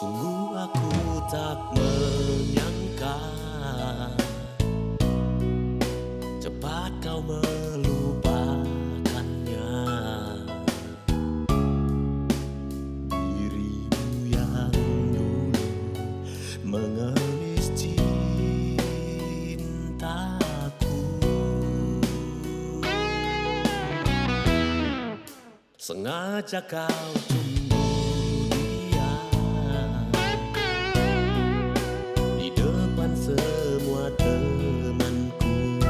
Sungguh aku tak menyangka cepat kau melupakannya. Dirimu yang dulu mengemis cintaku, sengaja kau cumbu dia di depan semua temanku.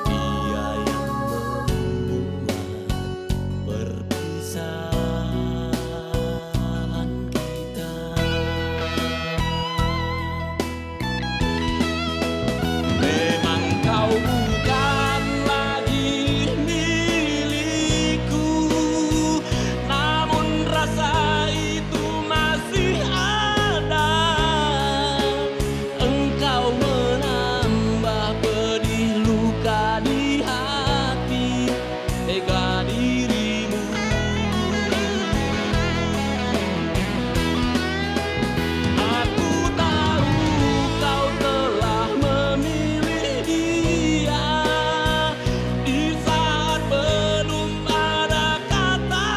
Dia yang membuat perpisahan kita. Memang kau bukan lagi milikku, namun rasa itu masih ada. Engkau menambah pedih luka di hati, tega dirimu. Aku tahu kau telah memilih dia di saat belum ada kata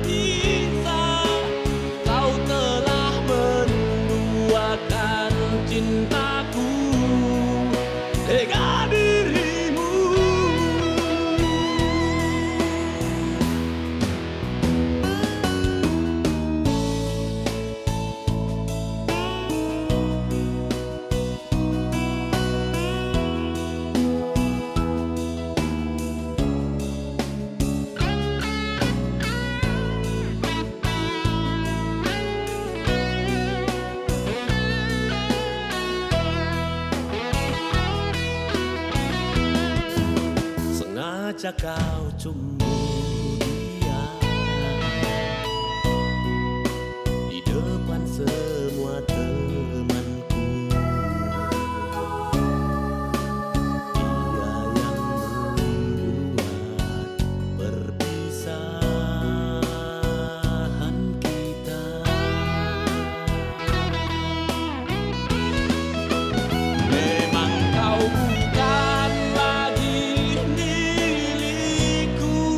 pisah. Kau telah menduakan cintaku, tega dirimu. Sengaja kau cumbu dia di depan semua temanku. Dia yang membuat perpisahan kita. Memang kau bukan lagi milikku,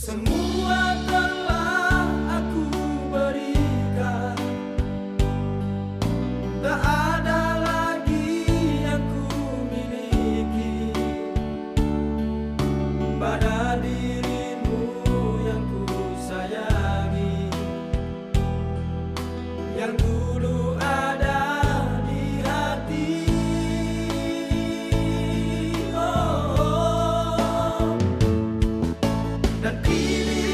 Semua telah aku berikan, tak ada lagi yang ku miliki pada dirimu yang ku sayangi, yang dulu ada di hati. Oh, dan kini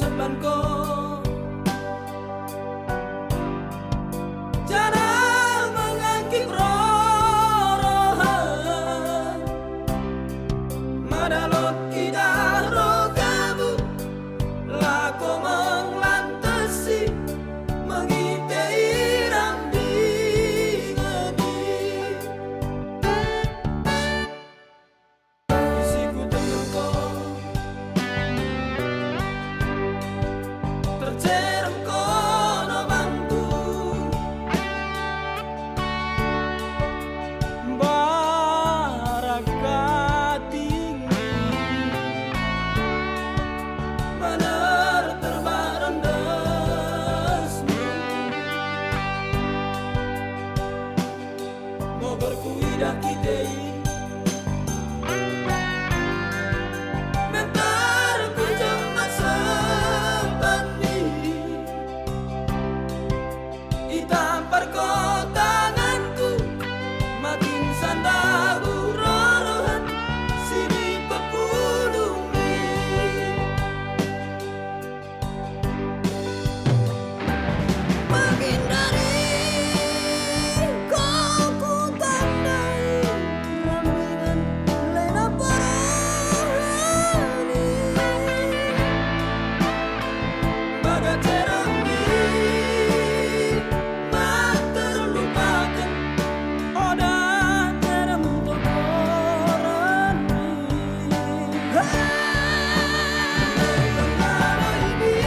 sepanko jarang mengangkit rorohan madalot idah rogamu lako menglantesi mengite irang dingeni isiku temenko tercerem kono bangku baraka tinggi bener terbaran desmu mau berkuidah kitei mentar ku cemas sepeni itampar tanganku makin sandabu rorohan sini pepulungi makin dari kau ku tandai rambingan lena parani bagai cerangi mak terlupakan odah terem tokorani lemana ini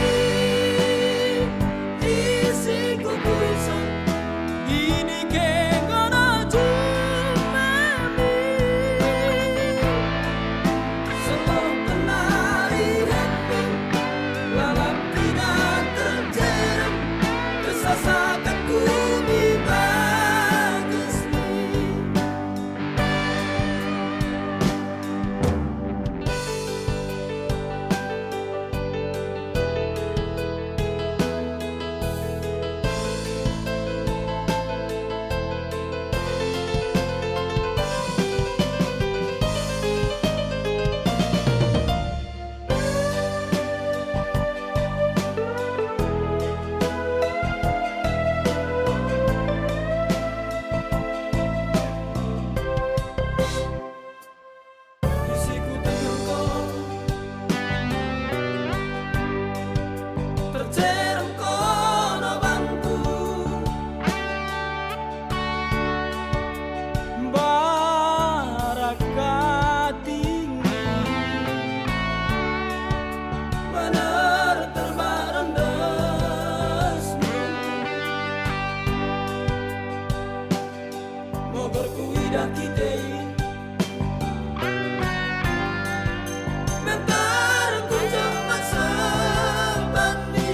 isiku puisan ini kengono cumami selalu kenali happy lalap tidak terjerem kesasakanku di bagus nih isiku temenko tercerem kono bangku baraka tinggi bener terbaran desmu mau berkuidah kitei mentar ku cemas sepeni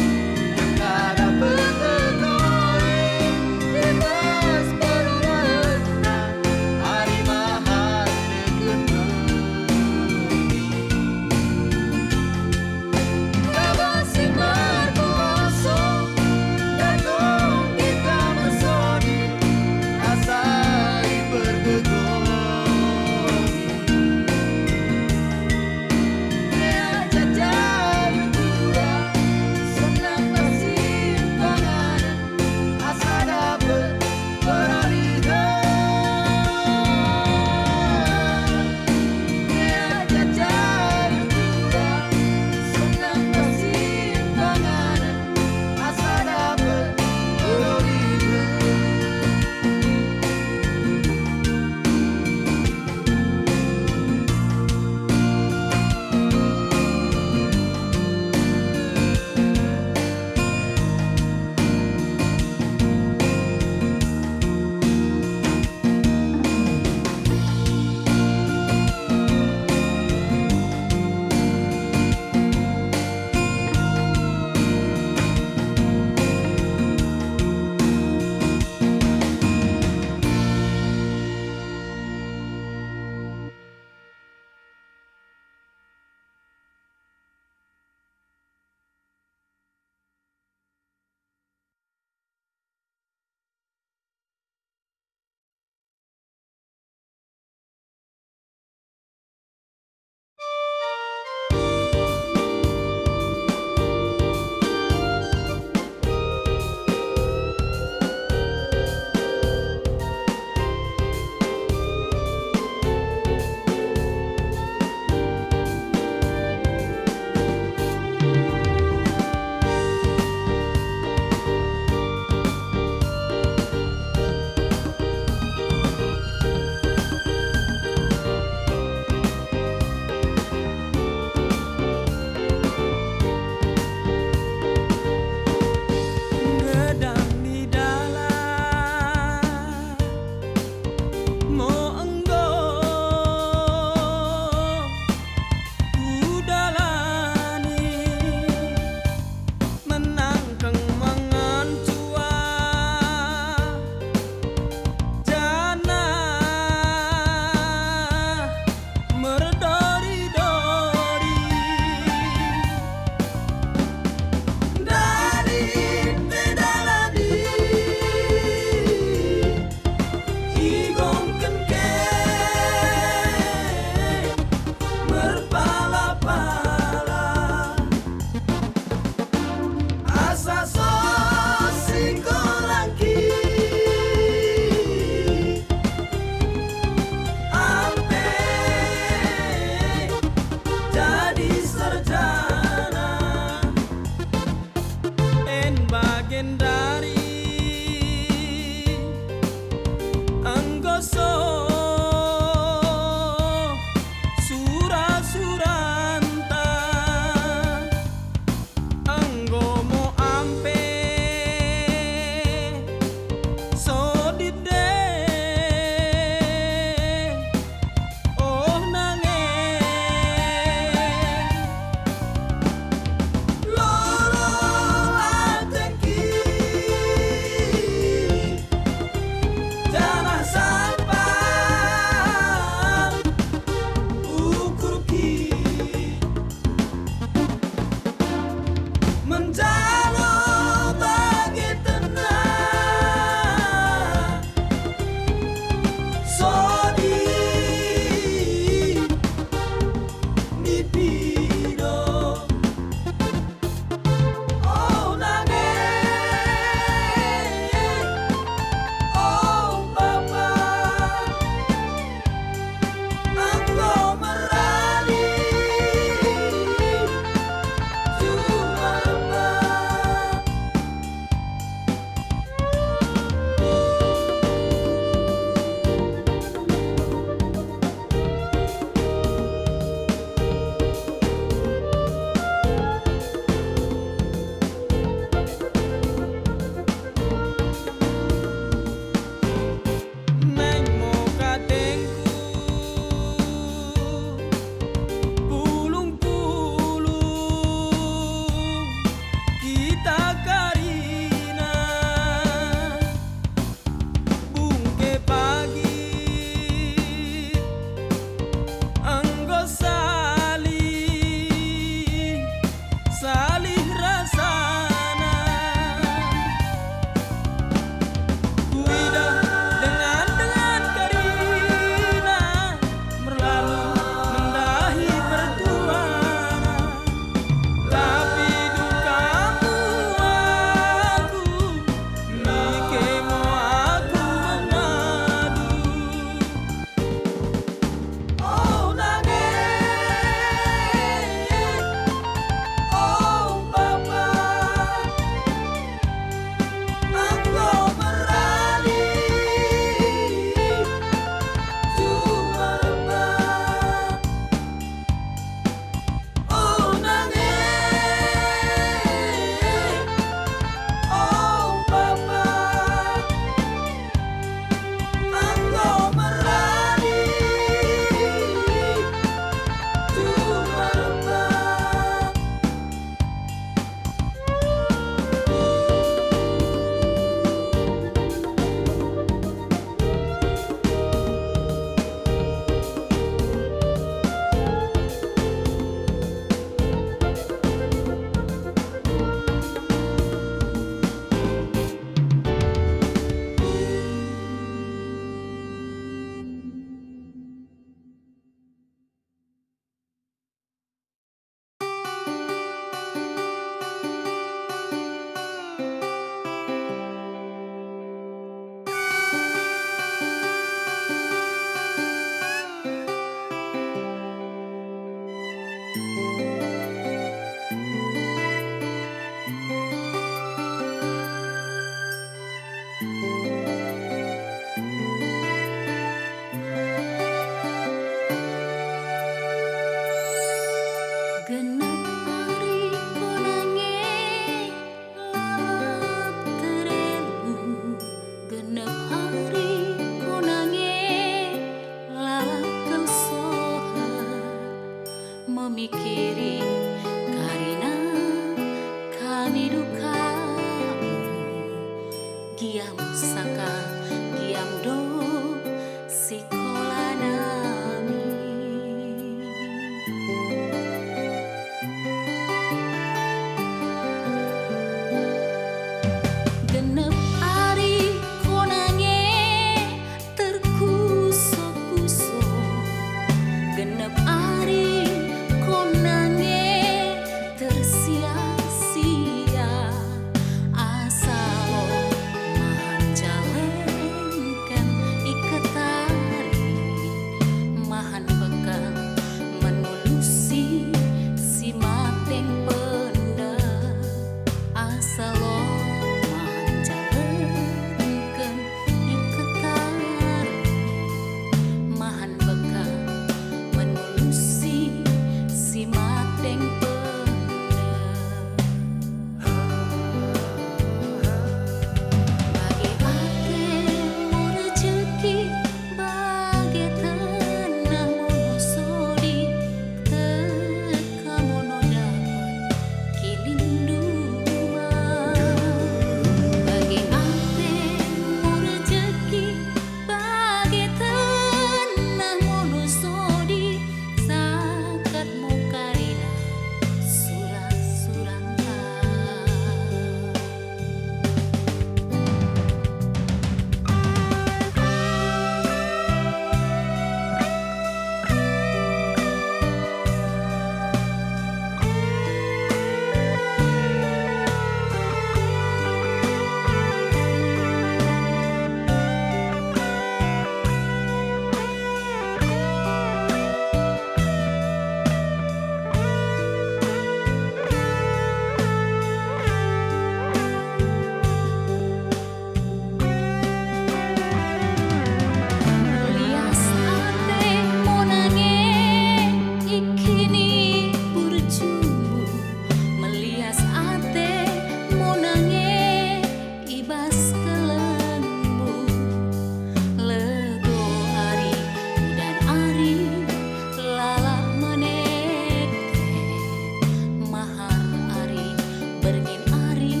berngin-ari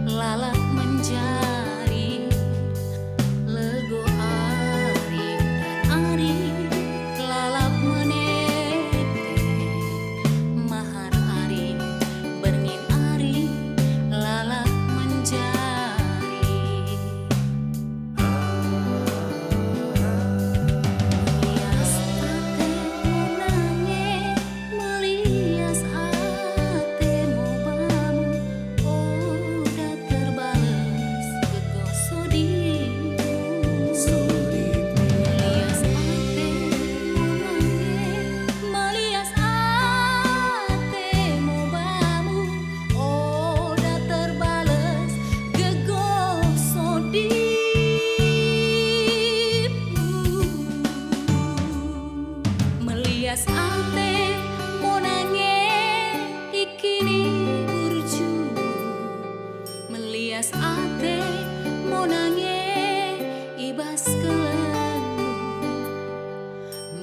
lalap menjari lego ari dan ari lalap menete mahar ari berngin-ari lalap menjari melias ate munange melias ate mobamu udah terbales gegosodimu melias ate munange melias ate mobamu udah terbales gegosodimu melias ate monange ikini burju melias ate monange ibas kelemu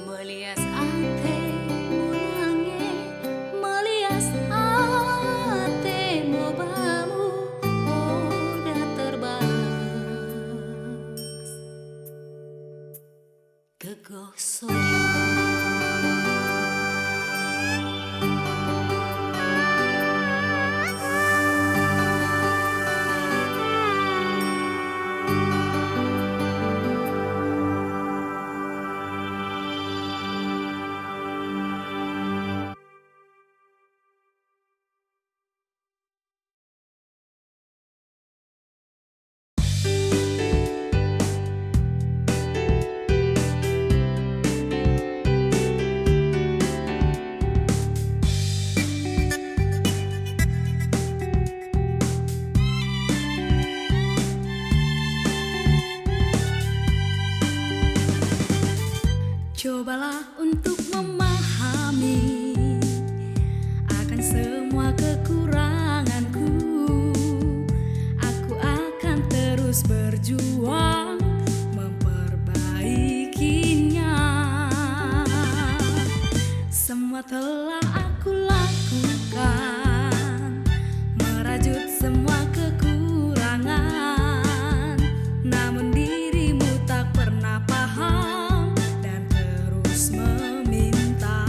melias ate monange melias ate mobamu udah terbales gegosodimu Cobalah untuk memahami akan semua kekuranganku. Aku akan terus berjuang memperbaikinya. Semua telah aku lakukan, merajut semua kekurangan. Namun dirimu tak pernah paham meminta.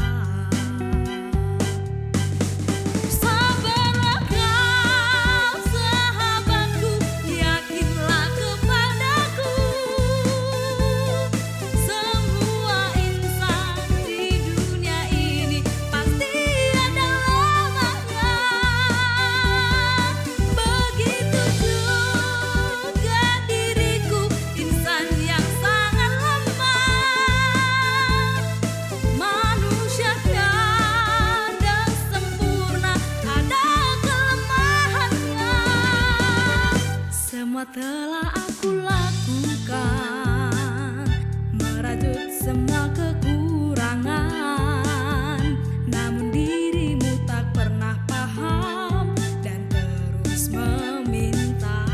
Sabarlah kau sahabatku, yakinlah kepadaku. Semua insan di dunia ini pasti ada lemahnya. Begitu juga diriku, insan yang sangat lemah. Manusia tiada sempurna, ada kelemahannya. Semua telah aku lakukan, merajut semua kekurangan. Namun dirimu tak pernah paham dan terus meminta.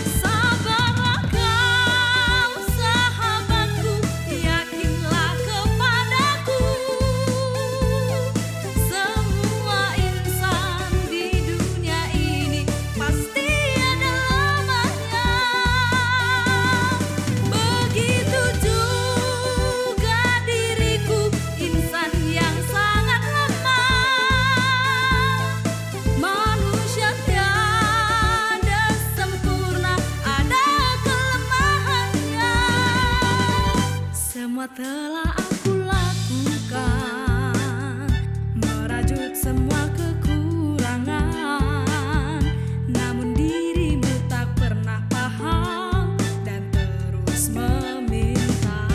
Sabarlah kau sahabatku, yakinlah kepadaku. Semua insan di dunia ini pasti ada lemahnya. Begitu juga diriku, insan yang sangat lemah. Manusia tiada sempurna, ada kelemahannya. Semua telah aku lakukan, merajut semua kekurangan. Namun dirimu tak pernah paham dan terus meminta.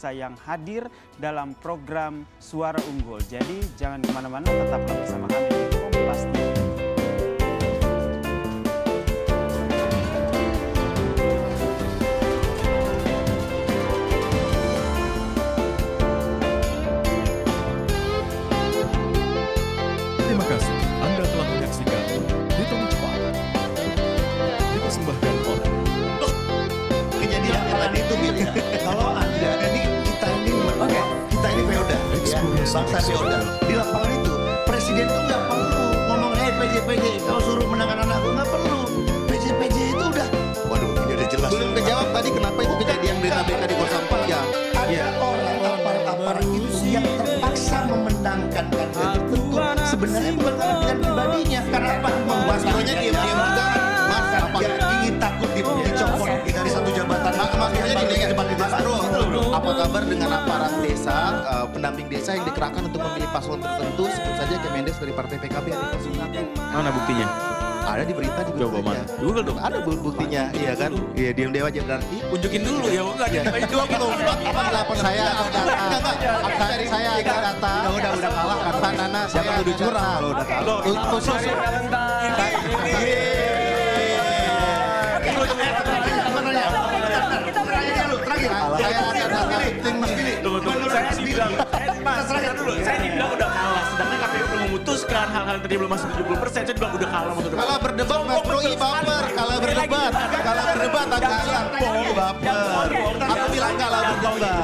yang hadir dalam program Suara Unggul. Jadi jangan kemana-mana, tetaplah bersama kami di Kompas TV. Terima kasih Anda telah menyaksikan Hitung Cepat. Dipersembahkan oleh Kejadian yang tadi itu Billy. Kalau Anda kita ini feodal, ya, bangsa feodal. Di lapangan itu presiden tuh nggak perlu ngomong PJ. Kalau suruh menangan anakku nggak perlu. PJ itu udah. Waduh, ini udah jelas. Belum kejawab tadi kenapa itu kejadian berita BK di 04 ya. Ada orang aparat itu yang terpaksa memenangkan kandidat tertentu. Sebenarnya bukan karena pilihan pribadinya, karena apa? Mas Bironya diam-diam juga. Mas apa? Dia takut dicopot dari satu jabatan. Mas Bironya di depan Mas Bro. Apa kabar dengan aparat desa, pendamping desa yang dikerahkan untuk memilih paslon tertentu, sebut saja Kemendes dari Partai PKB yang di 01. Mana buktinya? Ada di berita di Coba mana? Google dong. Ada buktinya, iya kan? Iya, diam-diam aja berarti. Unjukin dulu ya, enggak Iya. 24 saya ada data. Saya ada data. Udah kalah kata Nana. Siapa tuduh curang lo udah kalah. Khusus. Saya ada data. Saya dibilang udah kalah, sedangkan KPU belum memutuskan hal-hal yang tadi belum masuk 70%. Saya dibilang udah kalah, maksudnya. Kalau berdebat Mas Bro baper, kalau berdebat agak bohong baper. Aku bilang kalau berdebat.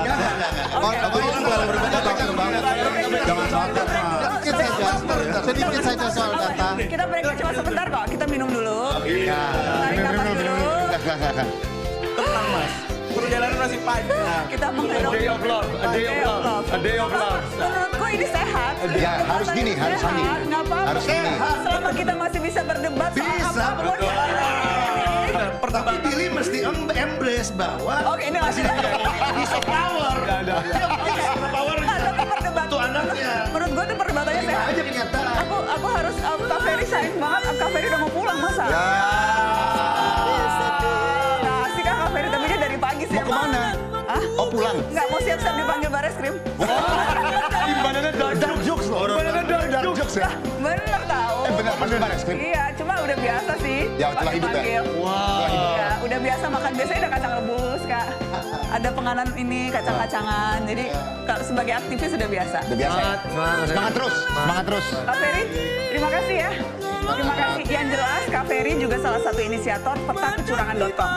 Aku bilang kalau berdebat baper. Jangan baper. Sedikit saja soal data. Kita break cuma sebentar kok, kita minum dulu. Iya. Tarik nafas dulu. Tenang Mas, perjalanan masih panjang. Kita menghirup. A day of love. Menurutku ini sehat. Ya, harus gini, harus Sehat, gini. nggak apa-apa. Harus gini. Selama kita masih bisa berdebat soal Bisa, apapun. Tapi Billy mesti embrace bahwa Oke, ini masih bisa power. Ada perdebatan. Itu anaknya. Menurut gue tuh perdebatannya sehat. Aja kenyataan. Aku harus Kak Ferry sayang banget. Kak Ferry udah mau pulang masa? Ya. Nah, asik Kak Ferry, tapi dia dari pagi sih. Mau kemana? Hah? Oh pulang. Nggak mau siap-siap dipanggil Bareskrim. Dark jokes loh. Dark jokes ya. Bener tau. Benar pasti Bareskrim. Iya, cuma udah biasa sih. Ya, setelah hidup ya? dipanggil. Ya, udah biasa makan. Biasanya ada kacang rebus, Kak. Ada penganan ini, kacang-kacangan. Jadi kalau sebagai aktivis sudah biasa. Udah biasa. Semangat terus. Semangat terus. Kak Ferry, terima kasih ya. Terima kasih. Yang jelas, Kak Ferry juga salah satu inisiator peta kecurangan.com.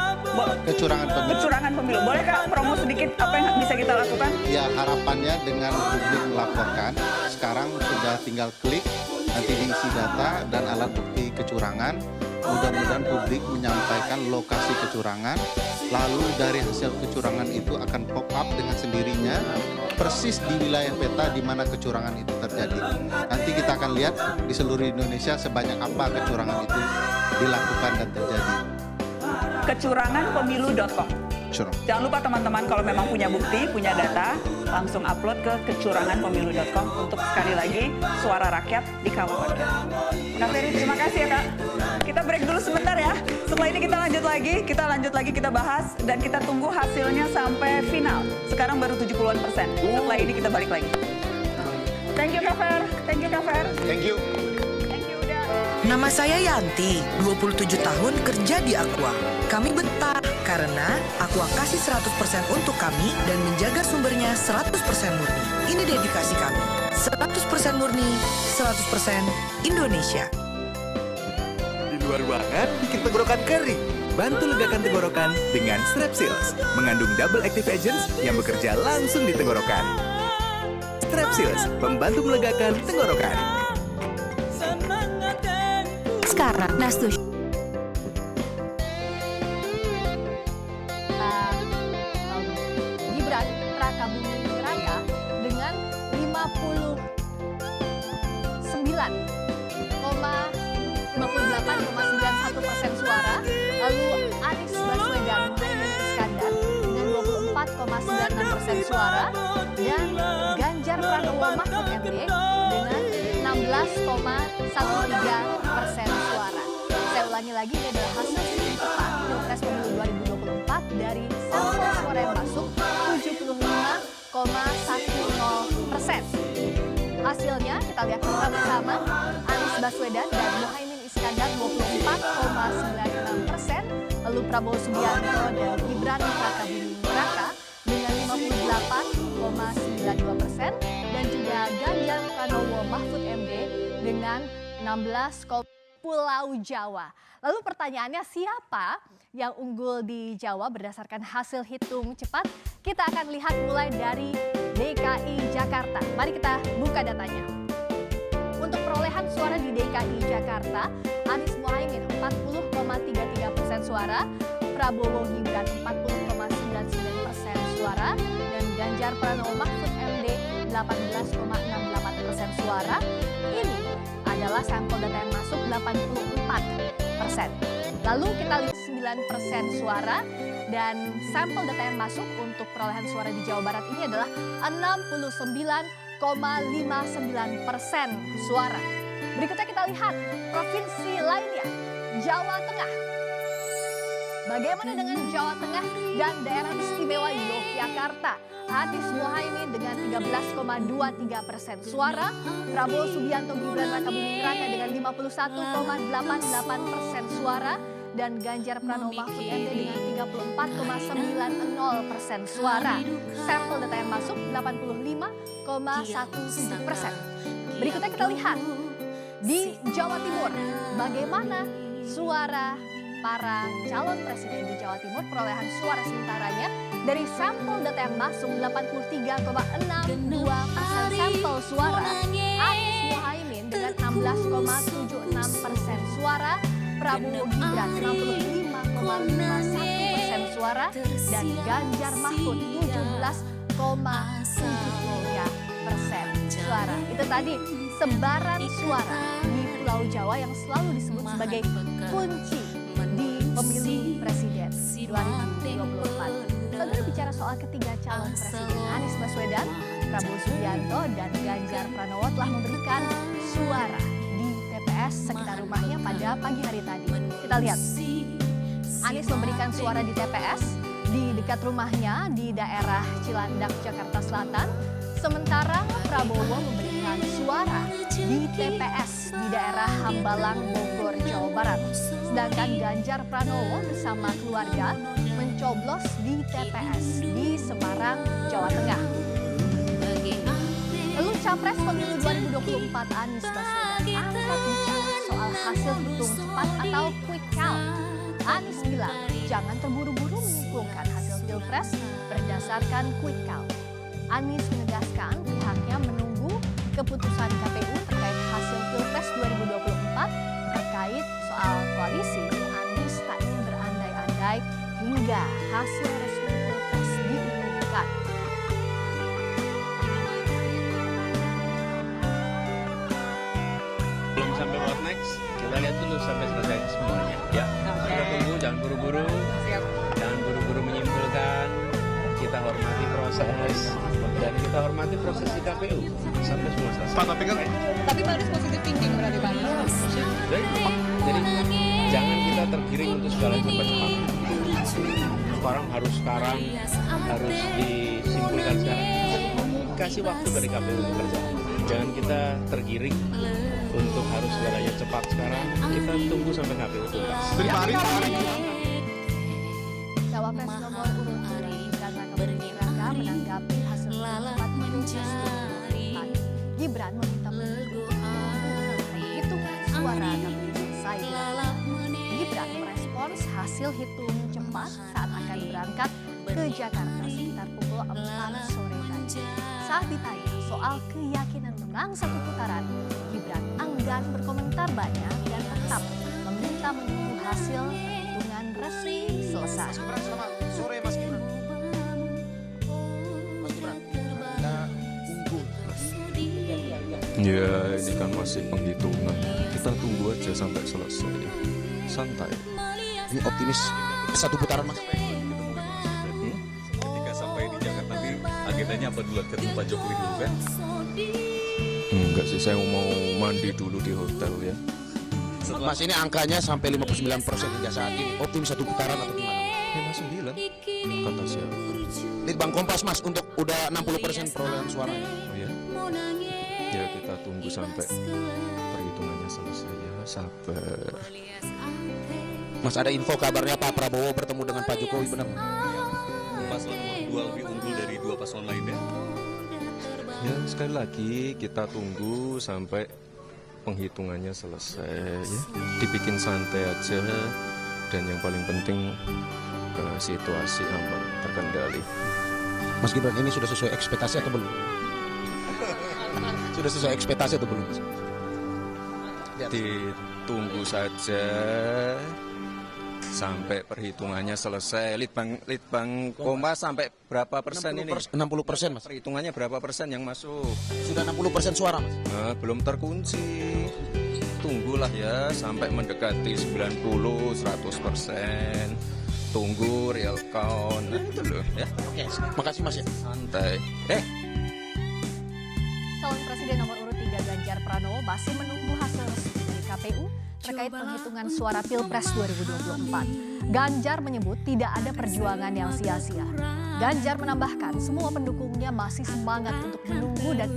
Kecurangan pemilu. Kecurangan pemilu. Boleh Kak promo sedikit apa yang bisa kita lakukan? Ya harapannya dengan publik melaporkan, sekarang sudah tinggal klik, nanti diisi data dan alat bukti kecurangan. Mudah-mudahan publik menyampaikan lokasi kecurangan, lalu dari hasil kecurangan itu akan pop up dengan sendirinya persis di wilayah peta di mana kecurangan itu terjadi. Nanti kita akan lihat di seluruh Indonesia sebanyak apa kecurangan itu dilakukan dan terjadi. Kecuranganpemilu.com. Curang. Jangan lupa teman-teman kalau memang punya bukti, punya data, langsung upload ke kecuranganpemilu.com untuk sekali lagi suara rakyat dikawal rakyat. Kak Ferry, terima kasih ya Kak. Kita break dulu sebentar ya. Setelah ini kita lanjut lagi, kita bahas dan kita tunggu hasilnya sampai final. Sekarang baru 70-an%. Setelah ini kita balik lagi. Thank you Kak Fer. Thank you Kak Fer. Thank you. Thank you udah. Nama saya Yanti, 27 tahun kerja di Aqua. Kami betah karena Aqua kasih 100% untuk kami dan menjaga sumbernya 100% murni. Ini dedikasi kami. 100% murni, 100% Indonesia. di luar ruangan bikin tenggorokan kering. Bantu legakan tenggorokan dengan Strepsils. Mengandung double active agents yang bekerja langsung di tenggorokan. Strepsils, membantu melegakan tenggorokan. Sekarang Nastus Gibran Raka Buming Raka dengan 58,91% suara. Lalu Anies Baswedan Muhaimin Iskandar dengan 24,96% suara. Dan Ganjar Pranowo Mahfud MD dengan 16,13% suara. Saya ulangi lagi, ini adalah hasil hitung cepat Pilpres Pemilu 2024 dari sampel suara yang masuk 75 lihat kita bersama. Anies Baswedan dan Muhaimin Iskandar 24,96%, lalu Prabowo Subianto dan Gibran Rakabuming Raka dengan 58,92% dan juga Ganjar Pranowo Mahfud MD dengan 16, Pulau Jawa. Lalu pertanyaannya, siapa yang unggul di Jawa berdasarkan hasil hitung cepat? Kita akan lihat mulai dari DKI Jakarta. Mari kita buka datanya. Untuk perolehan suara di DKI Jakarta, Anies Muhaimin 40,33% suara, Prabowo Gibran 40,99% suara, dan Ganjar Pranowo Mahfud MD 18,68% suara. Ini adalah sampel data yang masuk 84%. Lalu kita lihat 9% suara, dan sampel data yang masuk untuk perolehan suara di Jawa Barat ini adalah 69,59% suara. Berikutnya kita lihat provinsi lainnya, Jawa Tengah. Bagaimana dengan Jawa Tengah dan daerah istimewa Yogyakarta? Anies Muhaimin dengan 13,23% suara, Prabowo Subianto Gibran Rakabuming Raka dengan 51,88% suara, dan Ganjar Pranowo Mahfud MD dengan 34,90% suara. Sampel data yang masuk 85,17%. Berikutnya kita lihat di Jawa Timur, bagaimana suara para calon presiden di Jawa Timur. Perolehan suara sementaranya dari sampel data yang masuk 83,62% sampel suara, Anies Muhaimin dengan 16,76% suara, Prabowo Gibran 65,51% suara, dan Ganjar Mahfud 17,73% suara. Itu tadi sebaran suara di Pulau Jawa yang selalu disebut sebagai kunci di pemilu presiden 2024. Saudara, bicara soal ketiga calon presiden, Anies Baswedan, Prabowo Subianto, dan Ganjar Pranowo telah memberikan suara di TPS sekitar rumahnya pada pagi hari tadi. Kita lihat, Anies memberikan suara di TPS di dekat rumahnya di daerah Cilandak, Jakarta Selatan. Sementara Prabowo memberikan suara di TPS di daerah Hambalang, Bogor, Jawa Barat. Sedangkan Ganjar Pranowo bersama keluarga mencoblos di TPS di Semarang, Jawa Tengah. Lalu Capres Pemilu 2024 Anies Baswedan angkat bicara soal hasil hitung cepat atau quick count. Anies bilang jangan terburu-buru menyimpulkan hasil Pilpres berdasarkan quick count. Anies menegaskan pihaknya menunggu keputusan KPU terkait hasil Pilpres 2024 terkait soal koalisi. Anies tak ingin berandai-andai hingga hasil resmi Pilpres diumumkan. Belum sampai what next, kita lihat dulu sampai selesai semuanya. Ya, kita tunggu, jangan buru-buru, jangan buru-buru menyimpulkan. Kita hormati proses dan kita hormati proses di KPU sampai semua selesai. Pak, tapi harus positif thinking berarti Pak. Jadi jangan kita tergiring untuk segala cepat-cepat. Sekarang harus disimpulkan sekarang. Kasih waktu dari KPU untuk kerja. Jangan kita tergiring untuk harus segalanya cepat sekarang. Kita tunggu sampai KPU tuntas. Cawapres nomor urut 2 Gibran Rakabuming Raka menanggapi hasil rapat Pilpres 2024. Gibran meminta hitungan suara KPU selesai dilakukan. Gibran merespons hasil hitung cepat saat akan berangkat ke Jakarta sekitar pukul 4 sore tadi. Saat ditanya soal keyakinan menang satu putaran, Gibran enggan berkomentar banyak dan tetap meminta menunggu hasil perhitungan resmi selesai. Selamat sore Mas Gibran. Mas Gibran, kita unggul. Ya, ini kan masih penghitungan. Kita tunggu aja sampai selesai. Santai. Ini optimis satu putaran Mas. Ketika sampai di Jakarta nanti agendanya apa dulu, ketemu Pak Jokowi dulu kan? Enggak sih, saya mau mandi dulu di hotel ya. Mas, ini angkanya sampai 59% hingga saat ini. Optimis satu putaran atau gimana? 59 kata siapa? Litbang Kompas Mas, untuk udah 60% perolehan suaranya. Oh ya? Ya kita tunggu sampai perhitungannya selesai ya, sabar. Mas, ada info kabarnya Pak Prabowo bertemu dengan Pak Jokowi, benar nggak? Paslon nomor 2 lebih unggul dari 2 paslon lainnya. Ya sekali lagi kita tunggu sampai penghitungannya selesai ya. Dibikin santai aja, dan yang paling penting situasi aman, terkendali. Mas Gibran, ini sudah sesuai ekspektasi atau belum? Sudah sesuai ekspektasi atau belum? Ditunggu saja sampai perhitungannya selesai. Litbang Kompas sampai berapa persen 60%, ini? 60%, Mas. Perhitungannya berapa persen yang masuk? Sudah 60% suara, Mas. Belum terkunci. Tunggulah ya sampai mendekati 90-100%. Tunggu real count. Nah, itu loh ya. Oke, makasih Mas ya. Santai. Calon Presiden nomor urut 3 Ganjar Pranowo masih menunggu hasil resmi dari KPU terkait penghitungan suara Pilpres 2024. Ganjar menyebut tidak ada perjuangan yang sia-sia. Ganjar menambahkan semua pendukungnya masih semangat untuk menunggu dan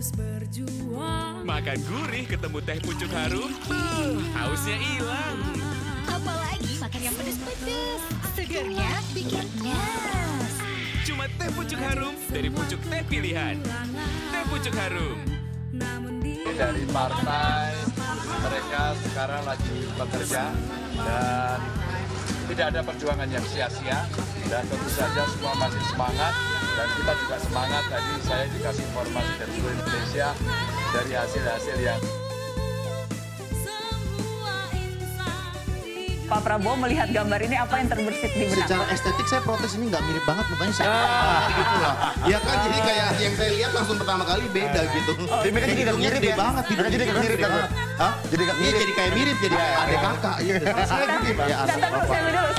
makan gurih ketemu teh pucuk harum, hausnya hilang. Apalagi makan yang pedes-pedes, segernya bikin nyas. Cuma teh pucuk harum dari pucuk teh pilihan. Teh pucuk harum. Dari partai mereka sekarang lagi bekerja dan tidak ada perjuangan yang sia-sia, dan tentu saja semua masih semangat dan kita juga semangat. Tadi saya dikasih informasi dari seluruh Indonesia dari hasil-hasil yang Pak Prabowo melihat gambar ini apa yang terbersit di benak? Secara estetik saya protes, ini nggak mirip banget mukanya saya gitu lah. Ya kan, jadi kayak yang saya lihat langsung pertama kali beda gitu. Jadi kan jadi mirip ya? banget. Jadi mirip ya? Hah? Jadi kayak mirip, jadi adik kakak gitu. Saya gitu.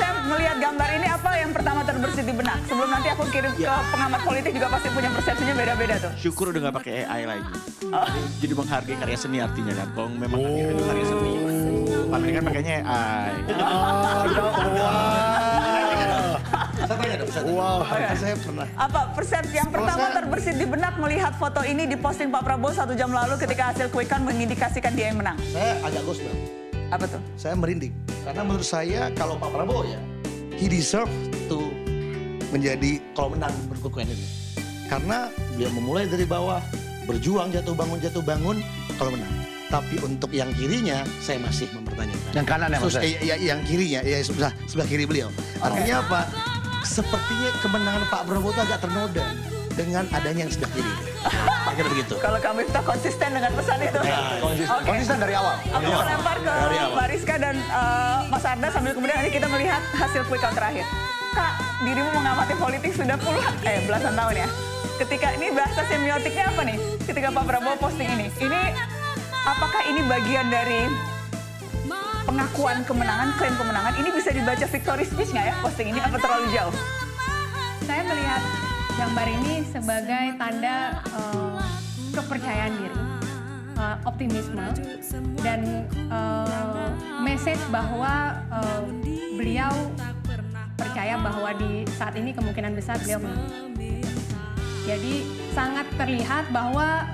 Saya melihat gambar ini apa yang pertama terbersit di benak? Sebelum nanti aku kirim ke pengamat politik juga pasti punya persepsinya beda-beda tuh. Syukur udah nggak pakai AI lagi. Jadi menghargai karya seni artinya kan. Kalau memang itu karya seni. Pak kan pakainya AI. Wow, saya pernah. Apa persepsi yang pertama terbersit di benak melihat foto ini diposting Pak Prabowo 1 jam lalu ketika hasil quick count mengindikasikan dia yang menang? Saya agak ghost, Bang. Apa tuh? Saya merinding. Karena menurut saya kalau Pak Prabowo ya, he deserve to menjadi kalau menang berkukuhan ini. Karena dia memulai dari bawah, berjuang jatuh bangun kalau menang. Tapi untuk yang kirinya saya masih mempertanyakan. Yang kanan ya, Mas? Yang kirinya, ya sebelah kiri beliau. Artinya apa? Sepertinya kemenangan Pak Prabowo itu agak ternoda dengan adanya yang sebelah kiri. Kira begitu. Kalau kami kita konsisten dengan pesan itu. Konsisten dari awal. Aku melempar ke Mbak Rizka dan Mas Arda sambil kemudian nanti kita melihat hasil quick count terakhir. Kak, dirimu mengamati politik sudah belasan tahun ya. Ketika ini bahasa semiotiknya apa nih? Ketika Pak Prabowo posting ini apakah ini bagian dari pengakuan kemenangan, klaim kemenangan? Ini bisa dibaca victory speech nggak ya posting ini? Apa terlalu jauh? Saya melihat gambar ini sebagai tanda kepercayaan diri, optimisme, dan message bahwa beliau percaya bahwa di saat ini kemungkinan besar beliau menang. Jadi sangat terlihat bahwa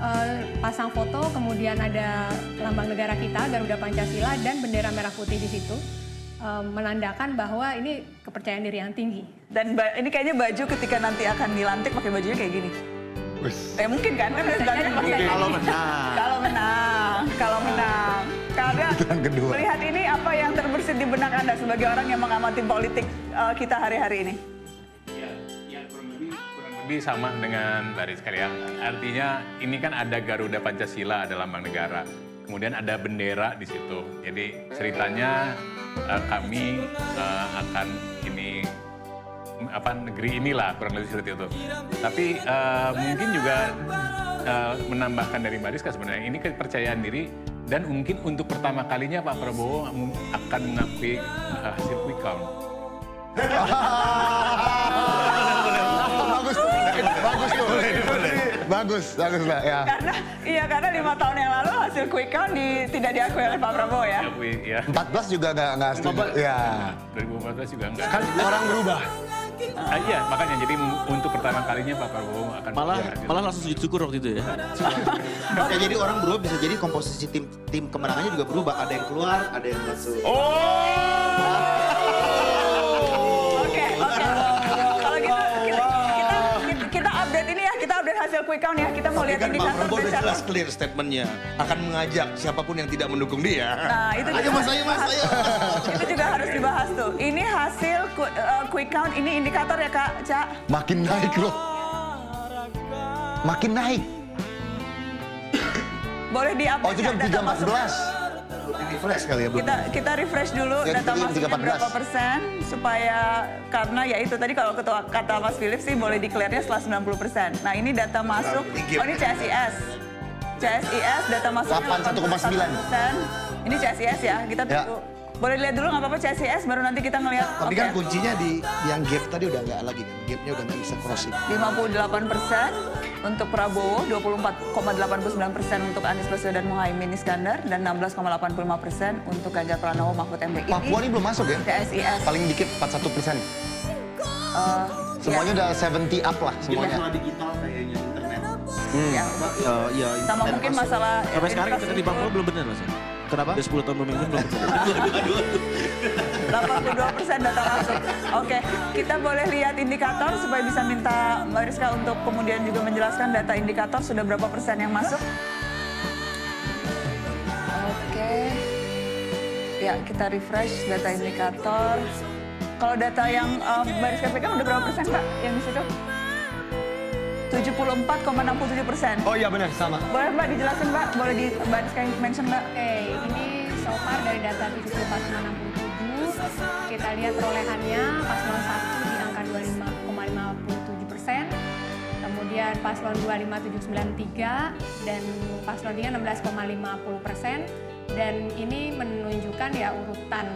pasang foto, kemudian ada lambang negara kita, Garuda Pancasila, dan bendera merah putih di situ. Menandakan bahwa ini kepercayaan diri yang tinggi. Dan ini kayaknya baju ketika nanti akan dilantik pakai bajunya kayak gini. Mungkin kan? Kalau menang. Karena melihat ini apa yang terbersit di benak Anda sebagai orang yang mengamati politik kita hari-hari ini? Lebih sama dengan Mbak Rizka ya. Artinya ini kan ada Garuda Pancasila, ada lambang negara. Kemudian ada bendera di situ. Jadi ceritanya kami akan ini negeri inilah kurang lebih seperti itu. Tapi mungkin juga menambahkan dari Mbak Rizka sebenarnya ini kepercayaan diri dan mungkin untuk pertama kalinya Pak Prabowo akan mengakui hasil quick count. Bagus Mbak ya. Karena 5 tahun yang lalu hasil quick count tidak diakui oleh Pak Prabowo ya. 14 juga nggak setuju. Ya. 2014 juga enggak. Kan orang berubah. Iya, makanya jadi untuk pertama kalinya Pak Prabowo akan Malah langsung sujud syukur waktu itu ya. Ya, jadi orang berubah bisa jadi komposisi tim kemenangannya juga berubah. Ada yang keluar, ada yang masuk. Oke. Kalau gitu kita update ini ya, kita update hasil quick count ya. Kita mau lihat Pak indikator Prabowo udah dan jelas clear statementnya. Akan mengajak siapapun yang tidak mendukung dia. Nah, itu ayo mas, ayo. Itu juga harus dibahas tuh. Ini hasil quick count, ini indikator ya Kak Ca? Makin naik loh. Makin naik. Boleh di-update itu jam data masuk. 3.14. Refresh kali ya belum. Kita refresh dulu Ya, data kita masuknya 3.14. berapa persen supaya karena ya itu tadi kalau kata Mas Philip sih boleh declare-nya setelah 90%. Nah, ini data masuk. Oh, ini CSIS. CSIS data masuknya 81,9%. Ini CSIS ya. Kita tunggu. Boleh lihat dulu nggak apa-apa CSIS baru nanti kita ngelihat. Tapi kan kuncinya di yang gap tadi udah nggak lagi kan. Gapnya udah nggak bisa crossing. 58% untuk Prabowo, 24,89% untuk Anies Baswedan Muhaimin Iskandar, dan 16,85% untuk Ganjar Pranowo Mahfud MD. Papua ini belum masuk ya? CSIS. Paling dikit 41%. Semuanya udah 70 up lah semuanya. Masalah digital kayaknya internet. Ya. Sama mungkin masalah Sampai sekarang kita di Papua belum benar Mas. Kenapa? Udah 10 tahun pemimpin belum. 82% data masuk. Oke, kita boleh lihat indikator supaya bisa minta Mbak Rizka untuk kemudian juga menjelaskan data indikator sudah berapa persen yang masuk. Oke. Ya, kita refresh data indikator. Kalau data yang Mbak Rizka pegang udah berapa persen Mbak yang di situ? 74,67%. Oh iya benar, sama. Boleh Mbak dijelaskan Mbak? Boleh di Mbak Rizka mention Mbak? Oke, ini so far dari data 74,67, kita lihat perolehannya paslon 1 di angka 25,57%, kemudian paslon 2 5793, dan paslon 3 16,50%, dan ini menunjukkan ya urutan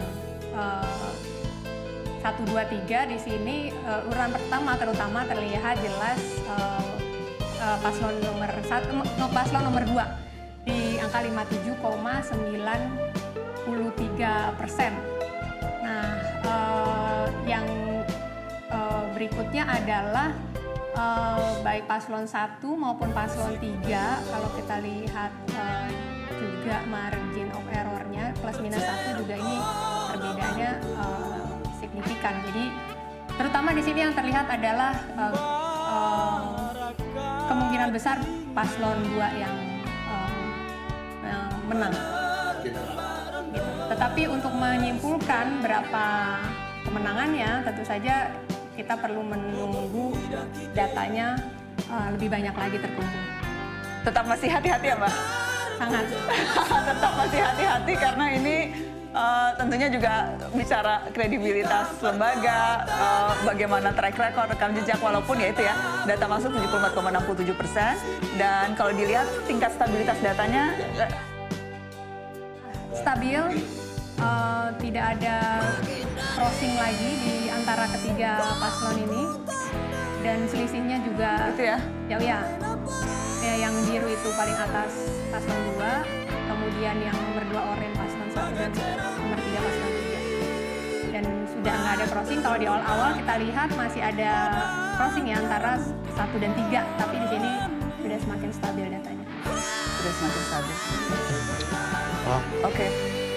1, 2, 3 di sini. Urutan pertama terutama terlihat jelas paslon nomor 1, paslon nomor 2 di angka 57,93%. Nah, yang berikutnya adalah baik paslon 1 maupun paslon 3 kalau kita lihat juga margin of error-nya plus minus 1 juga ini perbedaannya signifikan. Jadi terutama di sini yang terlihat adalah kemungkinan besar paslon 2 yang menang. Gitu. Tetapi untuk menyimpulkan berapa kemenangannya, tentu saja kita perlu menunggu datanya lebih banyak lagi terkumpul. Tetap masih hati-hati ya Mbak? Sangat. Tetap masih hati-hati karena ini tentunya juga bicara kredibilitas lembaga, bagaimana track record, rekam jejak, walaupun ya itu ya data masuk 74,67%, dan kalau dilihat tingkat stabilitas datanya stabil, tidak ada crossing lagi di antara ketiga paslon ini, dan selisihnya juga itu ya yang biru itu paling atas paslon 2, kemudian yang nomor 2 oranye paslon 1 dan nomor 3 paslon 3. Dan sudah nggak ada crossing. Kalau di awal-awal kita lihat masih ada crossing ya antara 1 dan 3, tapi di sini sudah semakin stabil datanya. Sudah semakin stabil.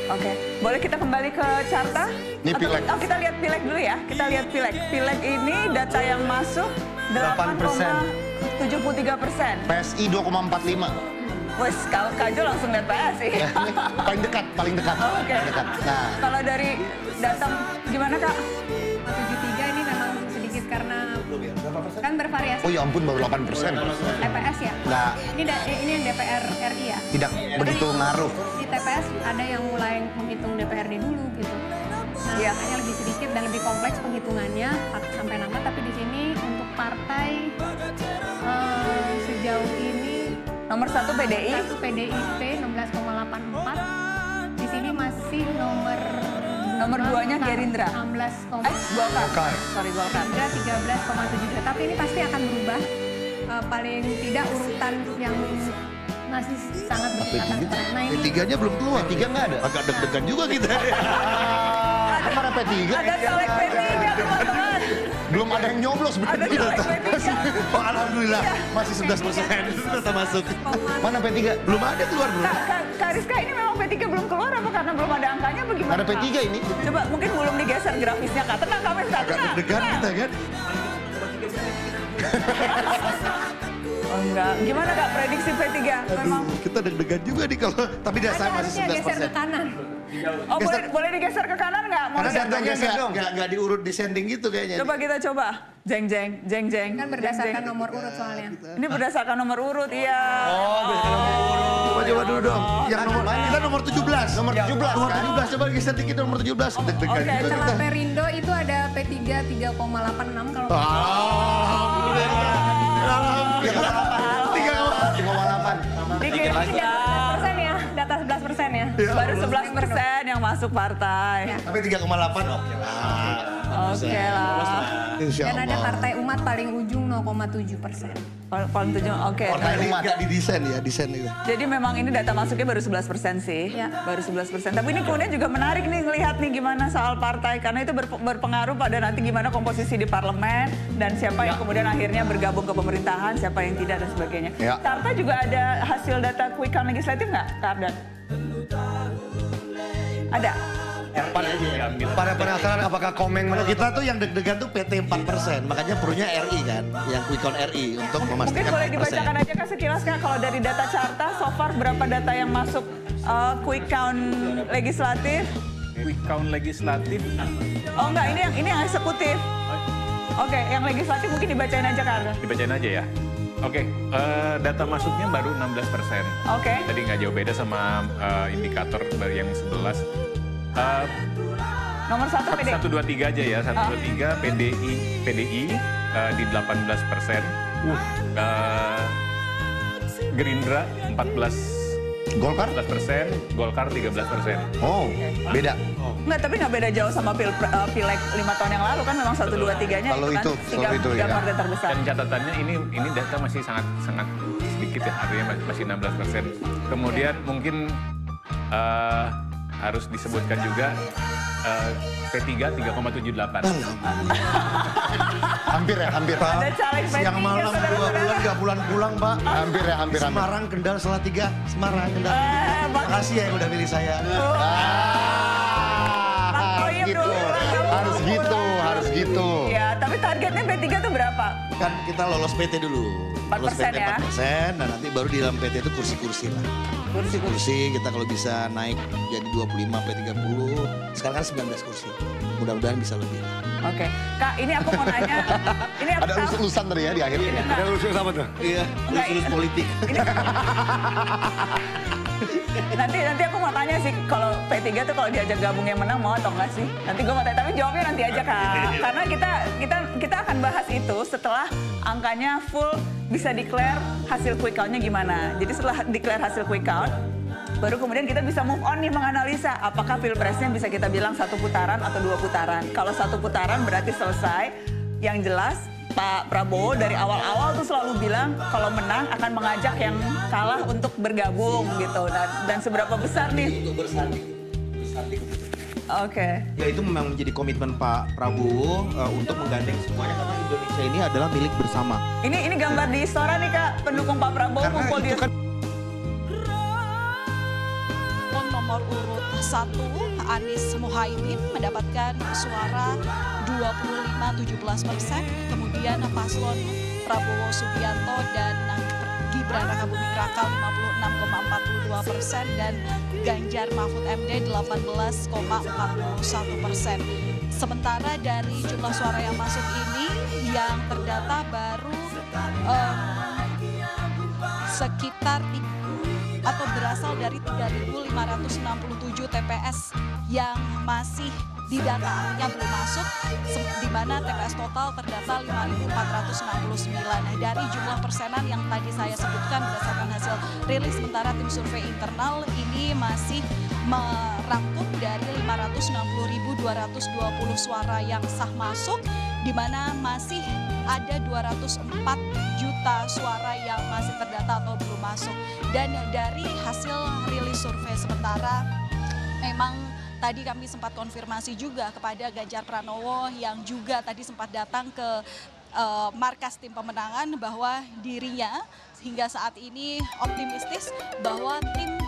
Oke. Boleh kita kembali ke Carta? Ini Pileg. Kita lihat Pileg dulu ya. Kita lihat Pileg. Pileg ini data yang masuk 8,73%. PSI 2,45. Wes, kalau Kak Jo langsung lihat PSI. Paling dekat. Oke. Nah, kalau dari data gimana Kak? 73 ini memang sedikit karena kan bervariasi. oh ya ampun, baru 8%. TPS ya? Nggak. Ini yang DPR RI ya? Tidak begitu ngaruh. Di TPS ada yang mulai menghitung DPRD dulu gitu. Nah, makanya lebih sedikit dan lebih kompleks penghitungannya sampai nama. Tapi di sini untuk partai sejauh ini nomor 1 PDI. 1 PDIP 16,84. Di sini masih nomor 2-nya Gerindra. 16, Golkar. Sorry, Golkar. Gerindra 13,72. Tapi ini pasti akan berubah. Paling tidak urutan yang masih sangat berdekatan. Nah, ini P3-nya belum keluar. P3 nggak ada. Agak deg-degan juga kita. Kemana P3? Ada caleg P3 teman-teman. Belum ada yang nyoblos berarti. Oh, alhamdulillah masih 11% data masuk. Mana P3? Belum ada keluar belum. Kak Rizka, ini memang P3 belum keluar apa karena belum ada angkanya bagaimana? Ada P3 ini. Coba mungkin belum digeser grafisnya Kak. Tenang Kak Rizka, Agak tenang. deg-degan kita kan. Oh enggak, gimana Kak prediksi P3? Memang. Kita deg-degan juga nih kalau, tapi saya masih 11%. Geser ke kanan. Oh boleh digeser ke kanan nggak? Karena lihat datanya dong. nggak diurut descending gitu kayaknya. Coba kita coba. Jeng jeng. Kan berdasarkan nomor urut soalnya. Ini berdasarkan nomor urut, iya. Oh, berdasarkan nomor urut. Coba dulu dong. Yang nomor kita nomor 17. Nomor 17 Nomor 17 coba geser dikit nomor 17. Deg-degan juga Setelah kita. Perindo itu ada P3 3,86 kalau Dikit ya, data 11% ya. Baru 11% yang masuk partai. Tapi 3,8 oke lah. Oke lah. Dan ada Partai Umat paling ujung 0,7%. Paling 7, oke. Partai Umat nggak di desain ya, desain itu. Jadi memang ini data masuknya baru 11% sih. Baru 11%. Tapi ini kemudian juga menarik nih ngelihat nih gimana soal partai. Karena itu berpengaruh pada nanti gimana komposisi di parlemen. Dan siapa yang kemudian akhirnya bergabung ke pemerintahan, siapa yang tidak dan sebagainya. Carta juga ada hasil data quick count legislatif nggak, Kak Ardan? Ada? Pada penasaran apakah Komeng menurut kita tuh yang deg-degan tuh PT 4%. Makanya perlunya RI kan, yang quick count RI untuk Mungkin memastikan boleh 4%. dibacakan aja Kak sekilas Kak, kalau dari data Carta so far berapa data yang masuk quick count legislatif? Quick count legislatif. Oh enggak, ini yang eksekutif. Oke, yang legislatif mungkin dibacain aja Kak Ardan. Dibacain aja ya. Oke, data masuknya baru 16%. Oke. Jadi nggak jauh beda sama indikator yang 11. Nomor 1 PDI. 1, 2, 3 aja ya. 1, 2, 3 PDI di 18%. Gerindra 14%. Golkar? 14%, Golkar 13%. Oh, beda. Enggak, tapi nggak beda jauh sama pileg 5 tahun yang lalu kan memang 1, 2, 3-nya Kalau itu kan itu, tiga ya. partai terbesar. Dan catatannya ini data masih sangat sedikit ya, artinya masih 16%. Kemudian mungkin harus disebutkan juga P3 3,78. Hampir ya, hampir. Ada caleg P3, Siang malam 2 bulan nggak pulang-pulang, Pak. Hampir ya, hampir. Semarang, Kendal, Salatiga. Semarang, Kendal. Makasih ya yang udah pilih saya. Harus gitu. Ya, tapi targetnya P3 tuh berapa? Kan kita lolos PT dulu. 4% Lolos PT ya? 4%, dan nanti baru di dalam PT itu kursi-kursi lah. Kursi kita kalau bisa naik jadi 25 P30. Sekarang kan 19 kursi. Mudah-mudahan bisa lebih. Oke. Kak, ini aku mau nanya. Ini aku Ada tahu. lulus-lulusan tadi ya di akhir. Ada lulus-lulus apa tuh? Iya, lulus-lulus politik. Nanti aku mau tanya sih, kalau P3 tuh kalau diajak gabung yang menang mau atau enggak sih? Nanti gue mau tanya, tapi jawabnya nanti aja Kak. Karena kita akan bahas itu setelah angkanya full bisa declare hasil quick count-nya gimana. Jadi setelah declare hasil quick count, baru kemudian kita bisa move on nih menganalisa apakah pilpresnya bisa kita bilang 1 putaran atau 2 putaran. Kalau 1 putaran berarti selesai. Yang jelas Pak Prabowo dari awal-awal tuh selalu bilang kalau menang akan mengajak yang kalah untuk bergabung gitu. Dan seberapa besar nih? Untuk bersanding. Oke. Ya itu memang menjadi komitmen Pak Prabowo untuk menggandeng semuanya karena Indonesia ini adalah milik bersama. Ini gambar di Istora nih Kak, pendukung Pak Prabowo kumpul di nomor urut 1 Anies Muhaimin mendapatkan suara 25,17%, kemudian paslon Prabowo Subianto dan Gibran Rakabuming Raka 56,42% dan Ganjar Mahfud MD 18,41%. Sementara dari jumlah suara yang masuk ini yang terdata baru sekitar atau berasal dari 3.567 TPS yang masih didata, artinya belum masuk, di mana TPS total terdata 5.469. Dari jumlah persenan yang tadi saya sebutkan berdasarkan hasil rilis sementara tim survei internal ini masih merangkum dari 560.220 suara yang sah masuk, di mana masih ada 204 juta suara yang masih terdata atau belum masuk. Dan dari hasil rilis survei sementara memang tadi kami sempat konfirmasi juga kepada Ganjar Pranowo yang juga tadi sempat datang ke markas tim pemenangan bahwa dirinya hingga saat ini optimistis bahwa tim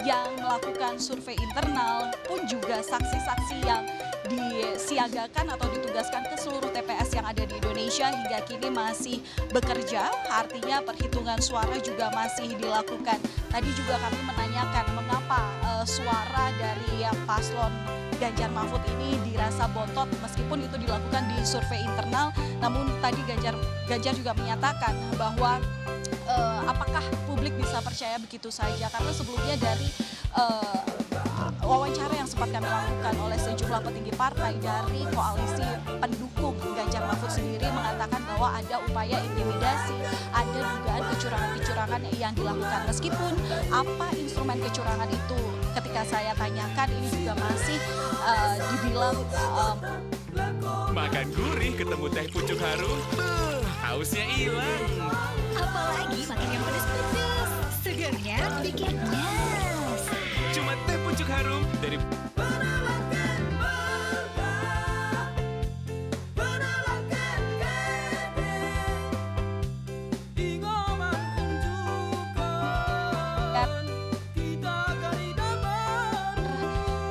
yang melakukan survei internal pun juga saksi-saksi yang disiagakan atau ditugaskan ke seluruh TPS yang ada di Indonesia hingga kini masih bekerja, artinya perhitungan suara juga masih dilakukan. Tadi juga kami menanyakan mengapa suara dari paslon Ganjar Mahfud ini dirasa bontot meskipun itu dilakukan di survei internal, namun tadi Ganjar juga menyatakan bahwa apakah publik bisa percaya begitu saja, karena sebelumnya dari wawancara yang sempat kami lakukan oleh sejumlah petinggi partai dari koalisi pendukung Ganjar Mahfud sendiri mengatakan bahwa ada upaya intimidasi, ada dugaan kecurangan-kecurangan yang dilakukan. Meskipun apa instrumen kecurangan itu ketika saya tanyakan ini juga masih dibilang Makan gurih ketemu teh pucuk harum, hausnya hilang. Apalagi makan yang pedas-pedas, segarnya bikin nyas. Cuma teh pucuk harum dari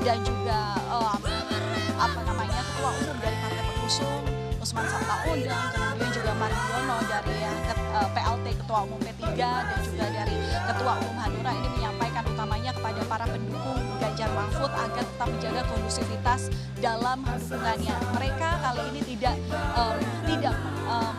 dan juga ketua umum dari partai pengusung Usman Sabtaodang, kemudian juga Mardiono dari PLT ketua umum P3 dan juga dari ketua umum Hanura ini menyampaikan utamanya kepada para pendukung Ganjar Mahfud agar tetap menjaga kondusivitas dalam dukungannya. Mereka kali ini tidak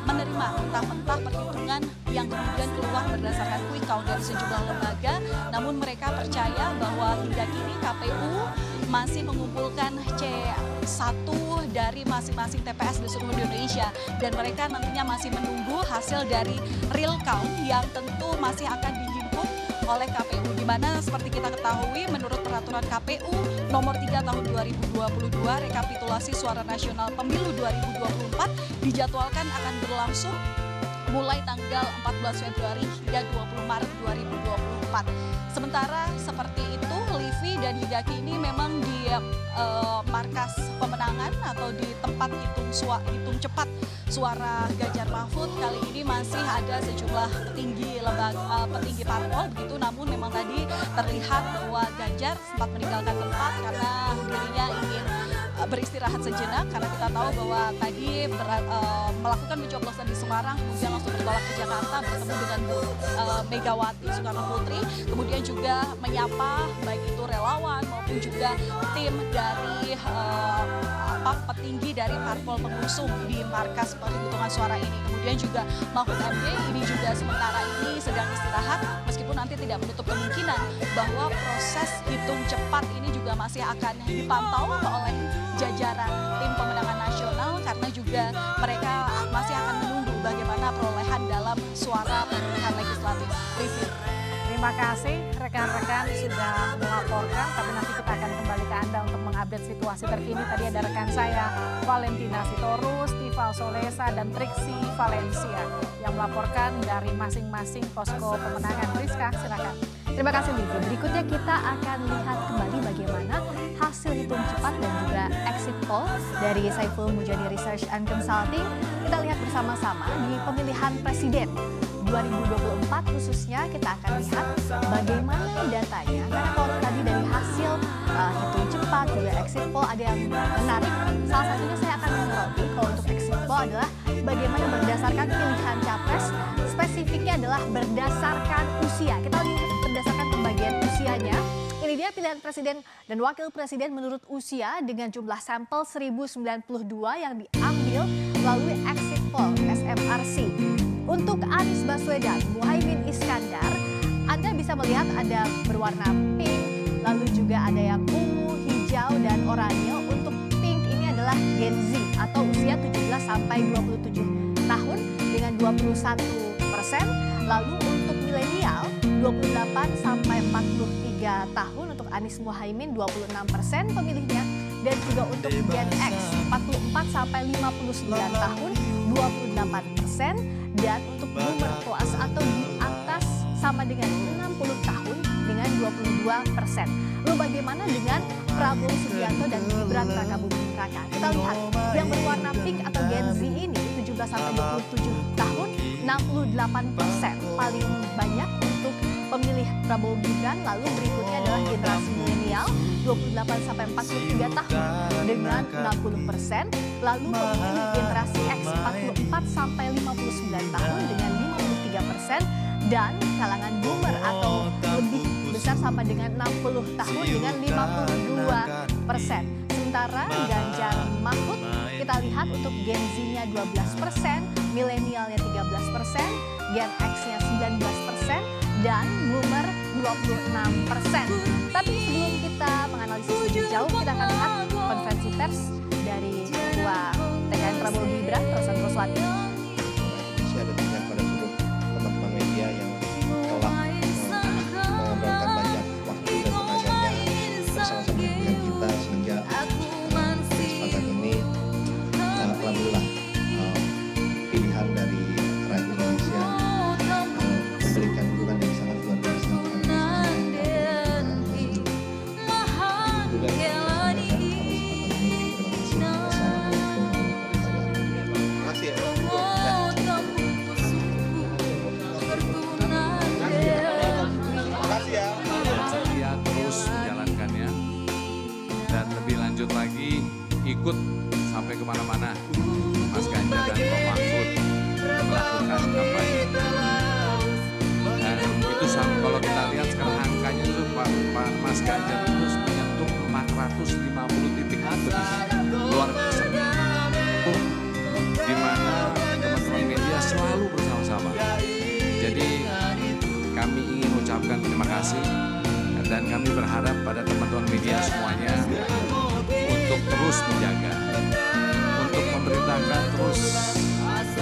menerima mentah-mentah perhitungan yang kemudian keluar berdasarkan quick count dari sejumlah lembaga, namun mereka percaya bahwa hingga kini KPU masih mengumpulkan C1 dari masing-masing TPS di seluruh Indonesia dan mereka nantinya masih menunggu hasil dari real count yang tentu masih akan dihimpun oleh KPU, di mana seperti kita ketahui menurut peraturan KPU nomor 3 tahun 2022 rekapitulasi suara nasional pemilu 2024 dijadwalkan akan berlangsung mulai tanggal 14 Februari hingga 20 Maret 2024. Sementara seperti itu, Livi, dan hingga kini memang di markas pemenangan atau di tempat hitung cepat suara Ganjar Mahfud kali ini masih ada sejumlah petinggi parpol begitu, namun memang tadi terlihat bahwa Ganjar sempat meninggalkan tempat karena dirinya ingin beristirahat sejenak karena kita tahu bahwa tadi melakukan pencoblosan di Semarang kemudian langsung bertolak ke Jakarta bertemu dengan Megawati Soekarno Putri, kemudian juga menyapa baik itu relawan maupun juga tim dari petinggi dari parpol pengusung di markas perhitungan suara ini. Kemudian juga Mahfud MD ini juga sementara ini sedang istirahat meskipun nanti tidak menutup kemungkinan bahwa proses hitung cepat ini juga masih akan dipantau oleh jajaran tim pemenangan nasional karena juga mereka masih akan menunggu bagaimana perolehan dalam suara pemilihan legislatif. Terima kasih rekan-rekan sudah melaporkan, tapi nanti kita akan kembali ke Anda untuk mengupdate situasi terkini. Tadi ada rekan saya Valentina Sitorus, Tifal Solesa, dan Triksi Valencia yang melaporkan dari masing-masing posko pemenangan. Rizka, silakan. Terima kasih Livi. Berikutnya kita akan lihat kembali bagaimana hasil hitung cepat dan juga exit poll dari Saiful Mujani Research and Consulting. Kita lihat bersama-sama di pemilihan presiden 2024 khususnya kita akan lihat bagaimana datanya. Karena kalau tadi dari hasil hitung cepat juga exit poll ada yang menarik. Salah satunya saya akan menyoroti kalau untuk exit poll adalah bagaimana berdasarkan pilihan capres, spesifiknya adalah berdasarkan usia. Kita lihat berdasarkan pembagian usianya. Ini dia pilihan presiden dan wakil presiden menurut usia dengan jumlah sampel 1092 yang diambil melalui exit poll SMRC. Untuk Anies Baswedan, Muhaimin Iskandar, Anda bisa melihat ada berwarna pink, lalu juga ada yang ungu, hijau, dan oranye. Untuk pink ini adalah Gen Z atau usia 17 sampai 27 tahun dengan 21%. Lalu untuk milenial 28 sampai 43 tahun, untuk Anies Muhaimin 26% pemilihnya. Dan juga untuk Gen X 44 sampai 59 tahun 28%. Dan untuk boomer plus atau di atas sama dengan 60 tahun dengan 22%. Lalu bagaimana dengan Prabowo Subianto dan Gibran Rakabuming Raka. Kita lihat yang berwarna pink atau Gen Z ini 17-27 tahun 68% paling banyak untuk pemilih Prabowo Gibran. Lalu berikutnya adalah generasi milenial 28-43 tahun dengan 60%. Lalu pemilih generasi X 44-59 tahun dengan 53%. Dan kalangan boomer atau lebih besar sampai dengan 60 tahun dengan 52%. Sementara Ganjar Mahfud kita lihat untuk Gen Z-nya 12%, milenialnya 13%, Gen X-nya 19%, dan boomer 26%. Tapi sebelum kita menganalisis lebih jauh, kita akan lihat konferensi pers dari Ketua TKN Prabowo Gibran, Rosan Roslani. Saya ada tanya pada seluruh teman-teman media yang telah mengorbankan banyak waktu dan tenaganya bersama-sama dengan kita sehingga kesempatan ini alhamdulillah pilihan dari rakyat Indonesia memberikan dukungan yang sangat luar biasa. Setia terus menjalankannya dan lebih lanjut lagi ikut sampai kemana-mana Mas Ganjar dan Prof Mahfud melakukan kampanye. Dan itu kalau kita lihat sekarang angkanya itu Pak Mas Ganjar itu menyentuh 450 titik lebih, luar biasa. Di mana teman-teman media selalu bersama-sama. Jadi kami ingin ucapkan terima kasih dan kami berharap pada teman-teman media semuanya untuk terus menjaga, untuk memberitakan terus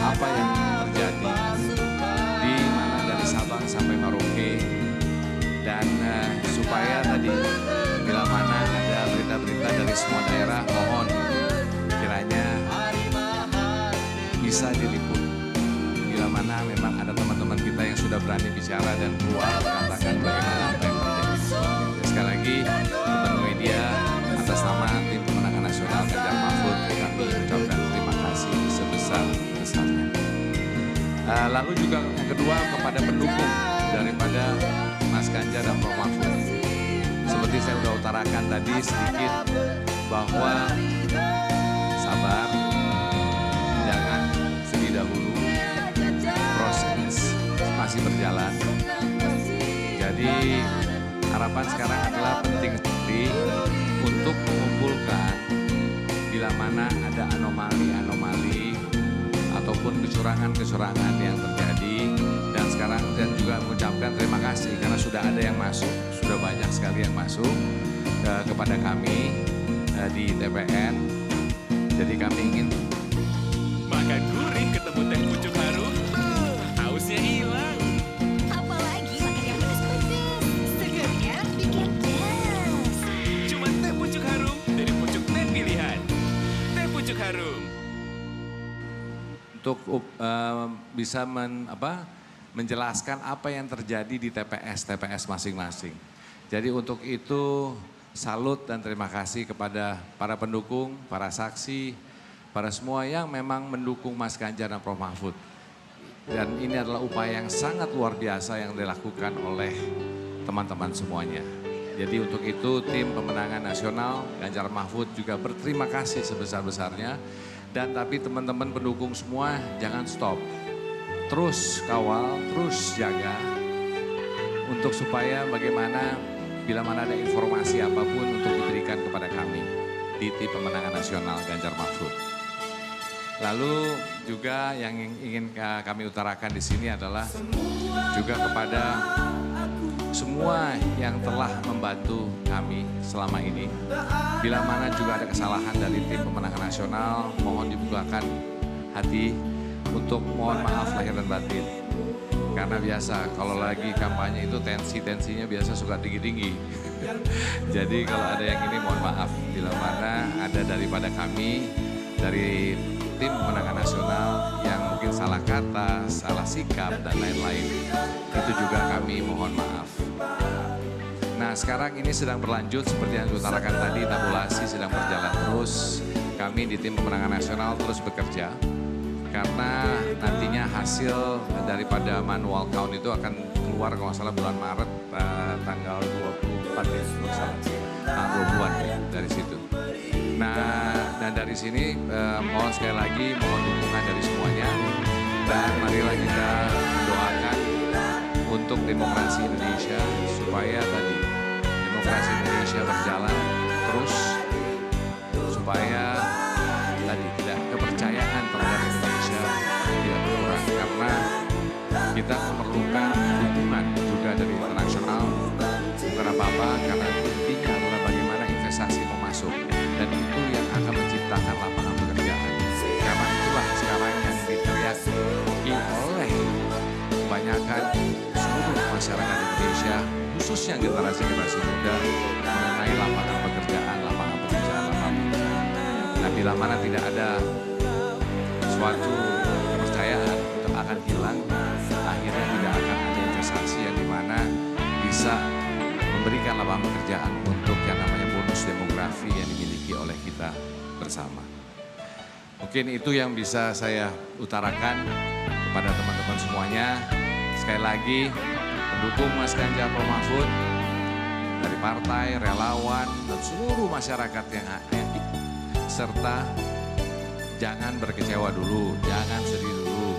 apa yang terjadi di mana dari Sabang sampai Merauke dan supaya tadi bila mana ada berita-berita dari semua daerah mohon kiranya bisa diliput. Bila mana memang ada teman-teman kita yang sudah berani bicara dan keluar mengatakan bagaimana apa yang terjadi. Sekali lagi, teman media atas nama tim pemenangan nasional Ganjar Mahfud kami ucapkan terima kasih sebesar-besarnya. Lalu juga yang kedua kepada pendukung daripada Mas Ganjar dan Prof Mahfud. Seperti saya sudah utarakan tadi sedikit bahwa sabar, jangan sedih dahulu. Proses masih berjalan. Jadi harapan sekarang adalah penting sekali untuk mengumpulkan bila mana ada anomali-anomali ataupun kecurangan-kecurangan yang terjadi. Dan sekarang saya juga mengucapkan terima kasih karena sudah ada yang masuk, sudah banyak sekali yang masuk kepada kami di TPN. Jadi kami ingin makan gurih ketemu teh pucuk harum, hausnya hilang. Apalagi makan yang pedas-pedas, segernya bikin gas. Cuma teh pucuk harum dari pucuk teh pilihan. Teh pucuk harum. untuk bisa menjelaskan apa yang terjadi di TPS masing-masing. Jadi untuk itu salut dan terima kasih kepada para pendukung, para saksi, para semua yang memang mendukung Mas Ganjar dan Prof Mahfud. Dan ini adalah upaya yang sangat luar biasa yang dilakukan oleh teman-teman semuanya. Jadi untuk itu tim pemenangan nasional Ganjar Mahfud juga berterima kasih sebesar-besarnya. Dan tapi teman-teman pendukung semua jangan stop. Terus kawal, terus jaga untuk supaya bagaimana bila mana ada informasi apapun untuk diberikan kepada kami di tim pemenangan nasional Ganjar Mahfud. Lalu juga yang ingin kami utarakan di sini adalah juga kepada semua yang telah membantu kami selama ini. Bila mana juga ada kesalahan dari tim pemenangan nasional, mohon dibukakan hati untuk mohon maaf lahir dan batin. Karena biasa kalau lagi kampanye itu tensinya biasa suka tinggi-tinggi. Jadi kalau ada yang ini mohon maaf. Bila mana ada daripada kami, dari tim pemenangan nasional yang mungkin salah kata, salah sikap dan lain-lain. Itu juga kami mohon maaf. Nah Nah sekarang ini sedang berlanjut seperti yang diutarakan tadi, tabulasi sedang berjalan terus. Kami di tim pemenangan nasional terus bekerja. Karena nantinya hasil daripada manual count itu akan keluar kalau nggak salah bulan Maret tanggal 24 ya, kalau salah. Tanggal 20-an ya, dari situ. Nah dan dari sini mohon sekali lagi mohon dukungan dari semuanya. Dan marilah kita doakan untuk demokrasi Indonesia supaya tadi demokrasi Indonesia berjalan terus supaya tadi tidak kepercayaan terhadap Indonesia tidak berkurang karena kita memerlukan dukungan juga dari internasional bukan apa-apa karena intinya adalah bagaimana investasi mau masuk dan itu yang akan menciptakan lapangan pekerjaan karena itulah sekarang yang diteriaki oleh kebanyakan seluruh masyarakat Indonesia khususnya generasi muda mengenai lapangan pekerjaan. Nah bila mana tidak ada suatu kepercayaan itu akan hilang, akhirnya tidak akan ada investasi yang dimana bisa memberikan lapangan pekerjaan untuk yang namanya bonus demografi yang dimiliki oleh kita bersama. Mungkin itu yang bisa saya utarakan kepada teman-teman semuanya. Sekali lagi pendukung Mas Ganjar Pranowo Mahfud dari partai, relawan, dan seluruh masyarakat yang serta jangan berkecewa dulu, jangan sedih dulu.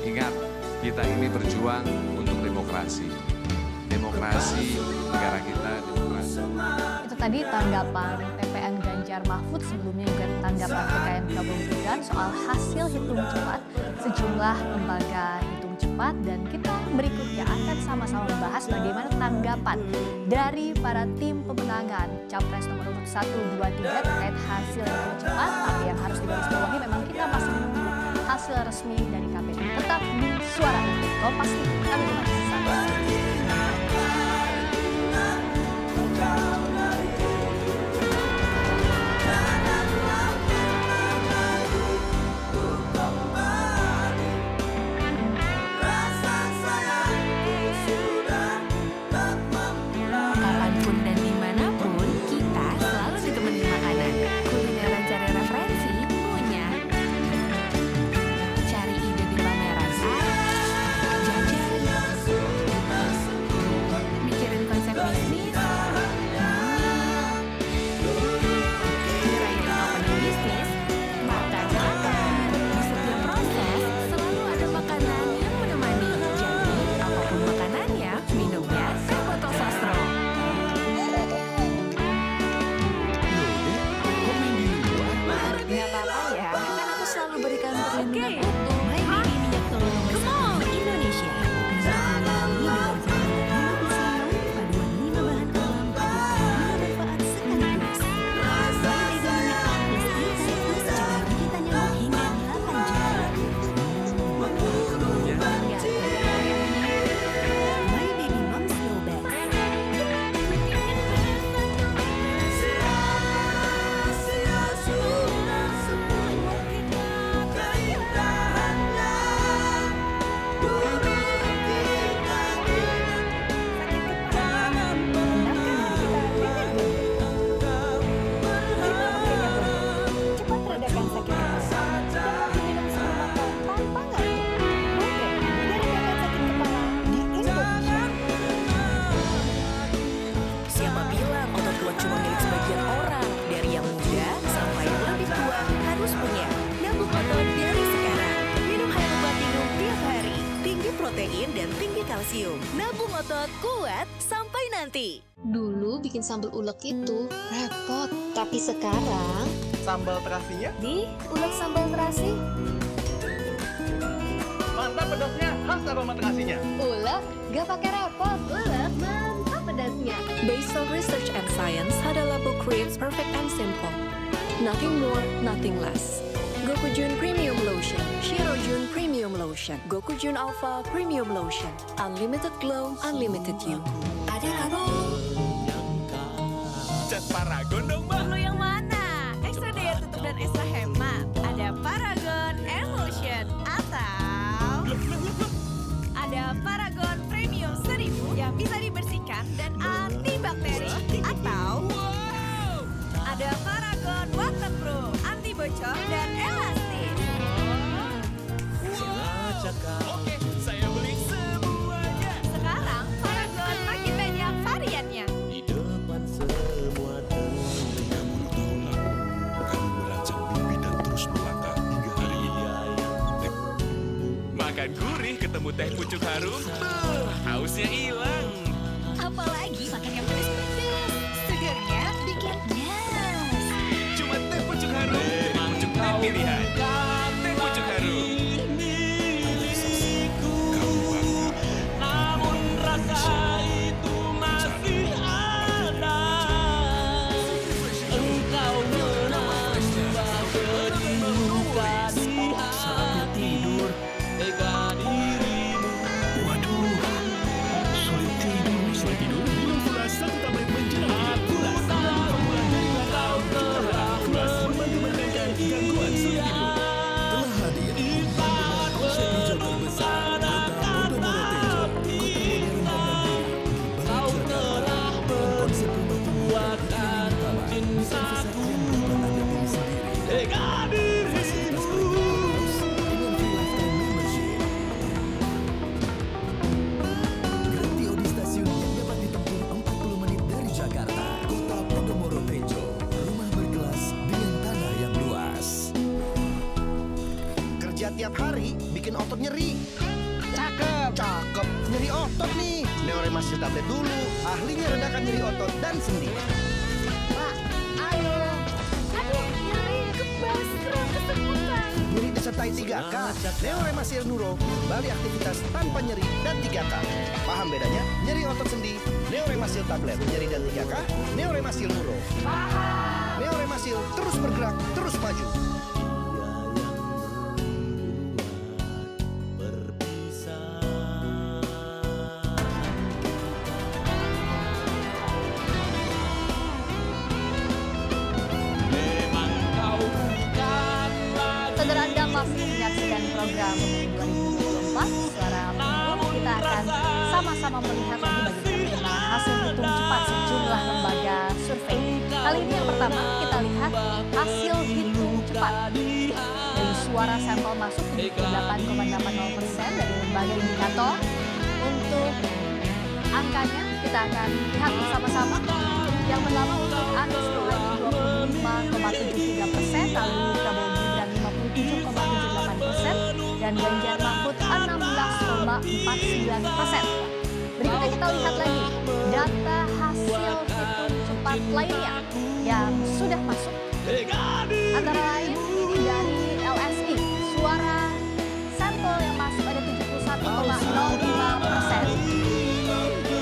Ingat, kita ini berjuang untuk demokrasi. Demokrasi negara kita, demokrasi. Itu tadi tanggapan TPN Ganjar Mahfud, sebelumnya juga tanggapan TKN Prabowo Gibran soal hasil hitung cepat sejumlah lembaga hitung cepat, dan kita berikutnya akan sama-sama membahas bagaimana tanggapan dari para tim pemenangan Capres nomor urut 1, 2, 3 terkait hasil hitung cepat. Tapi yang harus digarisbawahi memang kita masih menunggu hasil resmi dari KPU. Tetap di Suara Kompas TV, kami kembali sesaat lagi. Kapanpun dan dimanapun, kita selalu ditemani makanan. Kulineran cari referensi punya. Cari ide di pameran jajan, mikirin konsep bisnis, ngerayain opening bisnis, makan-makan. Di setiap proses selalu ada makanan yang menemani. Jadi apapun makanannya, minumnya sebotol sastro. Nggak apa-apa ya, kan aku selalu berikan perlindungan utuh. My Baby minyak telur nomor 1 di Indonesia. Dengan kandungan 5 paduan 5 bahan alam, hadirkan 5 manfaat sekaligus. My Baby minyak plus insek mencegah gigitan nyamuk hingga 8 jam. My Baby Mom's Slow Bath. Cepat redakan sakit kepala dengan minum sebelum makan tanpa ngantuk. Oke, redakan sakit kepala di Indonesia. Siapa bilang otot kuat cuma milik sebagian orang? Dari yang muda sampai yang lebih tua harus punya. Nabung otot dari sekarang. Minum Haerobatinum tiap hari. Tinggi protein dan tinggi kalsium. Nabung otot kuat sampai nanti. Dulu bikin sambal ulek itu repot, tapi sekarang Sambal terasinya? di ulek sambal terasi. Mantap pedasnya, khas aroma terasinya. Ulek gak pakai repot, ulek mantap pedasnya. Based on research and science, Hada Labo creates perfect and simple. Nothing more, nothing less. Gokujun Premium Lotion, Shirojun Premium Lotion, Gokujun Alpha Premium Lotion. Unlimited glow, unlimited you. Ada Labo. Cat Paragon dong, Mbak. Perlu yang mana? Ekstra daya tutup dan ekstra hemat. Ada Paragon Emulsion atau ada Paragon Premium 1000 yang bisa dibersihkan dan pucuk harum, hausnya hilang. Apalagi makan yang pedas-pedas. Segarnya bikin nyas. Cuma teh pucuk harum dari pucuk teh pilihan. Teh pucuk harum. Namun rasa itu masih ada. Engkau menambah berduka di hati. Tega dirimu. Waduh, sulit tidur. Sulit tidur? Minum Fulas 1 tablet menjelang tidur. Fulas 9 bulan dari kau telah Fulas membantu meredakan gangguan sulit tidur. Telah hadir dengan konsep hijau terbesar Kota Podomoro Tejo. Kota modern dan mandiri di Bali, Jakarta. Dengan konsep rumah pembuatan cintaku yang dapat Anda pilih sendiri. Tega Fasilitas berbagus dengan free lifetime membership. Grandi Odi Stasiun yang dapat ditempuh 40 menit dari Jakarta. Kota Podomoro Tejo, rumah berkelas dengan tanah yang luas. Kerja tiap hari bikin otot nyeri. Cakep. Cakep. Nyeri otot nih. Neoremasil tablet dulu. Ahlinya redakan nyeri otot dan sendi. Pak, ayo. Aduh, nyeri, kebas, kram, kesemutan. Nyeri disertai 3K. Neoremasil Nuro kembali aktivitas tanpa nyeri dan 3K. Paham bedanya? Nyeri otot sendi, Neoremasil tablet. Nyeri dan 3K, Neoremasil Nuro. Neoremasil terus bergerak, terus maju. Saudara, Anda masih menyaksikan program Pemilu 2024 Suara Pemilu. Kita akan sama-sama melihat lagi bagaimana hasil hitung cepat sejumlah lembaga survei. Kali ini yang pertama kita lihat hasil hitung cepat dari suara sampel masuk 78,80% dari lembaga indikator. Untuk angkanya kita akan lihat bersama-sama. Yang pertama untuk Anies Mohaimin 25,73%, lalu Prabowo Gibran 57,78% dan Ganjar Mahfud 16,49%. Berikutnya kita lihat lagi data hasil hitung cepat lainnya yang sudah masuk. Antara lain ini dari LSI, suara sampel yang masuk ada 71,05%.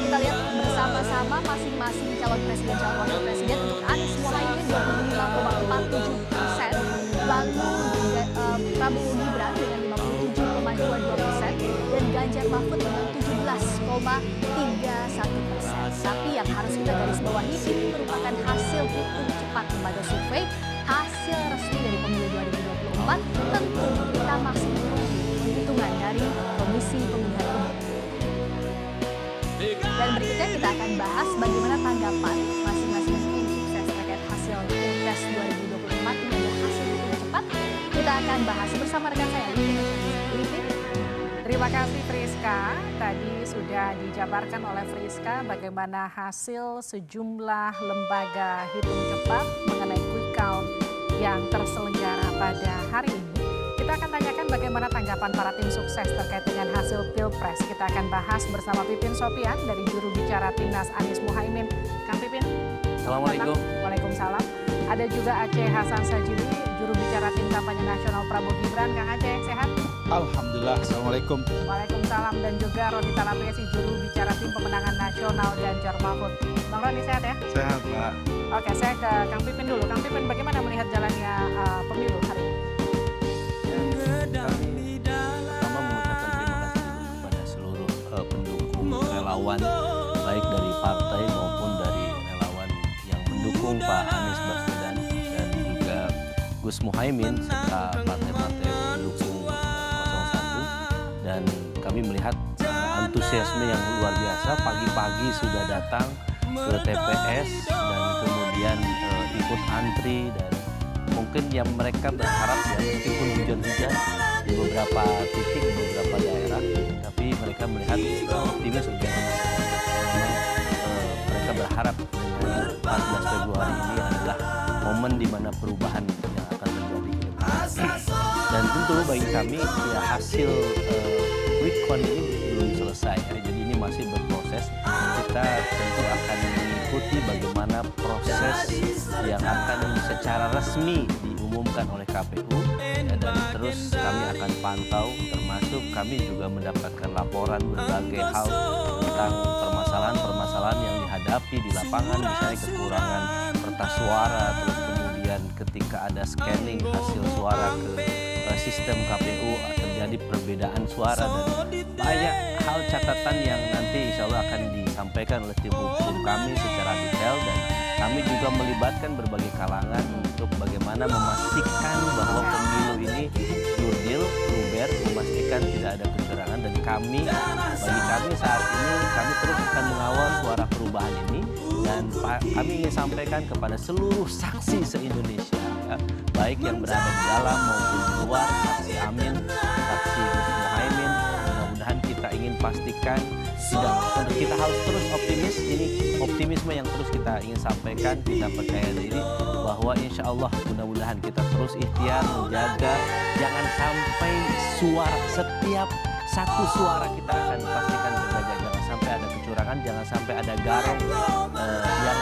Kita lihat bersama-sama masing-masing calon presiden, calon wakil presiden. Untuk Anies Mohaimin 25,47%, lalu Prabowo Gibran dengan 57,22% dan Ganjar Mahfud dengan 17,31%. Tapi yang harus kita garis bawahi, ini merupakan hasil hitung cepat lembaga survei, hasil resmi dari pemilu 2024. Tentu kita masih menunggu hitungan dari Komisi Pemilihan Umum. Dan berikutnya kita akan bahas bagaimana tanggapan masing-masing tim sukses terkait hasil Pilpres 2024 ini adalah hasil hitung cepat. Kita akan bahas bersama rekan saya, Livi. Terima kasih Friska. Tadi sudah dijabarkan oleh Friska bagaimana hasil sejumlah lembaga hitung cepat mengenai quick count yang terselenggara pada hari ini. Kita akan tanyakan bagaimana tanggapan para tim sukses terkait dengan hasil Pilpres. Kita akan bahas bersama Pipin Sopian dari juru bicara Timnas Anies Mohaimin. Kang Pipin. Assalamualaikum. Waalaikumsalam. Ada juga Aceh Hasan Sajili, juru bicara tim kampanye nasional Prabowo Gibran. Kang Aceh, sehat? Alhamdulillah. Assalamualaikum. Waalaikumsalam. Dan juga Roni Talapesi, juru bicara tim pemenangan nasional Ganjar Mahfud. Bang Roni, sehat ya? Sehat, Mbak. Oke, saya ke Kang Pipin dulu. Kang Pipin, bagaimana melihat jalannya pemilu hari ini? Pertama mengucapkan terima kasih kepada seluruh pendukung relawan, baik dari partai maupun dari relawan yang mendukung Pak Anies Baswedan dan juga Gus Muhaimin serta partai-partai pendukung 01. Dan kami melihat antusiasme yang luar biasa. Pagi-pagi sudah datang ke TPS dan kemudian ikut antri, dan mungkin yang mereka berharap ya meskipun hujan-hujan di beberapa titik, di beberapa daerah, tapi mereka melihat optimis karena mereka berharap dengan 14 Februari ini adalah momen di mana perubahan yang akan terjadi ke depan. Dan tentu bagi kami ya hasil quick count ini selesai ya. Jadi ini masih berproses. Kita tentu akan mengikuti bagaimana proses yang akan secara resmi diumumkan oleh KPU ya, dan terus kami akan pantau, termasuk kami juga mendapatkan laporan berbagai hal tentang permasalahan-permasalahan yang dihadapi di lapangan, misalnya kekurangan kertas suara, terus kemudian ketika ada scanning hasil suara ke sistem KPU terjadi perbedaan suara, dan banyak hal catatan yang nanti insya Allah akan disampaikan oleh tim hukum kami secara detail, dan kami juga melibatkan berbagai kalangan untuk bagaimana memastikan bahwa pemilu ini jurdil, luber, memastikan tidak ada kecurangan, dan bagi kami saat ini kami terus akan mengawal suara perubahan ini, dan kami ingin sampaikan kepada seluruh saksi se-Indonesia ya, baik yang berada di dalam maupun di luar, saksi Amin, saksi Gus Muhaimin, mudah-mudahan kita ingin pastikan kita harus terus optimis. Ini optimisme yang terus kita ingin sampaikan, kita percaya diri bahwa insya Allah mudah-mudahan kita terus ikhtiar menjaga jangan sampai setiap satu suara kita akan pastikan terjaga, jangan sampai ada kecurangan, jangan sampai ada garong yang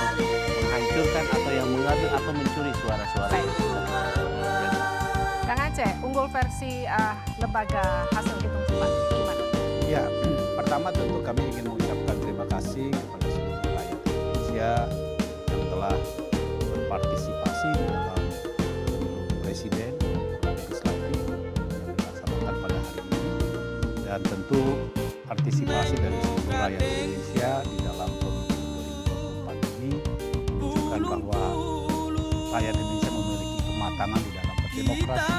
menghancurkan atau yang mengambil atau mencuri suara-suara yang sudah kita jaga. Kang Aceh, unggul versi lembaga hasil hitung cepat gimana? Ya, pertama tentu kami ingin mengucapkan terima kasih kepada seluruh rakyat Indonesia yang telah berpartisipasi dalam pemilu presiden legislatif yang dilaksanakan pada hari ini, dan tentu partisipasi dari seluruh rakyat Indonesia di dalam pemilu 2024 ini menunjukkan bahwa rakyat Indonesia memiliki kematangan di dalam berdemokrasi.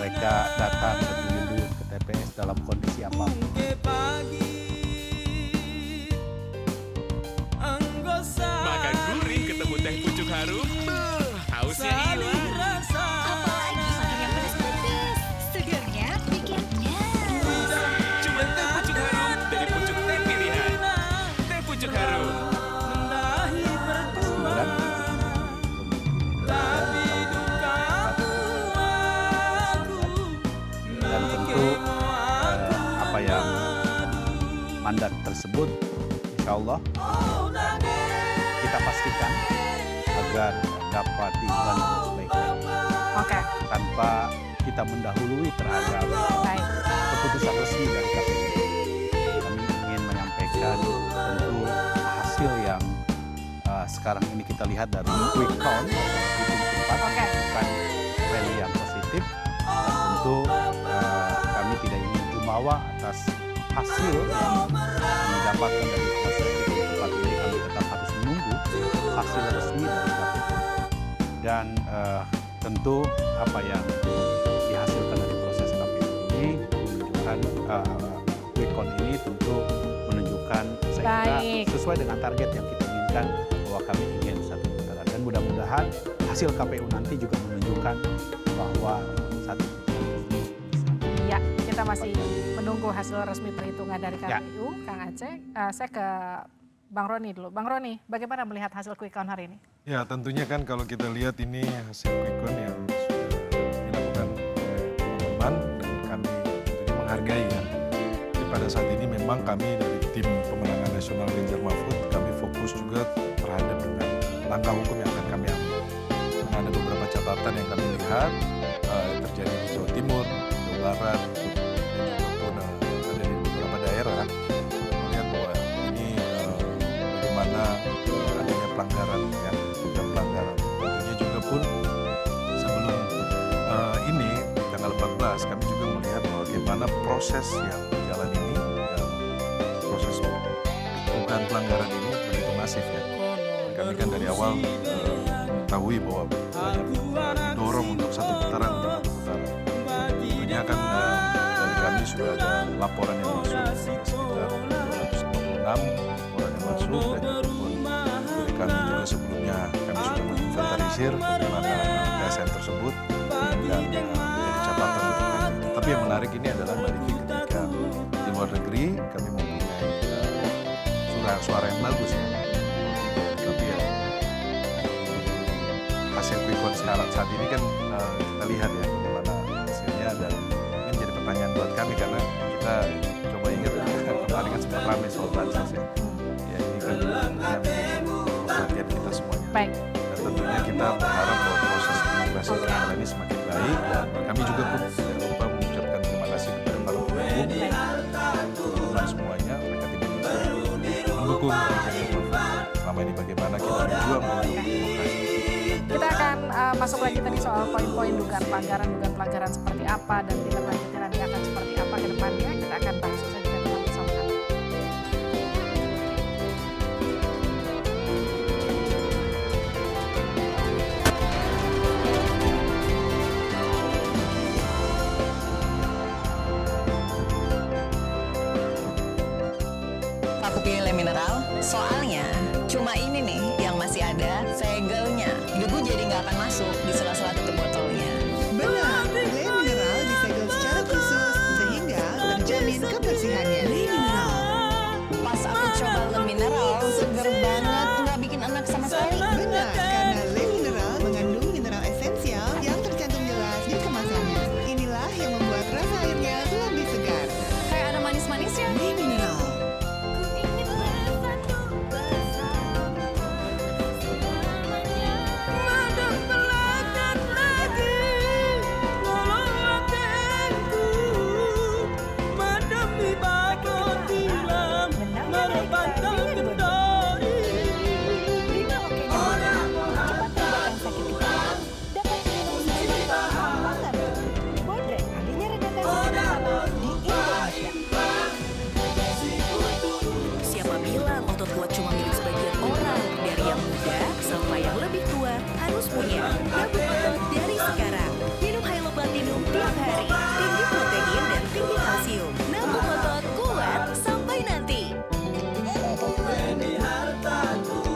Mereka datang berjilid ke TPS dalam kondisi apapun. Makan gurih ketemu teh pucuk harum, hausnya hilang. Apalagi makan yang pedas-pedas, segernya bikinnya. Cuma teh pucuk harum dari pucuk teh pilihan. Teh pucuk harum. Dan tentu apa yang mandat tersebut insya Allah kita pastikan agar dapat dijalankan sebaik-baiknya tanpa kita mendahului terhadap keputusan resmi dari KPU. Kami ingin menyampaikan tentu hasil yang sekarang ini kita lihat dari quick count hitung cepat, bukan rally yang positif, dan tentu kami tidak ingin jumawa atas hasil yang didapatkan dari proses hitung cepat ini. Kami tetap harus menunggu hasil resmi dari KPU, dan tentu apa yang dihasilkan dari proses KPU ini menunjukkan quick count ini tentu menunjukkan saya kira sesuai dengan target yang kita inginkan, bahwa kami ingin satu putaran, dan mudah-mudahan hasil KPU nanti juga menunjukkan bahwa satu putaran. Ya, kita masih menunggu hasil resmi perhitungan dari KPU, Kang Aceh. Saya ke Bang Roni dulu. Bang Roni, bagaimana melihat hasil quick count hari ini? Ya, tentunya kan kalau kita lihat ini hasil quick count yang sudah dilakukan oleh teman-teman, dan kami tentunya menghargai ya. Jadi pada saat ini memang kami dari tim pemenangan nasional Ganjar Mahfud, kami fokus juga terhadap dengan langkah hukum yang akan kami ambil. Karena ada beberapa catatan yang kami lihat terjadi di Jawa Timur, Jawa Barat, dan juga pun ada di beberapa daerah. Melihat bahwa ini bagaimana adanya pelanggaran ya, dan pelanggaran. Tentunya juga pun sebelum ini di tanggal 14 kami juga melihat bahwa bagaimana proses yang berjalan ini, dan proses dugaan pelanggaran ini begitu masif ya. Dan kami kan dari awal mengetahui bahwa banyak didorong untuk satu putaran untuk satu putaran. Tentunya kan dari kami sudah ada laporan yang masuk sekitar 256 laporan yang masuk, dan itu pun dari kami juga sebelumnya kami sudah menginventarisir bagaimana PSN tersebut dan menjadi catatan untuk kami. Tapi yang menarik ini adalah bagi ketika di luar negeri kami mempunyai suara yang bagus ya. Tapi ya hasil quick count sekarang saat ini kan kita lihat ya bagaimana hasilnya, dan ini menjadi pertanyaan buat kami karena kita coba ingat kemarin kan sempat ramai soal bansos ya. Ya ini kan yang perhatian kita semuanya. Baik. Dan tentunya kita berharap bahwa proses demokrasi di negara ini semakin baik dan kami juga pun tidak lupa mengucapkan terima kasih kepada para pendukung, teman semuanya, mereka tidak bisa mendukung selama ini bagaimana kita berjuang untuk demokrasi. Kita akan masuk lagi tadi soal poin-poin dugaan pelanggaran seperti apa dan tindak lanjutnya nanti akan seperti apa ke depannya. Kita akan bahas usai jeda, tetap bersama kami. Aku pilih Le Mineral, soalnya cuma ini nih yang masih ada segelnya. Debu jadi nggak akan masuk di sela-sela tutup botolnya. Benar, Le Mineral disegel secara khusus sehingga terjamin kebersihannya. Le Mineral. Pas aku coba Le Mineral, seger banget, nggak bikin enak sama sekali. Benar, karena Le Mineral mengandung mineral esensial yang tercantum jelas di kemasannya. Inilah yang membuat rasa airnya lebih segar. Kayak ada manis-manisnya. Le Mineral. Siapa bilang otot kuat cuma milik sebagian orang? Dari yang muda sampai yang lebih tua harus punya. Nabung otot dari sekarang. Minum Hilo Platinum tiap hari. Tinggi protein dan tinggi kalsium. Nabung otot kuat sampai nanti.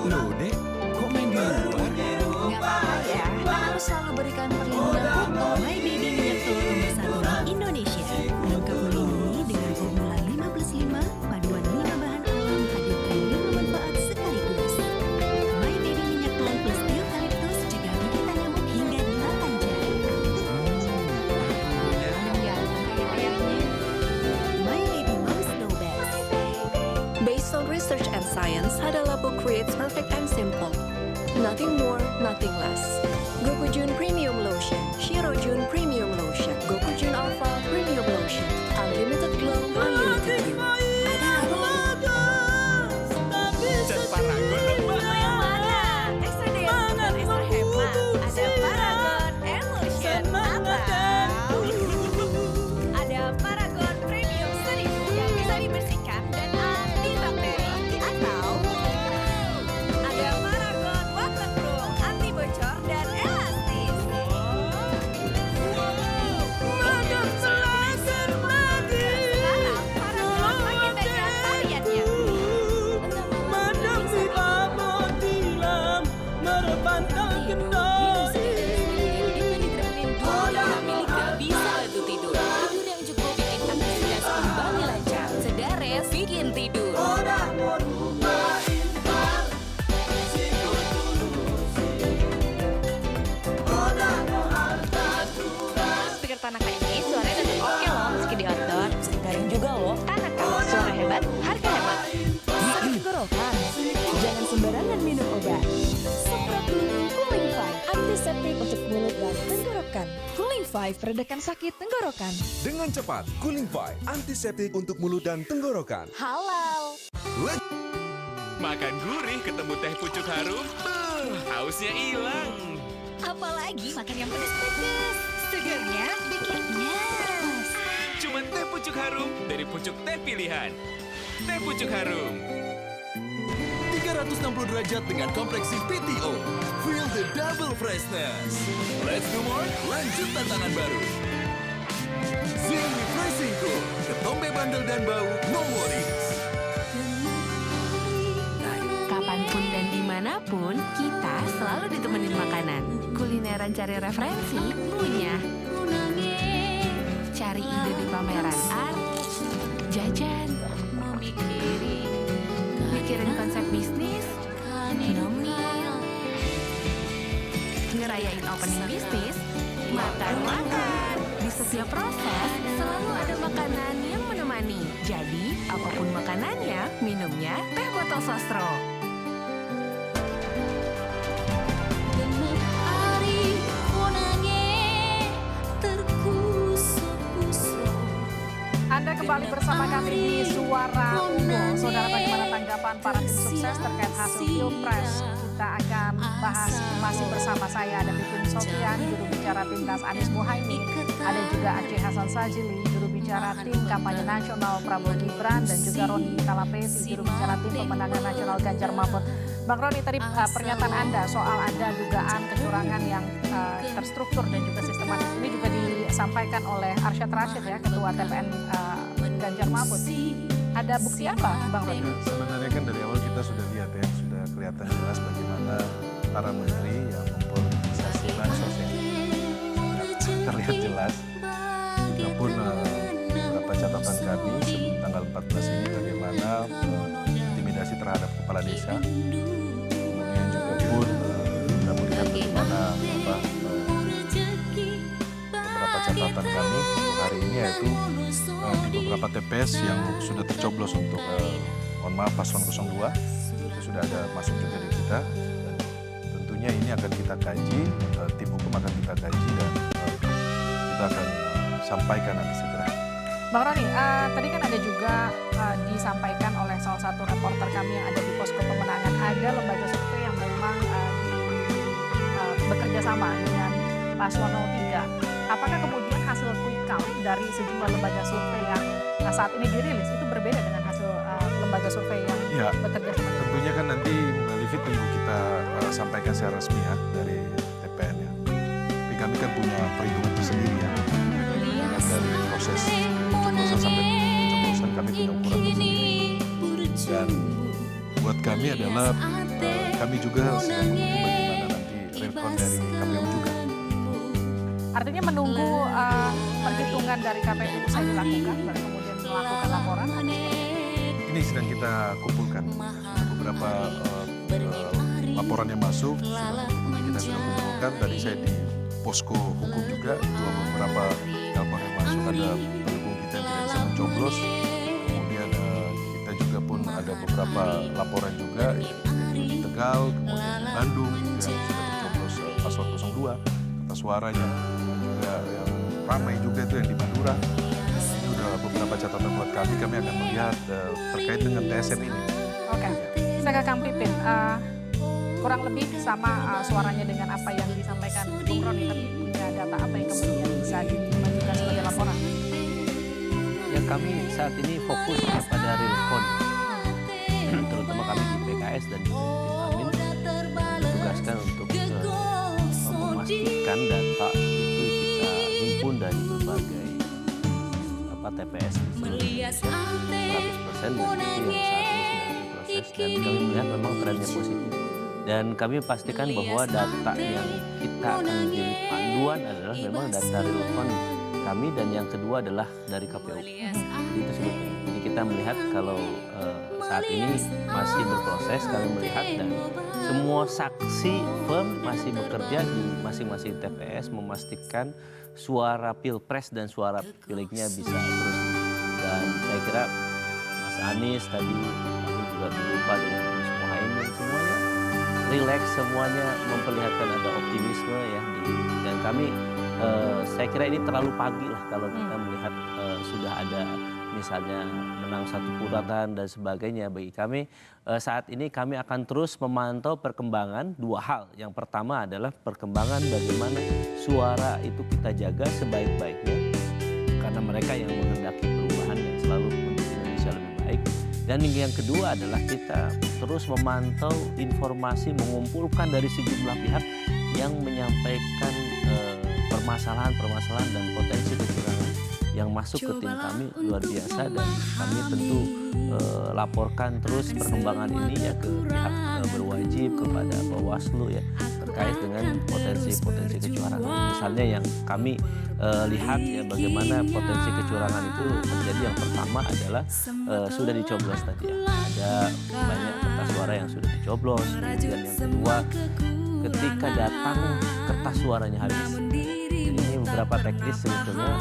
Loh, Dek, kok main di luar? Nggak apa-apa ya, kan harus selalu berikan perlindungan utuh. My Baby minyak telur nomor 1 di Indonesia. Lengkap melindungi dengan formula 5+5, paduan 5 bahan alam hadirkan 5 manfaat sekaligus. My Baby minyak telur plus eukaliptus juga gigitan nyamuk hingga 8 jam. My Baby Moms Know Best. Based on research and science, Hada Labo creates perfect and simple. Nothing more, nothing less. Gokujun Premium Lotion, Shirojun Premium Lotion, Gokujun Alpha Premium Lotion, Unlimited Glow, Unlimited You. Ada apa? Cat Paragon dong, Mbak. Yang mana? Extra deh, bukan extra hemat. Ada Paragon Air Lotion atau ada Paragon Premium 1000 yang bisa dibersihkan dan antibakteri. Atau ada Paragon Waterproof, anti bocor dan elastis. Sekarang Paragon makin banyak variannya. Bisa bantu tidur. Tidur yang cukup bikin aktivitas kembali lancar. Sedares bikin tidur. Speaker Tanaka ini suaranya tetap oke loh meski di outdoor. Garing juga loh. Tanaka, suara hebat, harga hemat. Sakit tenggorokan, jangan sembarangan minum obat. Semprot dulu Cooling 5, antiseptik untuk mulut dan tenggorokan. Cooling 5 meredakan sakit tenggorokan. Dengan cepat, Cooling 5, antiseptik untuk mulut dan tenggorokan. Halal. Makan gurih ketemu teh pucuk harum, hausnya hilang. Apalagi makan yang pedas-pedas. Segarnya bikin nyas. Cuman teh pucuk harum dari pucuk teh pilihan. Teh pucuk harum. 360 derajat dengan kompleksi PTO. Feel the double freshness. Let's do more, lanjut tantangan baru. Zing Refreshing Cool, ketombe bandel dan bau, no worries. Kapanpun dan dimanapun, kita selalu ditemenin makanan. Kulineran cari referensi, punya. Cari ide di pameran art, jajan, mikirin konsep bisnis, nomil. Ngerayain opening bisnis, makan-makan. Di setiap proses, selalu ada makanan yang menemani. Jadi, apapun makanannya, minumnya teh botol sostro. Anda kembali bersama kami di Suara Unggul. Saudara, bagaimana tanggapan para tim sukses terkait hasil Pilpres? Kita akan bahas masih bersama saya, ada Pipin Sofian, juru bicara Timnas Anies Muhaimin. Ada juga Aceh Hasan Sajili, juru bicara tim kampanye nasional Prabowo Gibran, dan juga Roni Talapesi, juru bicara tim pemenangan nasional Ganjar Mahfud. Bang Roni, tadi pernyataan Anda soal ada dugaan kecurangan yang terstruktur dan juga sistematis ini juga disampaikan oleh Arsyad Rashid ya, Ketua TPN Ganjar Mahfud. Ada bukti apa, Bang Roni? Sebenarnya kan dari awal kita sudah lihat ya, sudah kelihatan jelas bagaimana para menteri yang mempolitisasi bansos yang terlihat jelas. Walaupun beberapa catatan kami sebelum tanggal 14 ini bagaimana intimidasi terhadap kepala desa. Kemudian juga pun kita melihat bagaimana beberapa catatan kami untuk hari ini, yaitu di beberapa TPS yang sudah tercoblos untuk mohon maaf paslon 02 itu sudah ada masuk juga di kita, dan tentunya ini akan kita kaji, tim hukum akan kita kaji dan kita akan sampaikan nanti segera. Bang Roni, tadi kan ada juga disampaikan oleh salah satu reporter kami yang ada di posko pemenangan, ada lembaga survei yang memang bekerja sama dengan paslon 03. Apakah kemudian hasil quick count dari sejumlah lembaga survei yang saat ini dirilis itu berbeda dengan hasil lembaga survei yang bekerja sama? Tentunya kan nanti Mbak Livi tunggu kita sampaikan secara resmi ya dari TPN ya. Tapi kami kan punya perhitungan tersendiri ya. Dari proses pencoblosan sampai pencoblosan kami punya ukuran tersendiri. Dan buat kami adalah kami juga sedang menunggu bagaimana nanti respon dari KPU juga. Artinya menunggu perhitungan dari KPU bisa dilakukan, baru kemudian melakukan laporan. Ini sedang kita kumpulkan beberapa laporan yang masuk, kita sudah kumpulkan. Tadi saya di posko hukum juga, beberapa laporan yang masuk, ada pendukung kita yang tidak bisa mencoblos. Kemudian kita juga pun ada beberapa laporan juga di Tegal, kemudian di Bandung yang sudah tercoblos paslon 02 kertas suaranya. Juga yang ramai juga itu yang di Madura. Ini udah beberapa catatan buat kami akan melihat terkait dengan TSM ini. Oke, saya ke Kang Pipin. Kurang lebih sama suaranya dengan apa yang disampaikan Bung Roni, tapi punya data apa yang kemudian bisa dimajukan sebagai laporan? Ya, kami saat ini fokus pada real count, terutama kami di PKS dan di tim Amin ditugaskan untuk memastikan data itu kita himpun dari berbagai TPS di seluruh Indonesia 100%, dan itu yang saat ini sedang diproses, dan kami melihat memang trennya positif. Dan kami pastikan bahwa data yang kita akan menjadi panduan adalah memang data real count kami, dan yang kedua adalah dari KPU. Itu sebetulnya. Jadi kita melihat kalau saat ini masih berproses, kami melihat, dan semua saksi firm masih bekerja di masing-masing TPS memastikan suara Pilpres dan suara Pilegnya bisa terus. Dan saya kira Mas Anies tadi, kami juga berjumpa dengan Anies Muhaimin, semuanya rileks, semuanya memperlihatkan ada optimisme ya. Dan kami, saya kira ini terlalu pagi lah kalau kita melihat sudah ada misalnya menang satu putaran dan sebagainya. Bagi kami saat ini kami akan terus memantau perkembangan dua hal. Yang pertama adalah perkembangan bagaimana suara itu kita jaga sebaik-baiknya, karena mereka yang menghendaki perubahan yang selalu untuk Indonesia lebih baik. Dan yang kedua adalah kita terus memantau informasi, mengumpulkan dari sejumlah pihak yang menyampaikan permasalahan-permasalahan dan potensi kecurangan yang masuk ke tim kami luar biasa, dan kami tentu laporkan terus perkembangan ini ya ke pihak berwajib, kepada Bawaslu ya, terkait dengan potensi-potensi kecurangan. Misalnya yang kami lihat ya bagaimana potensi kecurangan itu terjadi. Yang pertama adalah sudah dicoblos tadi ya, ada banyak kertas suara yang sudah dicoblos. Kemudian yang kedua, ketika datang kertas suaranya habis. Ini beberapa teknis sebetulnya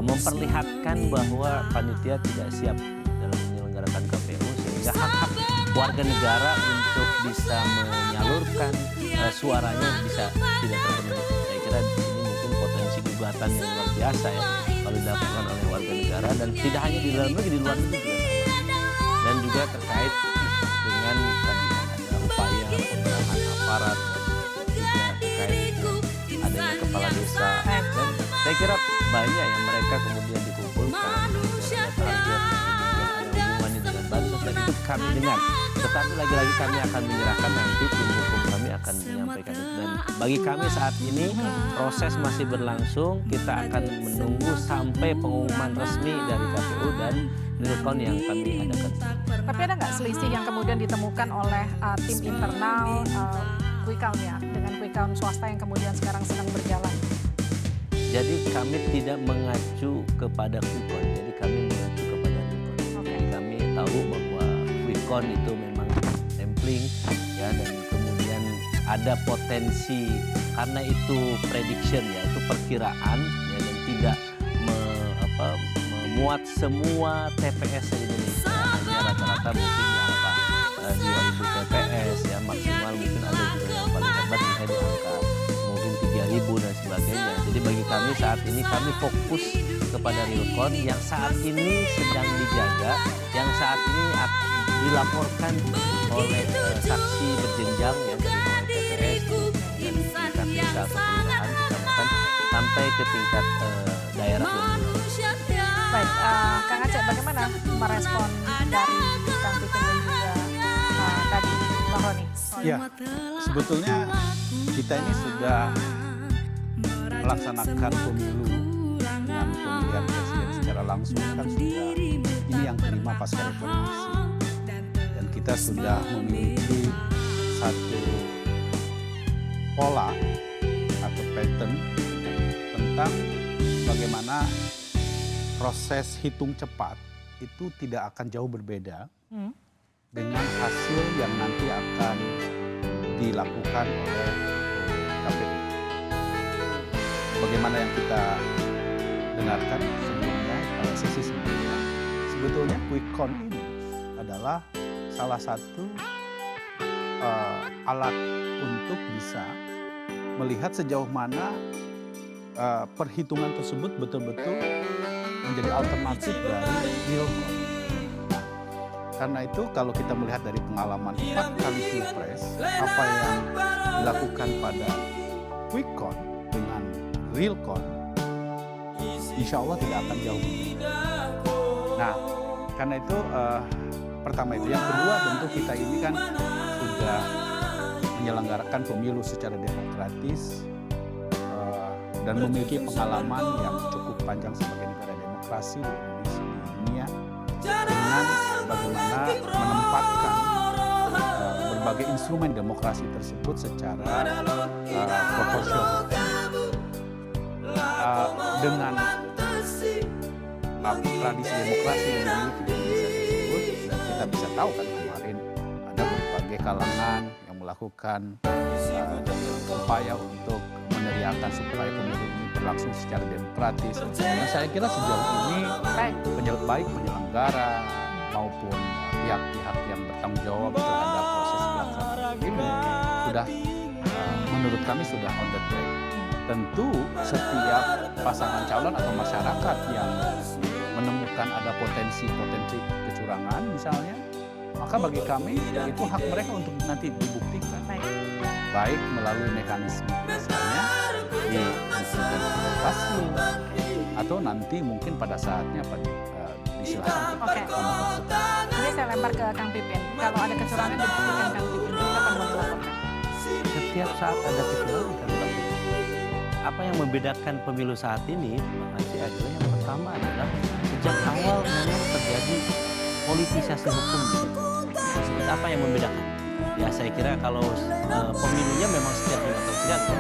memperlihatkan bahwa panitia tidak siap dalam menyelenggarakan KPU, sehingga hak-hak warga negara untuk bisa menyalurkan suaranya bisa tidak terpenuhi. Saya kira ini mungkin potensi gugatan yang luar biasa ya kalau dilakukan oleh warga negara, dan tidak hanya di dalam negeri, di luar negeri juga sama. Dan juga terkait dengan tadi ada upaya pengerahan aparat, juga terkait adanya kepala desa, dan saya kira banyak yang mereka kemudian dikumpulkan target ada hubungannya dengan bansos, dan itu kami dengar. Tetapi lagi-lagi kami akan menyerahkan, nanti tim hukum kami akan menyampaikan itu. Dan bagi kami saat ini proses masih berlangsung, kita akan menunggu sampai pengumuman resmi dari KPU dan realcon yang kami adakan. Tapi ada nggak selisih yang kemudian ditemukan oleh tim internal quick count ya, dengan quick count swasta yang kemudian sekarang sedang berjalan? Jadi kami tidak mengacu kepada quick count, jadi kami mengacu kepada realcon. Jadi kami tahu bahwa quick count itu memang sampling ya, dan kemudian ada potensi karena itu prediction ya, itu perkiraan ya, dan tidak memuat semua TPS se-Indonesia, hanya rata-rata mungkin di angka 2.000 TPS ya, maksimal mungkin ada juga yang paling hebat bisa di angka mungkin 3.000 dan sebagainya. Jadi bagi kami saat ini kami fokus kepada realcon yang saat ini sedang dijaga, yang saat ini dilaporkan oleh saksi berjenjang ya, dari TPS dan tingkat desa atau kelurahan, kecamatan sampai ke tingkat daerah. Baik, Kang Aceh, bagaimana merespon dari Kang Pipin dan juga tadi Bang Roni? Ya, sebetulnya kita ini sudah melaksanakan pemilu dengan pemilihan presiden secara langsung kan sudah ini yang kelima pasca reformasi, dan kita sudah memiliki satu pola atau pattern tentang bagaimana proses hitung cepat itu tidak akan jauh berbeda dengan hasil yang nanti akan dilakukan oleh KPU. Bagaimana yang kita dengarkan sebelumnya pada sesi sebelumnya, sebetulnya quick count ini adalah salah satu alat untuk bisa melihat sejauh mana perhitungan tersebut betul-betul menjadi alternatif dari real count. Karena itu kalau kita melihat dari pengalaman 4 kali pilpres, apa yang dilakukan pada quick count dengan real count, insya Allah tidak akan jauh. Nah, karena itu pertama itu. Yang kedua tentu kita ini kan sudah menyelenggarakan pemilu secara demokratis dan memiliki pengalaman yang cukup panjang sebagai negara demokrasi di Indonesia, di dunia, dengan bagaimana menempatkan berbagai instrumen demokrasi tersebut secara proporsional dengan tradisi demokrasi yang dimiliki di Indonesia tersebut. Dan kita bisa tahu kan kemarin ada berbagai kalangan yang melakukan upaya untuk meneriakan supaya pemilu ini berlangsung secara demokratis. Dan saya kira sejauh ini baik penyelenggara maupun pihak-pihak yang bertanggung jawab terhadap proses pelaksanaan pemilu sudah menurut kami sudah on the track. Tentu setiap pasangan calon atau masyarakat yang menemukan ada potensi-potensi kecurangan misalnya, maka bagi kami itu hak mereka untuk nanti dibuktikan. Baik melalui mekanisme misalnya dibuktikan oleh Bawaslu atau nanti mungkin pada saatnya disilahkan. Oke. Ini saya lempar ke Kang Pipin. Kalau ada kecurangan dibuktikan Kang Pipin, apa mau dilaporkan? Setiap saat ada kecurangan kan Bang. Apa yang membedakan pemilu saat ini, Bang Aceh, adalah yang pertama adalah sejak awal memang terjadi politisasi hukum di situ. Seperti apa yang membedakan? Ya saya kira kalau pemilunya memang setiap 5 tahun sekali,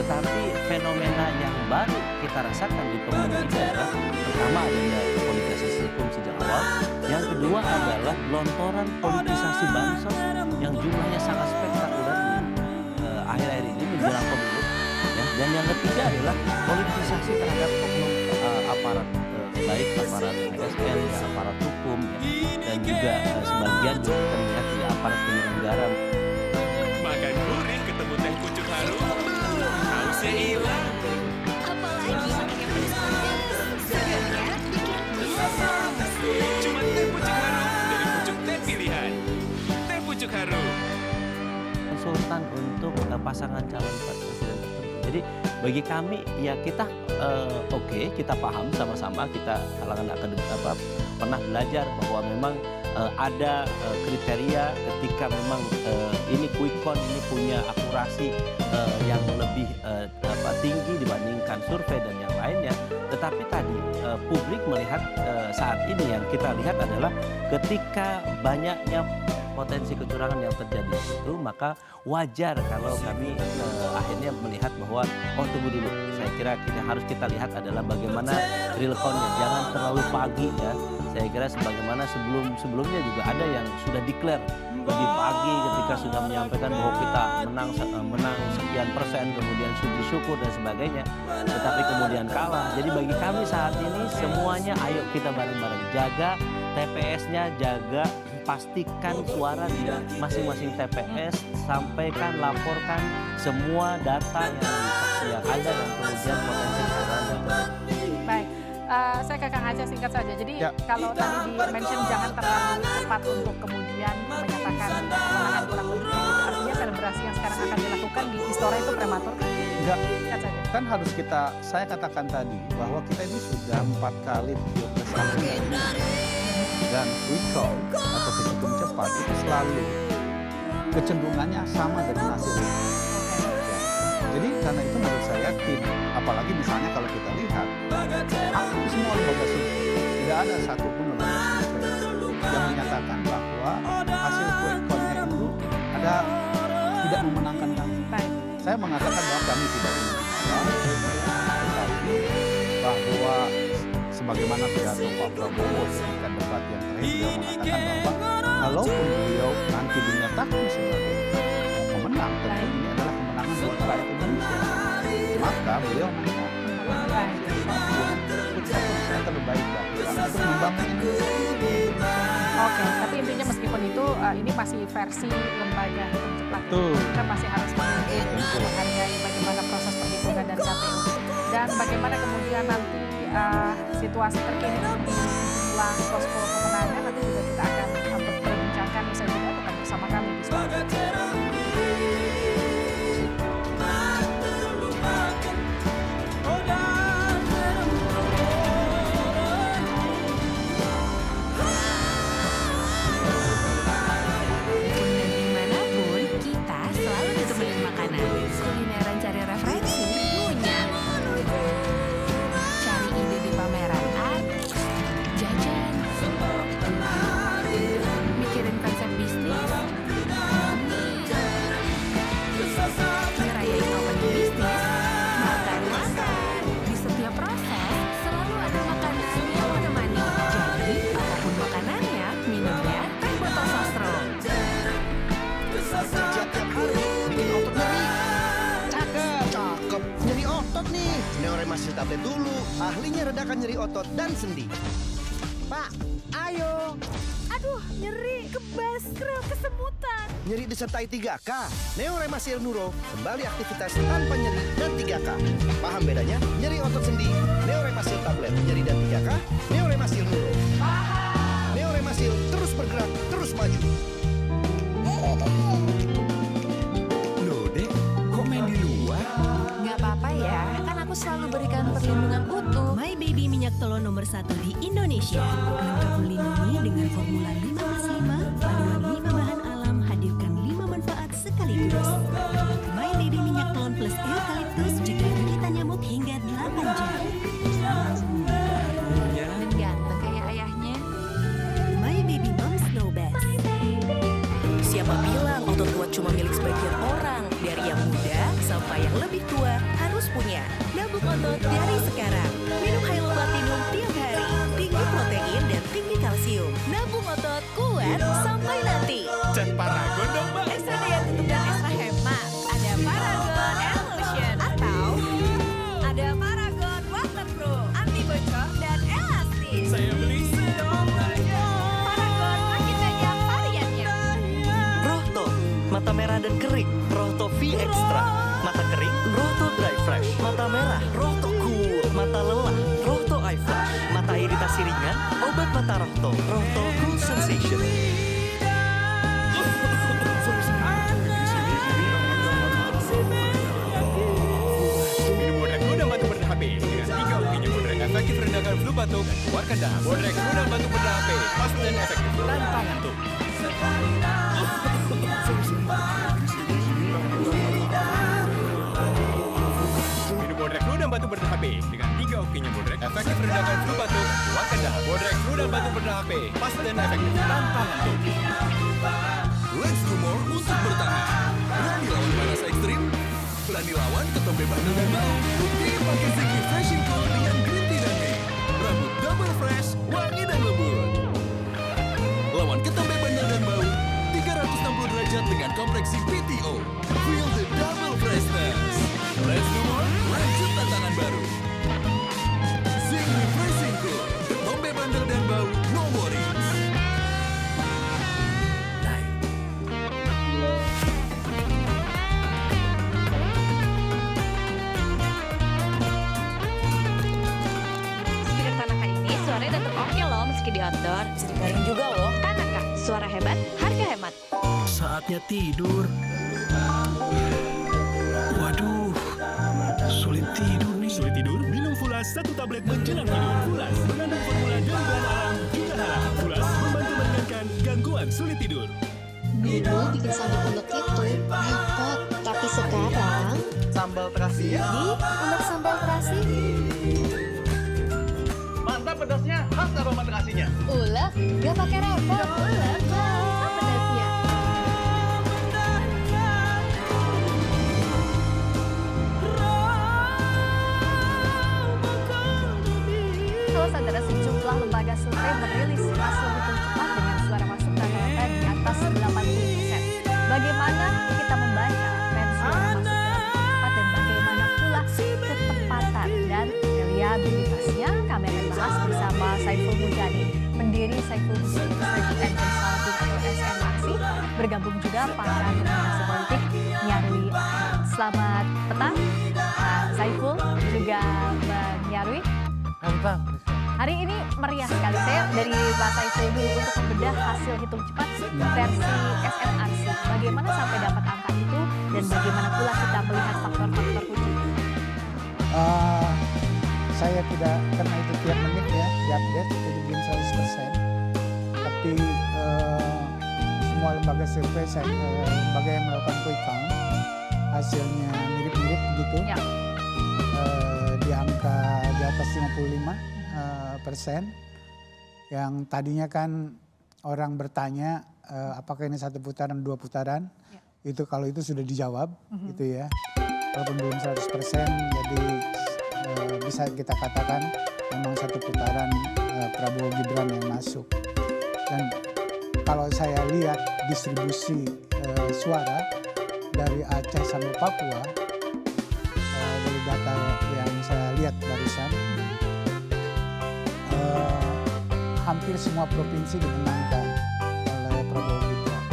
tetapi fenomena yang baru kita rasakan di pemilu ini adalah pertama adanya politisasi hukum sejak awal, yang kedua adalah lontoran politisasi bansos yang jumlahnya sangat spektakuler di akhir-akhir ini menjelang pemilu, ya. Dan yang ketiga adalah politisasi terhadap oknum aparat baik aparat ASN, ya, aparat hukum, ya, dan juga sebagian juga kita lihat di aparat penyelenggara. Makan gurih ketemu teh pucuk harum, hausnya hilang. Apalagi pakai pedas-pedas, segarnya bikin bisa. Cuma teh pucuk harum dari pucuk teh pilihan. Teh pucuk harum. Konsultan untuk pasangan calon presiden tertentu. Jadi bagi kami ya kita oke, kita paham sama-sama, kita kalangan akademik pernah belajar bahwa memang ada kriteria ketika memang ini quick count ini punya akurasi yang lebih tinggi dibandingkan survei dan yang lainnya. Tetapi tadi publik melihat saat ini yang kita lihat adalah ketika banyaknya potensi kecurangan yang terjadi itu, maka wajar kalau kami akhirnya melihat bahwa tunggu dulu, saya kira harus kita lihat adalah bagaimana real count-nya, jangan terlalu pagi ya. Saya kira sebagaimana sebelumnya juga ada yang sudah declare lebih pagi ketika sudah menyampaikan bahwa kita menang sekian persen, kemudian sujud syukur dan sebagainya, tetapi kemudian kalah. Jadi bagi kami saat ini semuanya ayo kita bareng-bareng jaga TPS-nya, jaga pastikan suara di masing-masing TPS, sampaikan, laporkan semua data yang ada dan kemudian potensi kecurangan yang terjadi. Baik, saya ke Kang Aceh singkat saja. Jadi kalau tadi di-mention jangan terlalu cepat untuk kemudian menyatakan kemenangan kurang lebih itu, artinya selebrasi yang sekarang akan dilakukan di Istora itu prematur kan? Enggak, Singkat saja. kan harus saya katakan tadi bahwa kita ini sudah 4 kali pilpres dan quick count atau penghitung cepat itu selalu kecenderungannya sama dengan hasil itu. Jadi karena itu menurut saya apalagi misalnya kalau kita lihat hampir semua lembaga survei tidak ada satupun lembaga survei yang menyatakan bahwa hasil quick count-nya itu tidak memenangkan kami. Saya mengatakan bahwa kami tidak memenangkan, tetapi bahwa sebagaimana pidato Pak Prabowo ketika debat yang terakhir beliau mengatakan bahwa kalaupun beliau nanti dinyatakan sebagai pemenang, tentu ini adalah kemenangan buat rakyat Indonesia. Maka beliau mengatakan saya terbaik untuk membangun Indonesia. Oke, tapi intinya meskipun itu ini masih versi lembaga hitung cepat. Kita masih harus menghargai bagaimana proses perhitungan dari KPU dan bagaimana kemudian nanti situasi terkini di sejumlah posko pemenangan nanti juga kita akan berbincangkan usai jeda. Tetap bersama kami di Suara. Dimanapun kita selalu ditemenin makanan. Kulineran cari referensi, ngunyah. Cari ide di pameran art, jajan, mikirin konsep bisnis, ngerayain open bisnis, makan-makan. Di setiap proses selalu ada makanan yang menemani. Jadi apapun makanannya, minumnya teh botol sostro. Kerja tiap hari bikin otot nyeri. Cakep. Nyeri otot nih. Neoremasil tablet dulu. Ahlinya redakan nyeri otot dan sendi. Pak, ayo. Aduh, nyeri, kebas, krel, kesemutan. Nyeri disertai 3K. Neoremasil Nuro kembali aktivitas tanpa nyeri dan 3K. Paham bedanya? Nyeri otot sendi, Neoremasil tablet. Nyeri dan 3K, Neoremasil Nuro. Neoremasil terus bergerak, terus maju. Loh, Dek, kok main di luar? Nggak apa-apa ya, kan aku selalu berikan perlindungan utuh. My Baby minyak telur nomor 1 di Indonesia. Lengkap melindungi dengan formula 5+5, paduan 5 bahan alam, hadirkan 5 manfaat sekaligus. My Baby minyak telur plus eukaliptus cegah gigitan nyamuk hingga 8 jam. Dan ganteng kayak ayahnya. My Baby Mom Snow Best. Siapa bilang otot kuat cuma milik sebagian orang? Dari yang muda sampai yang lebih tua harus punya. Nabung otot dari sekarang. Minum Hilo Platinum tiap hari. Tinggi protein dan tinggi kalsium. Nabung otot kuat sampai nanti. Cat Paragon dong, Mbak. Ekstra daya tutup dan ekstra hemat. Ada Paragon Emulsion atau ada Paragon Waterproof. Anti bocor mata merah dan kering, Rohto V Extra. Mata kering, Rohto Dry Fresh. Mata merah, Rohto Cool. Mata lelah, Rohto Eye Flash. Mata iritasi ringan, obat mata Rohto. Rohto Cool Sensation. Minum Bodrek Flu dan Batuk Berdah HP dengan 3 ukinya Bodrek efektif rendahkan flu batuk dan keluarkan dahak. Bodrek Flu dan Batuk Berdah HP pasti dan efektif tanpa ngantuk. Minum Bodrek Flu dan Batuk Berdah HP dengan 3 ukinya Bodrek efektif rendahkan flu batuk dan keluarkan dahak. Bodrek Flu dan Batuk Berdah HP pasti dan efektif tanpa ngantuk. Let's do more untuk bertahan. Berani lawan panas ekstrim? Berani lawan ketombe bandel dan bau? Bukti pakai Ziggy Freshing Cool dengan green tea dan mie. Rambut double fresh, wangi dan lembut. Lawan ketombe bandel dan bau, 360 derajat dengan kompleksi PTO. Feel the double freshness. Let's do more, lanjut tantangan baru. Ziggy Freshing Cool, ketombe bandel dan bau, no worries. Suaranya tetap oke loh meski di outdoor. Bisa digaring juga loh. Tanaka, suara hebat, harga hemat. Saatnya tidur. Waduh, sulit tidur nih. Sulit tidur? Minum Fulas 1 tablet menjelang tidur. Fulas mengandung formula dari bahan alam juga halal. Fulas membantu meringankan gangguan sulit tidur. Dulu bikin sambal unek itu repot, tapi sekarang Sambal terasi. di unek sambal terasi. Mantap pedasnya, khas aroma terasinya. Ulek, gak pakai repot. Ulek, mantap pedasnya. Kalau saudara, sejumlah lembaga survei merilis hasil hitung cepat dengan suara masuk rata-rata di atas 80%. Bagaimana kita membaca tren suara masuk dalam hitung cepat dan bagaimana pula ketepatan dan reliabilitasnya? Kami akan bahas bersama Saiful Mujani, pendiri Saiful Mujani Research and Consulting atau SMRC. Bergabung juga pakar komunikasi politik Nyarwi. Selamat petang, Pak Saiful, juga Mbak Nyarwi. Hari ini meriah sekali. Saya dari Pak Saiful dulu untuk membedah hasil hitung cepat versi SMRC. Bagaimana sampai dapat angka itu dan bagaimana pula kita melihat faktor-faktor kunci? Saya tidak, karena itu tiap menit ya diupdate, jadi belum 100%. Tapi semua lembaga survei, lembaga yang melakukan quick count, hasilnya mirip-mirip begitu. Ya. Di angka di atas 55%. Yang tadinya kan orang bertanya apakah ini 1 putaran, 2 putaran. Ya. Itu kalau itu sudah dijawab gitu ya. Walaupun belum 100%, jadi bisa kita katakan memang 1 putaran Prabowo Gibran yang masuk. Dan kalau saya lihat distribusi suara dari Aceh sampai Papua, dari data yang saya lihat barusan, hampir semua provinsi dimenangkan oleh Prabowo Gibran.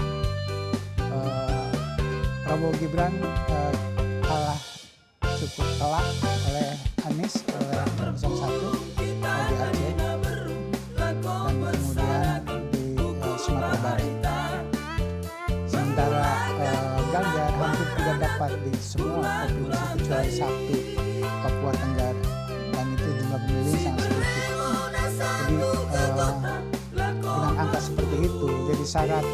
Prabowo Gibran kalah cukup telak oleh Anies, oleh 01 di Aceh dan kemudian di Sumatera Barat. Sementara Ganjar hampir tidak dapat di semua provinsi kecuali 1, Papua Tenggara, dan itu jumlah pemilih sangat sedikit. Jadi dengan angka seperti itu, jadi syarat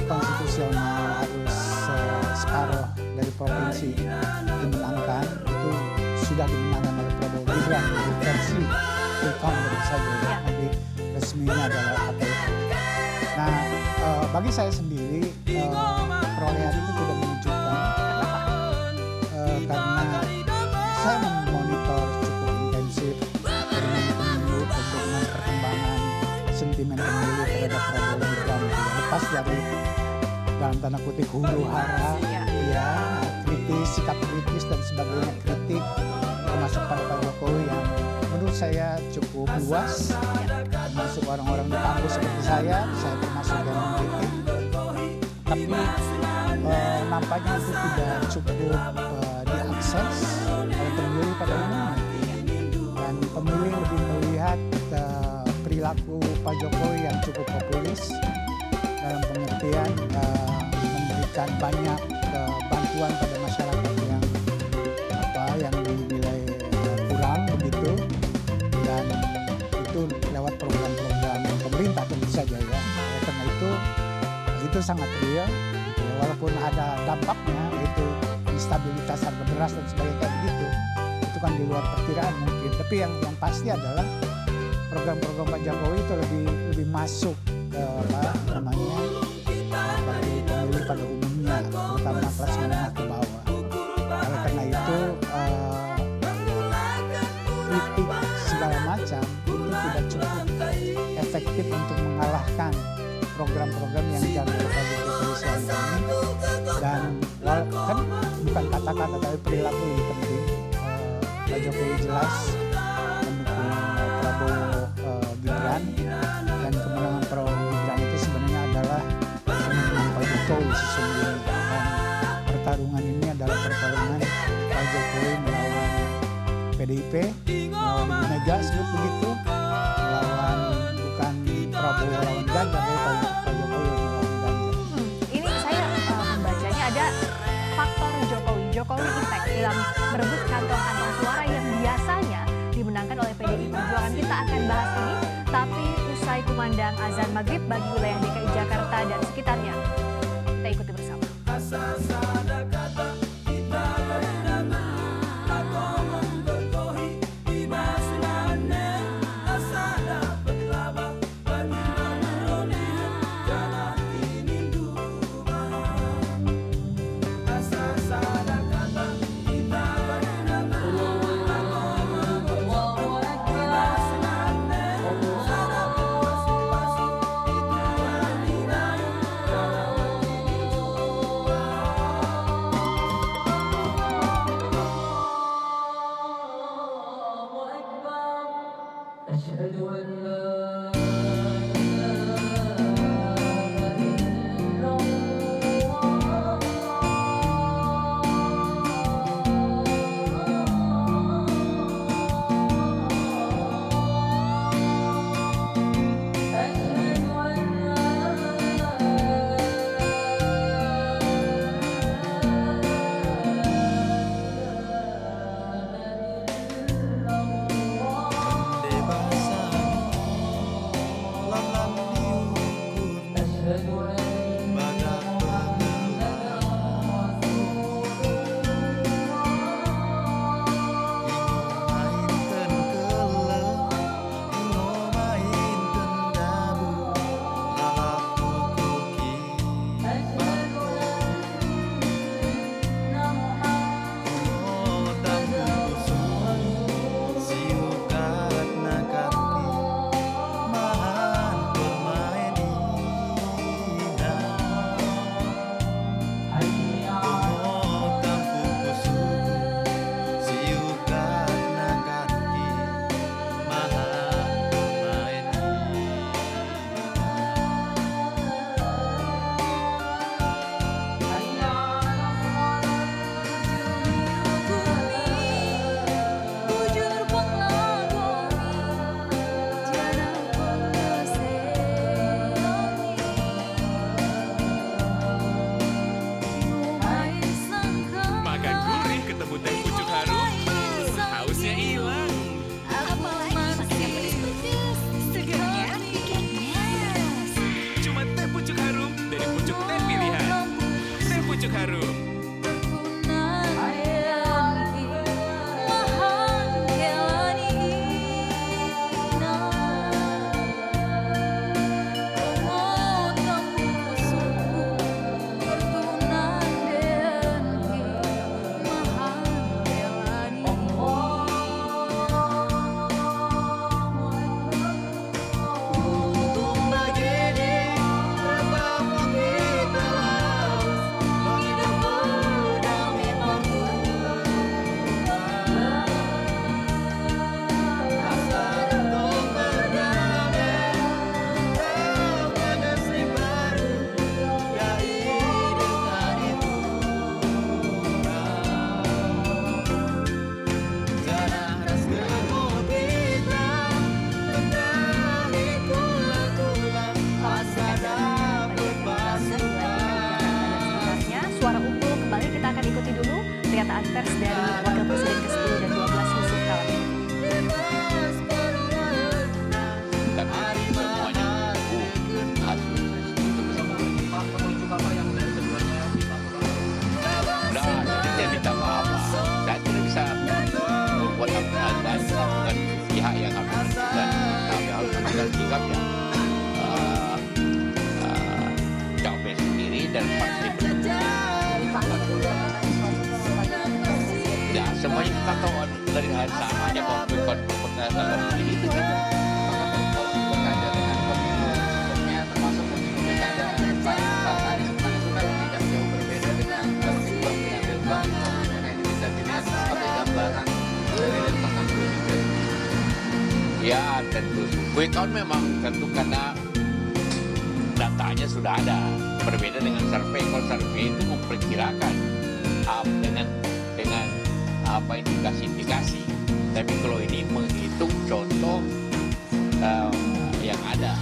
konstitusional harus separuh dari provinsi dimenangkan, itu sudah dimenangkan oleh Prabowo Gibran di versi quick count baru saja ya. Jadi resminya adalah KPU. Nah, bagi saya sendiri perolehan itu tidak menunjukkan karena saya memonitor cukup intensif dengan pemilu, bagaimana perkembangan sentimen pemilu terhadap Prabowo Gibran, lepas dari dalam tanda kutip huru hara, ya, kritis, sikap kritis dan sebagainya, kritik termasuk pada Pak Jokowi yang menurut saya cukup luas, termasuk orang-orang di kampus seperti saya termasuk yang mengkritik. tapi nampaknya itu tidak cukup diakses oleh pemilih pada umumnya. Dan pemilih lebih melihat perilaku Pak Jokowi yang cukup populis dalam pengertian memberikan banyak bantuan pada masyarakat yang dinilai kurang begitu, dan itu lewat program-program pemerintah tentu saja ya. Karena itu sangat real gitu ya. Walaupun ada dampaknya itu instabilitas harga beras dan sebagainya kayak begitu, itu kan di luar perkiraan mungkin. Tapi yang pasti adalah program-program Pak Jokowi itu lebih masuk ke pemilih pada umumnya, terutama kelas menengah ke bawah. Oleh karena itu kritik segala macam itu tidak cukup efektif untuk mengalahkan program-program yang dijalankan oleh Pak Jokowi selama ini. Dan kan bukan kata-kata tapi perilaku lebih penting. Pak Jokowi jelas mendukung Prabowo Gibran, dan kemenangan Prabowo Gibran itu sebenarnya adalah kemenangan Pak Jokowi sesungguhnya. Dan pertarungan ini adalah pertarungan Pak Jokowi melawan PDIP, melawan Ibu Mega sebut begitu, melawan bukan Prabowo lawan Ganjar, tapi Pak Jokowi melawan Ganjar. Ini saya membacanya ada faktor Jokowi effect dalam merebut kantong-kantong suara yang biasanya dimenangkan oleh PDI Perjuangan. Kita akan bahas ini, tapi usai kumandang azan maghrib bagi wilayah DKI Jakarta dan sekitarnya. Kita ikuti bersama. pers dari Wakil Presiden ke-10 dan 12 Yusuf Kala. Tapi semuanya saya minta maaf. Saya tidak bisa membuat apa-apa bukan pihak yang harus menentukan. Kami harus menentukan sikap yang capres sendiri dan partai ya semuanya kita tahu dari hari sama aja kalau bukan pertanyaan itu saja. Termasuk pemilu pilkada Pak Anies itu kan tidak jauh berbeda dengan Bang mengambil Bang. Nah ini bisa dilihat sebagai gambaran dari tentang juga. Ya tentu, quick count memang tentu karena datanya sudah ada. Berbeda dengan survei. Kalau survei itu memperkirakan dengan apa indikasi. Tapi kalau ini menghitung contoh yang ada.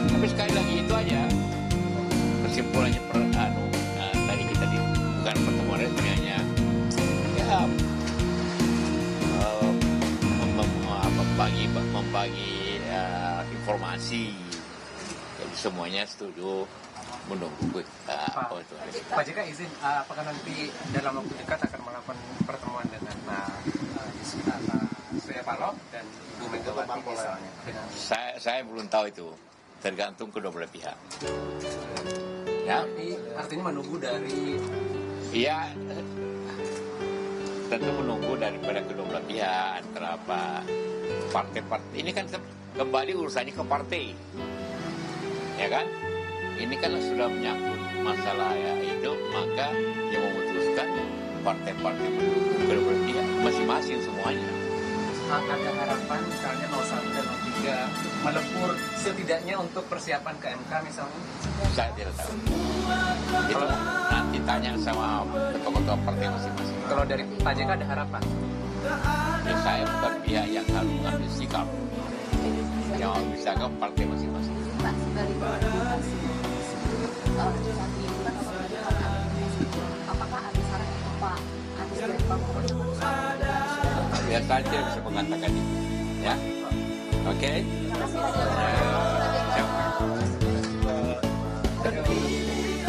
Tapi sekali lagi itu aja kesimpulannya tadi kita bukan pertemuan resmi hanya ya membagi informasi. Jadi semuanya setuju menunggu Pak JK izin apakah nanti dalam waktu dekat akan melakukan pertemuan dengan Surya Paloh dan Ibu Megawati misalnya? Saya belum tahu itu, tergantung kedua belah pihak. Ya, artinya menunggu dari. Iya, tentu menunggu daripada kedua belah pihak antara apa partai-partai. Ini kan kembali urusannya ke partai, ya kan? Ini kan sudah menyangkut masalah ya itu, maka yang memutuskan partai-partai pendukung kedua belah pihak masing-masing semuanya. Ada harapan misalnya 01 dan 03 melebur setidaknya untuk persiapan ke MK misalnya? Saya tidak tahu. Itu nanti tanya sama ketua-ketua partai masing-masing. Kalau dari Pak JK ada harapan? Ya, saya bukan pihak yang harus mengambil sikap. Yang harus bisa ke partai masing-masing. Pak, dari apakah ada saran untuk Pak Anies dari Pak Ya saja bisa mengatakan itu, ya. Oke.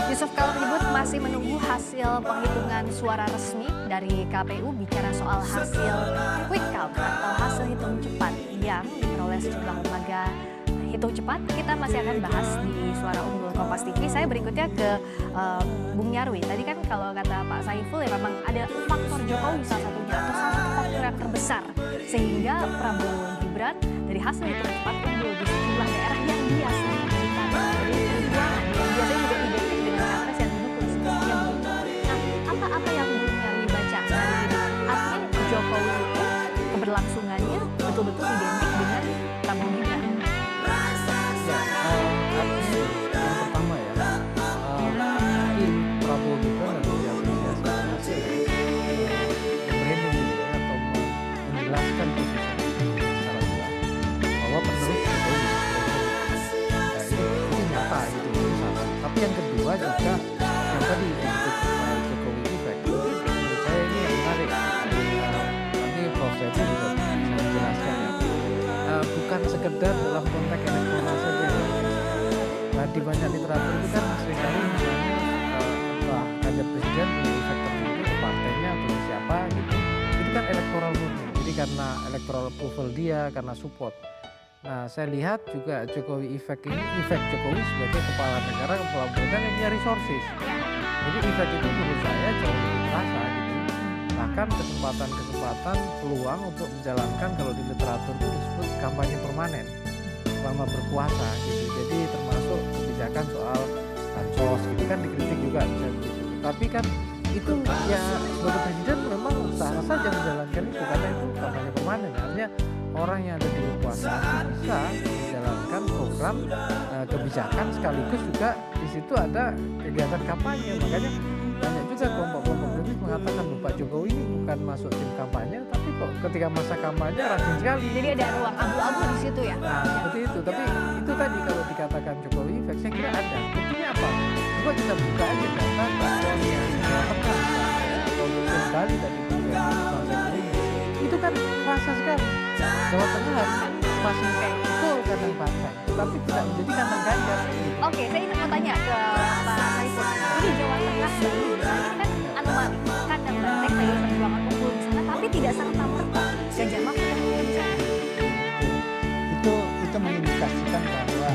Yusuf Kala menyebut masih menunggu hasil penghitungan suara resmi dari KPU bicara soal hasil quick count atau hasil hitung cepat yang diperoleh sejumlah lembaga hitung cepat. Kita masih akan bahas di Suara Unggul Kompas TV. Saya berikutnya ke Bung Nyarwi. Tadi kan kalau kata Pak Saiful ya memang ada faktor Jokowi salah satunya atau salah satu faktor yang terbesar sehingga Prabowo Gibran dari hasil hitung cepat unggul di sejumlah daerah yang biasanya memberikan perjuangan yang biasanya juga identik dengan capres yang didukung sebelumnya begitu. Nah, apa yang Bung Nyarwi baca dari ini? Artinya Jokowi itu keberlangsungannya betul-betul identik dengan Prabowo Gibran. Yang pertama ya, mungkin Prabowo Gibran harus diapresiasi branding atau menjelaskan posisi secara jelas bahwa penerus Jokowi itu nyata gitu misalnya. Tapi yang kedua juga yang tadi disebut Jokowi effect, menurut saya ini yang menarik. Nanti Prof. Zaifi juga bisa menjelaskan ya. Bukan sekedar dalam konteks elektoral saja. Nah, di banyak literatur itu kan seringkali misalnya kandidat presiden punya efek tertentu ke partainya atau ke siapa gitu. Itu kan elektoral murni. Jadi karena electoral approval dia, karena support. Nah, saya lihat juga Jokowi effect ini, efek Jokowi sebagai kepala negara, kepala pemerintahan yang punya resources. Jadi efek itu menurut saya jauh lebih terasa gitu. Bahkan kesempatan peluang untuk menjalankan kalau di literatur itu disebut kampanye permanen selama berkuasa gitu. Jadi termasuk kebijakan soal bansos gitu kan dikritik juga bisa begitu. Tapi kan itu ya sebagai presiden memang sah saja menjalankan itu karena itu kampanye permanen. Artinya orang yang ada di kekuasaan bisa menjalankan program kebijakan sekaligus juga di situ ada kegiatan kampanye. Makanya banyak juga kelompok-kelompok kritis mengatakan Pak Jokowi ini bukan masuk tim kampanye, tapi kok ketika masa kampanye rajin sekali. Jadi ada ruang abu-abu di situ ya? Nah seperti itu, tapi itu tadi kalau dikatakan Jokowi efek saya kira ada. Buktinya apa? Coba kita buka aja data platformnya, tekan atau Betul sekali tadi itu kan terasa sekali. Jawa Tengah harusnya masih betul kandang Banteng, tapi tidak menjadi kandang Ganjar. Oke, saya ingin mau tanya ke Pak Saiful. Ini Jawa Tengah kan anomali, kandang Banteng PDI Perjuangan unggul di sana, tapi tidak serta-merta Ganjar Mahfud yang unggul di sana. Itu mengindikasikan bahwa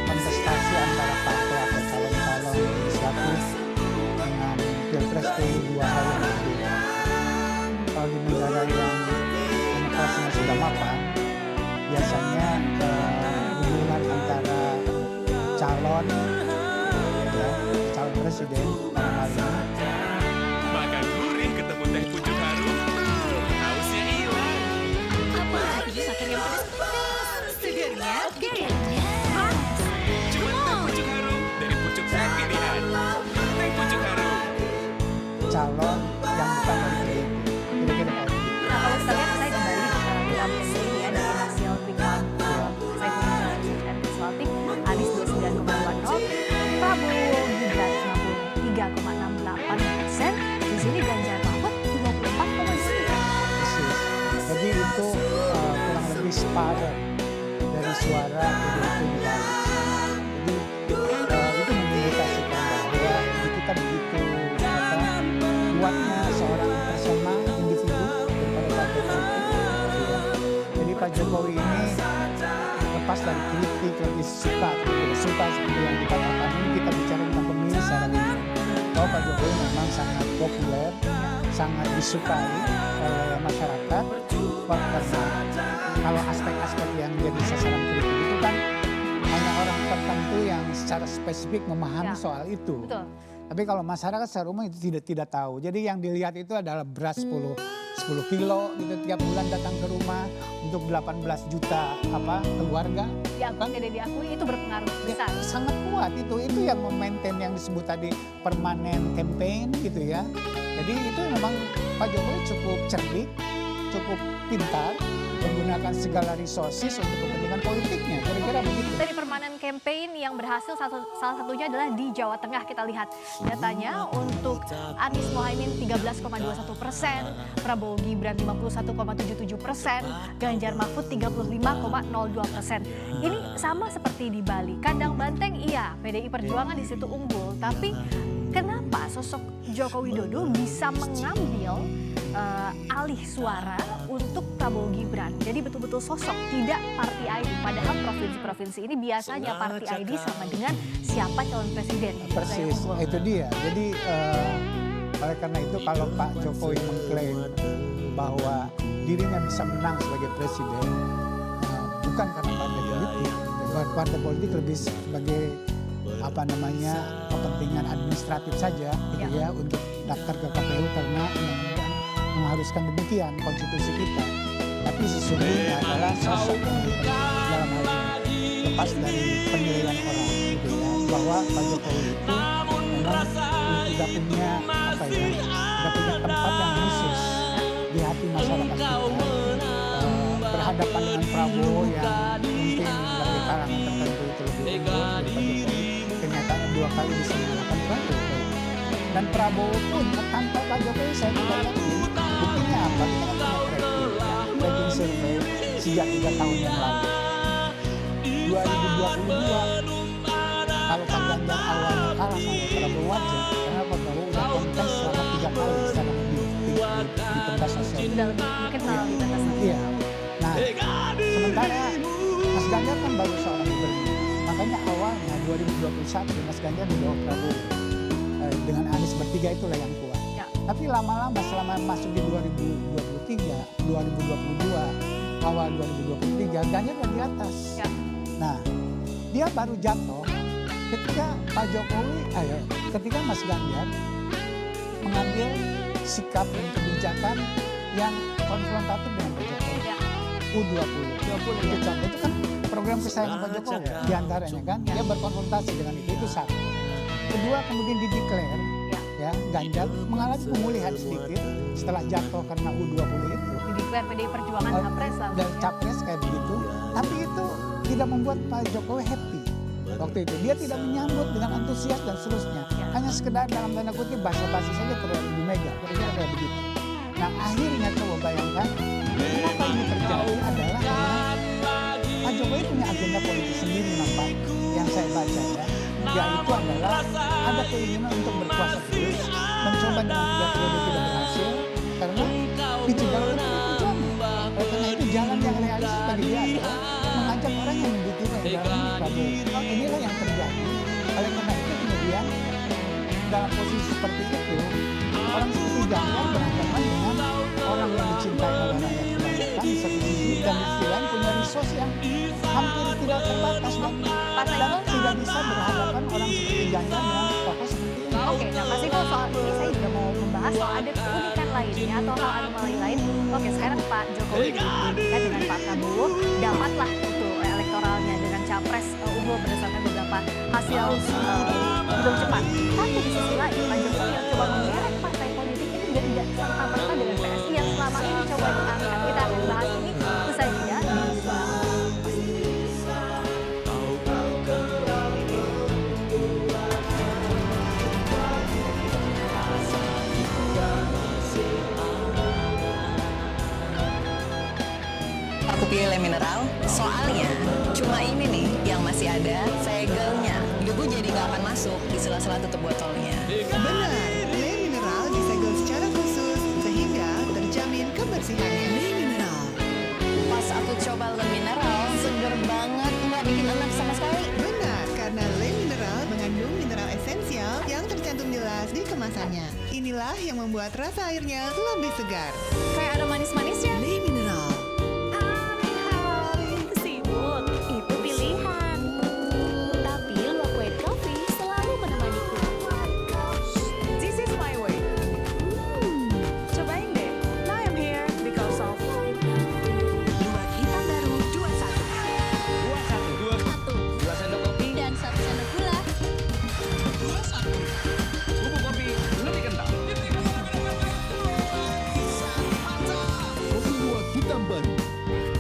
kontestasi antara partai atau calon-calon legislatif dengan pilpres itu dua hal yang berbeda. Kalau di negara yang demokrasinya sudah mapan, biasanya hubungan antara calon presiden dalam hal ini Makan gurih ketemu teh pucuk harum, hausnya hilang. Apalagi makan yang pedas-pedas. Segarnya, kayaknya. Cuma teh pucuk harum dari pucuk saya pilihan. Teh pucuk harum. calon yang bukan dari PDIP. Kira-kira kayak gitu. Nah, kalau kita lihat saya kembali dalam ini ya dari hasil quick count Saiful dan Consulting, Anies 29,20, Prabowo Gibran 63,68%, di sini Ganjar Mahfud 24,2%. Persis. Jadi itu kurang lebih separuh dari suara PDIP di Bali. Jadi itu mengindikasikan bahwa di kita begitu kuatnya seorang personal individu daripada partai politik. Jadi Pak Jokowi ini lepas dari kritik lebih suka seperti yang dikatakan, ini kita bicara tentang pemilih secara umum. Bahwa Pak Jokowi memang sangat populer, sangat disukai oleh masyarakat. Karena kalau aspek-aspek yang jadi sasaran kritik itu kan hanya orang tertentu yang secara spesifik memahami soal itu. Betul. Tapi kalau masyarakat secara umum itu tidak tahu. Jadi yang dilihat itu adalah beras 10 kilo gitu tiap bulan datang ke rumah untuk 18 juta keluarga. Diakui tidak diakui itu berpengaruh besar. Ya, sangat kuat itu yang memaintain yang disebut tadi permanen campaign gitu ya. Jadi itu memang Pak Jokowi cukup cerdik, cukup pintar, menggunakan segala resources untuk kepentingan politiknya. Kira-kira begitu. Dari permanen campaign yang berhasil salah satunya adalah di Jawa Tengah. Kita lihat datanya untuk Anies Mohaimin 13,21%, Prabowo Gibran 51,77%, Ganjar Mahfud 35,02%. Ini sama seperti di Bali. Kandang Banteng iya, PDI Perjuangan di situ unggul, tapi kenapa sosok Joko Widodo bisa mengambil alih suara untuk Prabowo Gibran? Jadi betul-betul sosok, tidak party ID. Padahal provinsi-provinsi ini biasanya party ID sama dengan siapa calon presiden. Persis, itu dia. Jadi oleh karena itu kalau Pak Jokowi mengklaim bahwa dirinya bisa menang sebagai presiden, bukan karena partai politik. Partai politik lebih sebagai kepentingan administratif saja gitu ya untuk daftar ke KPU karena mengharuskan demikian konstitusi kita. Tapi sesungguhnya adalah sosok dalam hal ini lepas dari penilaian orang gitu ya, bahwa Pak Jokowi itu memang sudah punya tempat yang khusus di hati masyarakat kita. Berhadapan dengan Prabowo yang mungkin dari kalangan tertentu itu lebih unggul dari Pak Jokowi, kenyataannya 2 kali bisa mengalahkan Prabowo. Dan Prabowo pun tanpa Pak Jokowi saya tidak yakin. Buktinya apa? Kita kan punya tracking survei sejak 3 tahun yang lalu. 2022 kalau Pak Ganjar awalnya kalah sama Prabowo wajar karena Pak Prabowo sudah kontes selama 3 kali secara di pentas sosial. Sudah mungkin kalau di pentas sosial. Iya. Nah, sementara Mas Ganjar kan baru seorang gubernur. Makanya awalnya 2021 Mas Ganjar di bawah Prabowo. Dengan Anies bertiga itulah yang kuat. Ya. Tapi lama-lama selama masuk di 2023, 2022, awal 2023, Ganjar udah di atas. Ya. Nah, dia baru jatuh ketika Pak Jokowi, ketika Mas Ganjar mengambil sikap dan kebijakan yang konfrontatif dengan Pak Jokowi. Ya. U20 itu contoh, itu kan program kesayangan Pak Jokowi diantaranya kan. Dia berkonfrontasi dengan itu satu. Kedua, kemudian dideklar ya Ganjar mengalami pemulihan sedikit setelah jatuh karena U20 itu. Dideklar PDI Perjuangan capres dan capres kayak begitu. Tapi itu tidak membuat Pak Jokowi happy. waktu itu. Dia tidak menyambut dengan antusias dan seterusnya. Hanya sekedar dalam tanda kutip basa-basi saja terhadap Ibu Mega, kira-kira kayak begitu. Nah akhirnya coba bayangkan, kenapa ini terjadi adalah karena Pak Jokowi punya agenda politik sendiri nampak yang saya baca ya. Yaitu adalah ada keinginan untuk berkuasa terus, mencoba dengan 3 periode tidak berhasil, karena dicegal oleh perjuangan. Karena itu jalan yang realistis bagi dia adalah mengajak orang yang membutuhkan dalam Prabowo. Inilah yang terjadi. Oleh karena itu kemudian dalam posisi seperti itu, orang seperti Ganjar berhadapan dengan orang yang dicintai oleh rakyat kebanyakan di satu sisi, dan di sisi lain punya resource yang hampir tidak terbatas dan tidak bisa berhadapan orang seperti Ganjar dengan tokoh seperti ini. Oke, nah Mas Iko soal ini saya juga mau membahas soal ada keunikan lainnya atau hal anomali lain. Oke, sekarang Pak Jokowi dibandingkan dengan Pak Prabowo dapatlah itu elektoralnya dengan capres unggul berdasarkan beberapa hasil hitung cepat. Tapi di sisi lain Pak Jokowi yang coba mengerek partai politik itu juga tidak serta-merta dengan PSI yang selama ini coba diangkat. Kita akan bahas ini usai jeda di Aku pilih Le Mineral, soalnya cuma ini nih yang masih ada segelnya. Debu jadi nggak akan masuk di sela-sela tutup botolnya. Benar, Le Mineral disegel secara khusus sehingga terjamin kebersihannya. Le Mineral. Pas aku coba Le Mineral, seger banget, nggak bikin enak sama sekali. Benar, karena Le Mineral mengandung mineral esensial yang tercantum jelas di kemasannya. Inilah yang membuat rasa airnya lebih segar. kayak ada manis-manisnya. Le Mineral. Sibuk, itu pilihan. Tapi luwak white coffee selalu menemaniku. This is my way. Cobain deh. Now I'm here because of Luwak hitam baru 21. 2 sendok kopi Dan 1 sendok gula. bubuk kopi lebih kental. Kopi luwak hitam baru.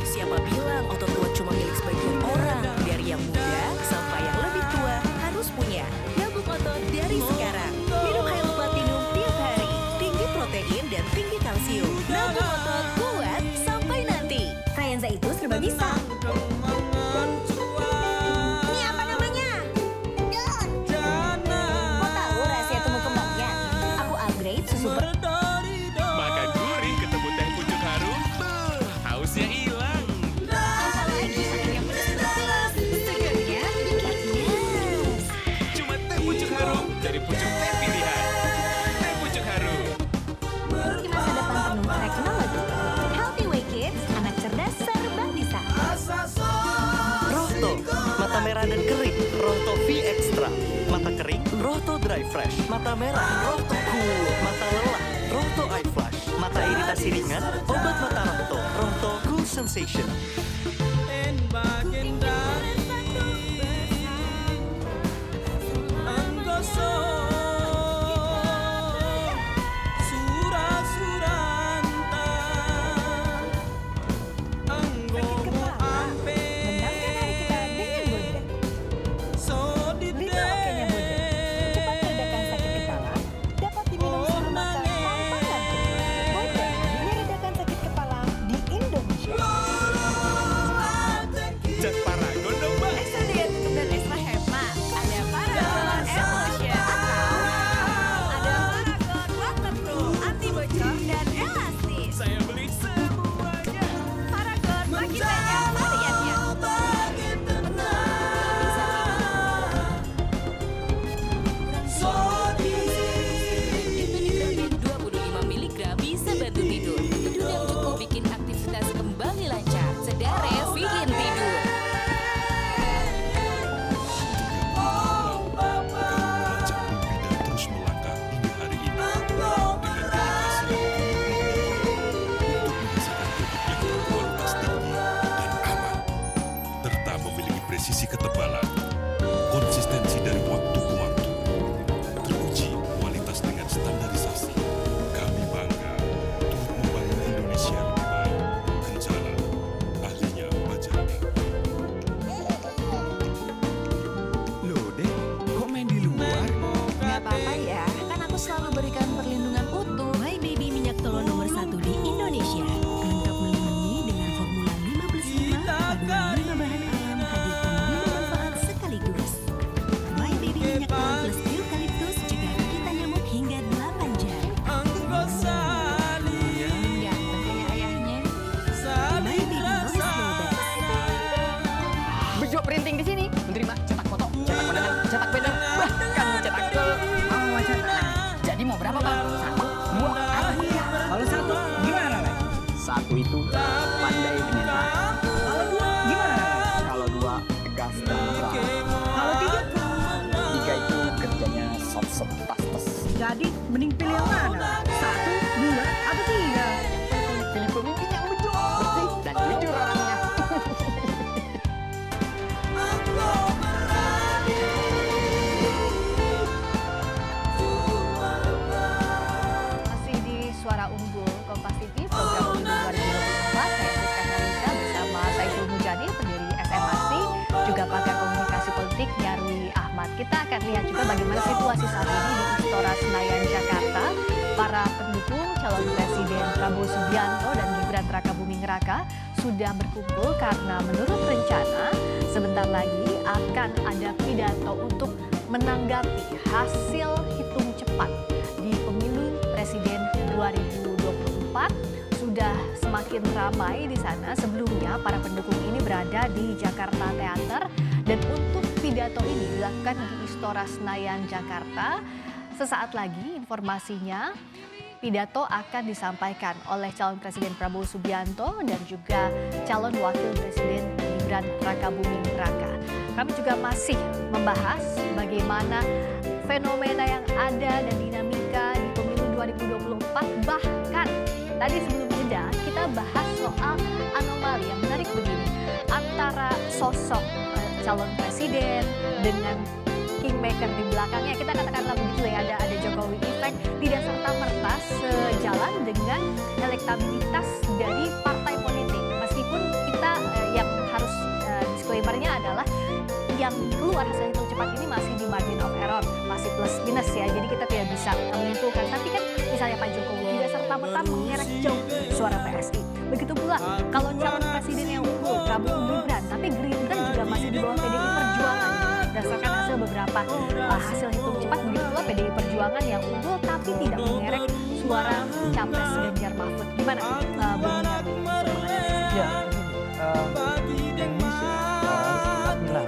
Siapa bilang otot kuat cuma milik sebagian orang? Dari yang muda sampai yang lebih tua harus punya. Gabung otot dari sekarang. Minum Hilo Platinum tiap hari. Tinggi protein dan tinggi kalsium. Gabung otot kuat sampai nanti. Kayenza itu serba bisa. Ini apa namanya? Daun. Mau tahu rahasia tumbuh kembangnya? Aku upgrade susu Makan gurih ketemu teh pucuk harum, hausnya hilang. apalagi makan yang pedas-pedas. Segarnya bikin yes. Cuma teh pucuk harum dari pucuk teh pilihan. Teh pucuk harum. Di masa depan penuh teknologi. Healthy Way Kids, anak cerdas serba bisa. Rohto, mata merah dan kering. Rohto V Extra, mata kering. Rohto Dry Fresh, mata merah. Rohto Cool, mata lelah. Rohto Eye Flash, mata iritasi ringan. Obat mata Rohto, Rohto Cool Sensation. Cat Paragon dong, Mbak. Extra daya tutup dan extra hemat. Ada Paragon Emulsion atau ada Paragon Waterproof, anti bocor dan elastis. Saya beli semuanya. Paragon makin banyak variannya. Dipenigramin 25 mg bisa bantu tidur. Tidur yang cukup bikin aktivitas kembali lancar. Sedares bikin tidur. Ajak mimpi dan terus melangkah hingga hari ini dengan dedikasi untuk menghasilkan produk yang berkualitas tinggi dan aman, serta memiliki presisi ketebalan, konsistensi dari waktu ke waktu, teruji kualitas dengan standarisasi. Kami bangga turut membangun Indonesia lebih baik. Kencana, ahlinya Bajana. printing di sini, menerima cetak foto, cetak undangan, cetak banner, bahkan mencetak gol. Mau cetak. Nah, jadi mau berapa Bang? 1, 2, apa 3? Kalau 1 gimana Le? 1 itu pandai menyerah. Kalau 2 gimana Le? Kalau 2 tegas dan terang. Kalau 3? 3 itu kerjanya soft tas. Jadi mending pilih yang mana? 1, 2, apa 3? Pilih pemimpin yang bersih dan jujur orangnya. Masih di Suara Unggul Kompas TV program Unggul 2024, saya Friska Nalisa bersama Saiful Mujani, pendiri SMAC, juga pakar komunikasi politik Nyarwi Ahmad. Kita akan lihat juga bagaimana situasi saat ini di Istora Senayan, Jakarta. Para pendukung calon presiden Prabowo Subianto dan Gibran Rakabuming Raka sudah berkumpul karena menurut rencana sebentar lagi akan ada pidato untuk menanggapi hasil hitung cepat di pemilu presiden 2024. Sudah semakin ramai di sana. Sebelumnya para pendukung ini berada di Jakarta Theater dan untuk pidato ini dilakukan di Istora Senayan, Jakarta. Sesaat lagi informasinya pidato akan disampaikan oleh calon presiden Prabowo Subianto dan juga calon wakil presiden Gibran Rakabuming Raka. Kami juga masih membahas bagaimana fenomena yang ada dan dinamika di pemilu 2024. Bahkan tadi sebelum jeda kita bahas soal anomali yang menarik begini antara sosok calon presiden dengan kingmaker di belakangnya. Kita katakanlah begitu ya, ada Jokowi effect, tidak serta-merta sejalan dengan elektabilitas dari partai politik. Meskipun kita yang harus disclaimer-nya adalah yang keluar hasil hitung cepat ini masih di margin of error, masih plus minus ya. Jadi kita tidak bisa menyimpulkan. Tapi kan misalnya Pak Jokowi tidak serta-merta mengerek jauh suara PSI. Begitu pula kalau calon presiden yang unggul Prabowo Gibran, tapi Gerindra juga masih di bawah PDI Perjuangan. Berdasarkan hasil beberapa hasil hitung cepat, begitu pula PDI Perjuangan yang unggul tapi tidak mengerek suara capres Ganjar Mahfud. Gimana Bung Nyarwi untuk menganalisis? Ya, Indonesia harus kita bilang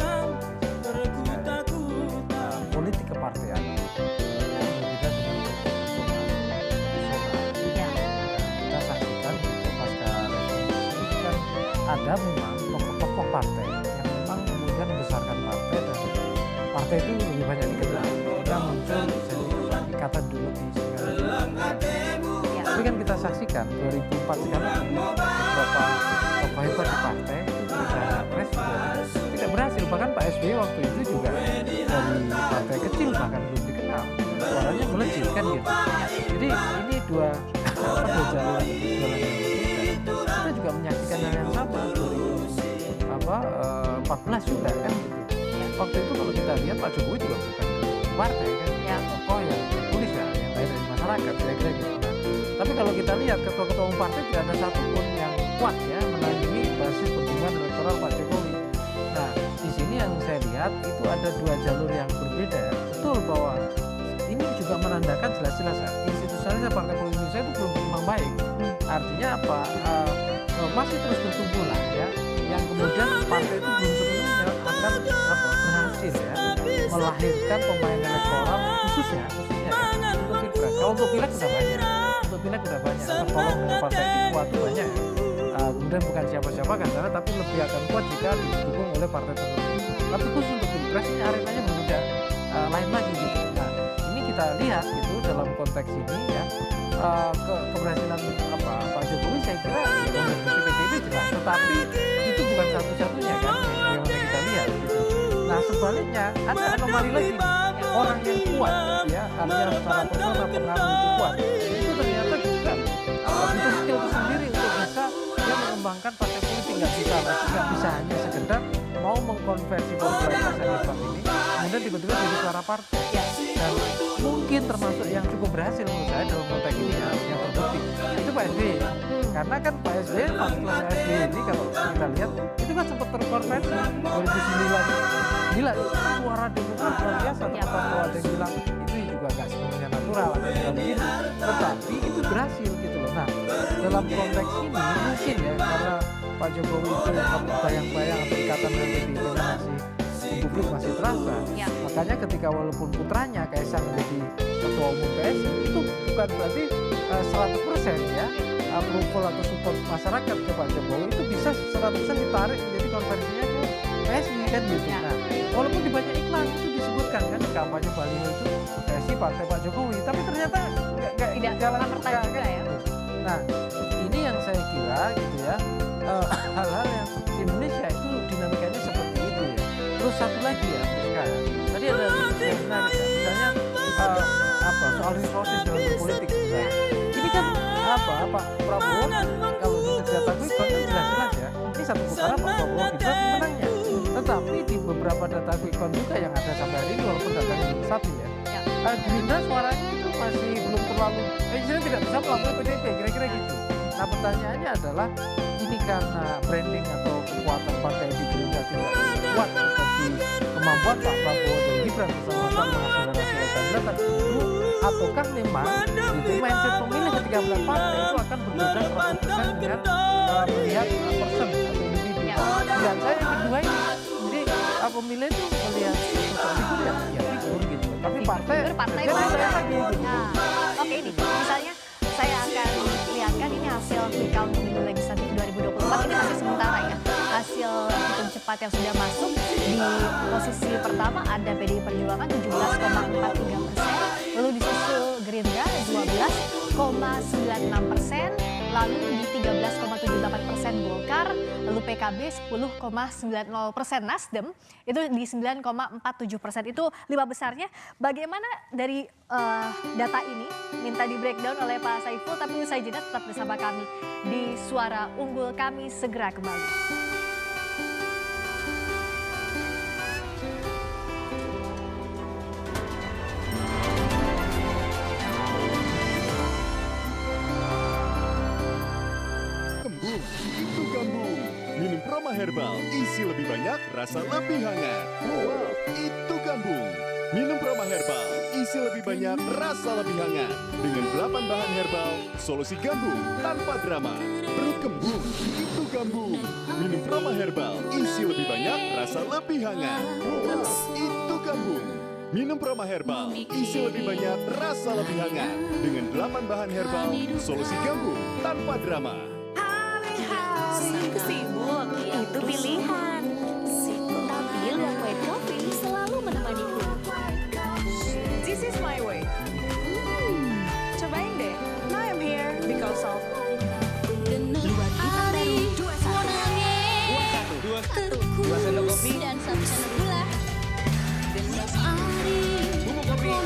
politik kepartean berbeda dengan kita saksikan pasca revolusi itu kan ada memang tokoh-tokoh partai yang memang kemudian membesarkan partai dan partai itu lebih banyak dikenal. Kita muncul ikatan dulu di tapi kan kita saksikan 2004 sekarang beberapa tokoh hebat di partai itu bisa pres tidak berhasil. Bahkan Pak SBY waktu itu juga dari partai kecil bahkan belum dikenal, suaranya melejit kan gitu. Jadi ini dua jalur yang berbeda. Kita juga menyaksikan hal yang sama 2014 juga kan gitu. Waktu itu kalau kita lihat Pak Jokowi juga bukan partai kan, tokoh yang populis ya, yang lain dari masyarakat kira-kira gitu. Nah, tapi kalau kita lihat ketua-ketua umum partai tidak ada satupun yang kuat ya menandingi basis dukungan elektoral Pak Jokowi. Nah, di sini yang saya lihat itu ada dua jalur yang berbeda ya. Betul bahwa ini juga menandakan jelas-jelas ya, institusionalisasi partai politik Indonesia itu belum berkembang baik. Artinya apa? Masih terus bertumbuh lah ya. Yang kemudian partai itu belum sepenuhnya akan berhasil ya melahirkan pemain elektoral khususnya ya, untuk pilpres. Kalau untuk pileg sudah banyak, tertolong dengan partai kuat itu banyak ya. Kemudian bukan siapa-siapa kan sana, tapi lebih akan kuat jika didukung oleh partai tertentu. Tapi khusus untuk pilpres ini arenanya berbeda, lain lagi gitu. Nah, ini kita lihat gitu dalam konteks ini ya, keberhasilan Pak Jokowi saya kira kontribusi PDIP jelas, tetapi itu bukan satu-satunya kan yang kita lihat gitu. Nah sebaliknya ada anomali lagi nih. Orang yang kuat ya, artinya secara personal pengaruh itu kuat, itu ternyata juga butuh skill tersendiri untuk bisa dia mengembangkan partai politik. Nggak bisa hanya sekedar mau mengkonversi popularitas yang hebat ini kemudian tiba-tiba jadi suara partai. Dan mungkin termasuk yang cukup berhasil menurut saya dalam konteks ini ya, yang terbukti itu Pak SBY. Karena kan Pak SBY, Pak SBY ini kalau kita lihat itu kan sempat terkonversi 2009. Gila, suara Demokrat luar biasa. Kalau ada yang bilang itu juga gak sepenuhnya natural atau tidak begitu, tetapi itu berhasil gitu loh. Nah, dalam konteks ini mungkin ya karena Pak Jokowi itu bayang-bayang atau ikatan dengan PDIP masih publik masih terasa. Makanya ketika walaupun putranya Kaisang menjadi ketua umum PSI itu bukan berarti 100% ya approval atau support masyarakat ke Pak Jokowi itu bisa 100% ditarik menjadi konversinya ke PSI kan gitu. Nah, walaupun di banyak iklan itu disebutkan kan di kampanye baliho itu PSI partai Pak Jokowi, tapi ternyata tidak jalan juga kan. Ya. Nah, ini yang saya kira gitu ya hal-hal yang Indonesia itu dinamikanya seperti itu ya. Terus satu lagi ya, sekarang tadi ada yang menarik ya, misalnya soal resources dalam politik. Nah, ini kan Pak Prabowo kalau di data quick count kan jelas-jelas ya, ini satu putaran Pak Prabowo Gibran menangnya. Tetapi di beberapa data quick count juga yang ada sampai hari ini walaupun datanya belum stabil ya, Gerindra suaranya itu masih belum terlalu, istilahnya tidak bisa melampaui PDIP kira-kira gitu. Nah pertanyaannya adalah ini karena branding atau kekuatan partai di Gerindra tidak kuat seperti kemampuan Pak Prabowo dan Gibran bersama-sama mengakselerasi elektabilitas itu, ataukah memang itu mindset pemilih ketika melihat partai itu akan berbeda 100% dengan melihat person atau individu. Dan saya yang kedua ini, jadi pemilih itu melihat sosok figur ya figur gitu. Tapi partai lagi gitu. Oke ini misalnya saya akan lihatkan ini hasil quick count pemilu legislatif 2024 ini masih sementara ya. Hasil hitung cepat yang sudah masuk di posisi pertama ada PDI Perjuangan 17,43%, lalu disusul Gerindra 12,96%, lalu di 13,78% Golkar, lalu PKB 10,90%, Nasdem itu di 9,47%. Itu 5 besarnya. Bagaimana dari data ini minta di breakdown oleh Pak Saiful, tapi usai jeda tetap bersama kami di Suara Unggul. Kami segera kembali. Itu gambung. Minum Proma Herbal, isi lebih banyak, rasa lebih hangat. Wow, itu gambung. Minum Proma Herbal, isi lebih banyak, rasa lebih hangat. Dengan 8 bahan herbal, solusi gambung tanpa drama. Perut kembung, itu gambung. Minum Proma Herbal, isi lebih banyak, rasa lebih hangat. Wow, itu gambung. Minum Proma Herbal, isi lebih banyak, rasa lebih hangat. Dengan 8 bahan herbal, solusi gambung tanpa drama. Sibuk, itu pilihan. Tapi lihat white coffee selalu menemaniku. This is my way. Cobain deh. Now I'm here because of dua sendok kopi dan 1 sendok gula. Bubuk kopi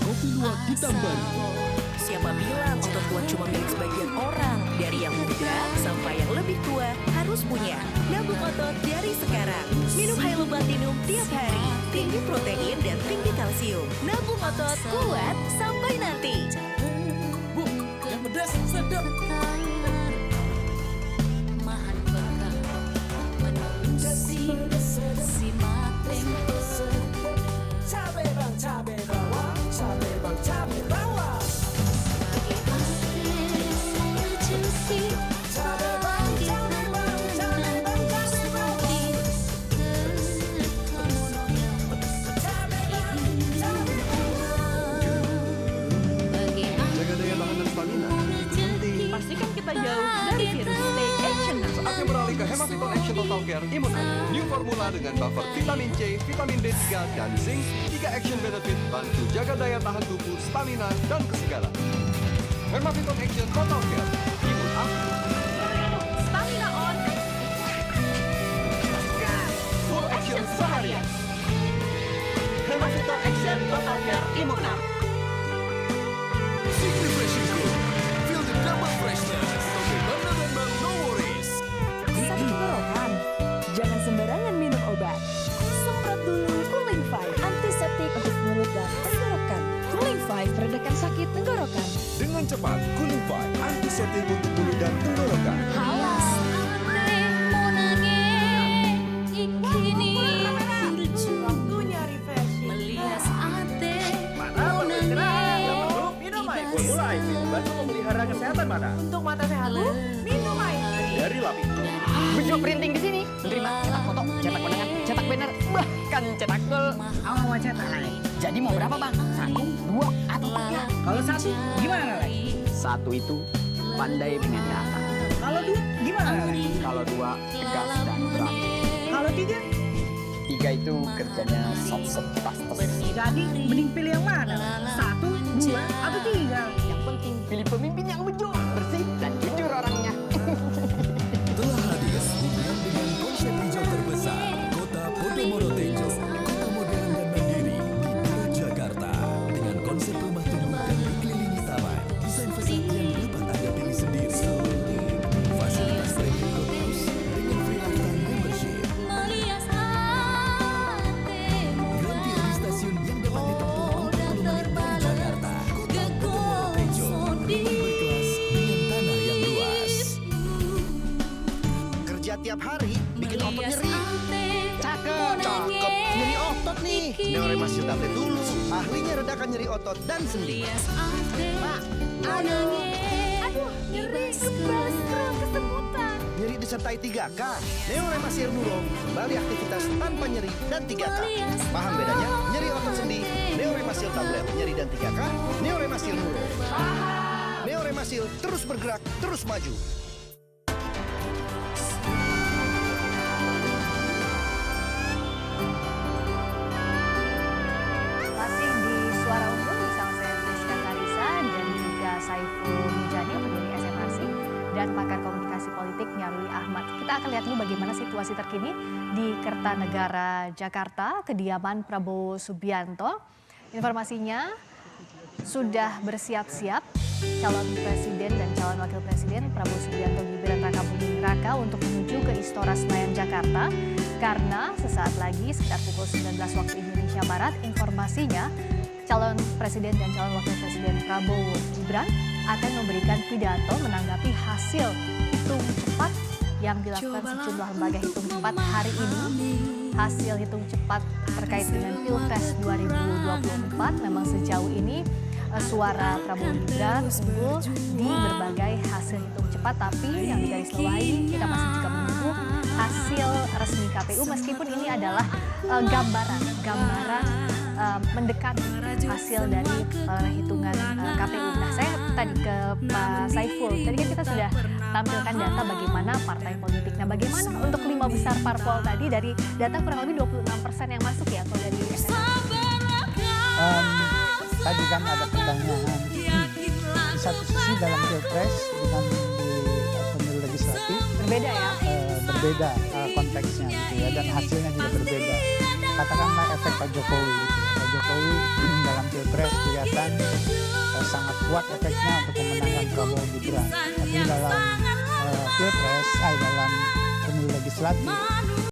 Kopi luwak hitam baru. Siapa bilang otot kuat cuma milik sebagian orang? Dari yang muda sampai yang lebih tua harus punya. Nabung otot dari sekarang. Minum Haelubatinum tiap hari. Tinggi protein dan tinggi kalsium. Nabung otot kuat sampai nanti. Bu, yang pedas sedap. Cabai bawang, cabai bawang. Jaga daya tahan dan stamina. Pastikan kita jauh dari virus. Take action now. Saatnya beralih ke Hemaviton Action Total Care Imun. New formula dengan buffer vitamin C, vitamin D3, dan zinc. 3 action benefit bantu jaga daya tahan tubuh, stamina, dan kesegaran. Hemaviton Action Total Care Imun aktif. Stamina on. Full action seharian. Hemaviton Action Total Care Imun. Refreshing cool. Feel the double freshness. Toge Banda dan Bang No Worries. Sakit tenggorokan? Jangan sembarangan minum obat. Semprot dulu Cooling 5, antiseptik untuk mulut dan tenggorokan. Cooling 5 meredakan sakit tenggorokan. Dengan cepat, Cooling 5 antiseptik untuk mulut dan tenggorokan. Halas. Waktunya refreshing. Melihat ate. Mana perlu istirahat? Yang perlu minum air. Formula Air bantu memelihara kesehatan mata. Untuk mata sehat, minum air. Dari Lapis. Aku juga printing di sini. Menerima cetak foto, cetak undangan, cetak banner, bahkan cetak gol. Oh, cetak lagi. Jadi mau berapa bang? 1, 2, atau 3? Kalau 1 gimana lagi? 1 itu pandai dengan data. Kalau 2 gimana lagi? Kalau 2 tegas dan berani. Kalau 3? 3 itu kerjanya soft tas. Jadi mending pilih yang mana? 1, 2, atau 3? Yang penting pilih pemimpin yang betul, bersih dan jujur orangnya. Telah hadir hubungan dengan konsep hijau terbesar Kota Podomoro Tejo, kota modern dan mandiri di Barat Jakarta dengan konsep rumah tumbuh dan dikelilingi taman, desain fasad yang dapat Anda pilih sendiri, fasilitas premium clubhouse dengan free lifetime membership, Grand Tier stasiun yang dapat ditempuh 40 menit dari Jakarta. Kota Podomoro Tejo, rumah berkelas dengan tanah yang luas. Kerja tiap hari bikin otot nyeri. Cakep. Nyeri otot nih. Neuremasil tablet dulu. Ahlinya redakan nyeri otot dan sendi. Pak, aduh, nyeri, kebas, kesemutan. Nyeri disertai 3K. Neuremasil Nuro kembali aktivitas tanpa nyeri dan 3K. Paham bedanya? Nyeri otot sendi, Neuremasil tablet, nyeri dan 3K, Neuremasil Nuro. Neuremasil terus bergerak, terus maju. Masih di Suara Unggul bersama saya Friska Karisa dan juga Saiful Mujani, pendiri SMRC, dan pakar komunikasi politik Nyarwi Ahmad. Kita akan lihat dulu bagaimana situasi terkini di Kertanegara, Jakarta, kediaman Prabowo Subianto. Informasinya sudah bersiap-siap calon presiden dan calon wakil presiden Prabowo Subianto Gibran Raka Buming Raka untuk menuju ke Istora Senayan Jakarta karena sesaat lagi sekitar pukul 19 waktu Indonesia Barat informasinya calon presiden dan calon wakil presiden Prabowo Gibran akan memberikan pidato menanggapi hasil hitung cepat yang dilakukan sejumlah lembaga hitung cepat hari ini. Hasil hitung cepat terkait dengan Pilpres 2024 memang sejauh ini suara Prabowo Gibran unggul di berbagai hasil hitung cepat, tapi yang digarisbawahi kita masih juga menunggu hasil resmi KPU meskipun ini adalah gambaran mendekat hasil dari hitungan KPU. Nah, saya tadi ke Pak Saiful, tadi kan kita sudah tampilkan data bagaimana partai politik. Nah, bagaimana untuk 5 besar parpol tadi dari data kurang lebih 26% yang masuk ya kalau dari Tadi kan ada pertanyaan di satu sisi dalam Pilpres dengan di pemilu legislatif berbeda ya, berbeda konteksnya gitu ya, dan hasilnya juga berbeda. Katakanlah efek Pak Jokowi gitu ya. Pak Jokowi dalam Pilpres kelihatan sangat kuat efeknya untuk memenangkan Prabowo Gibran, tapi dalam Pilpres dalam pemilu legislatif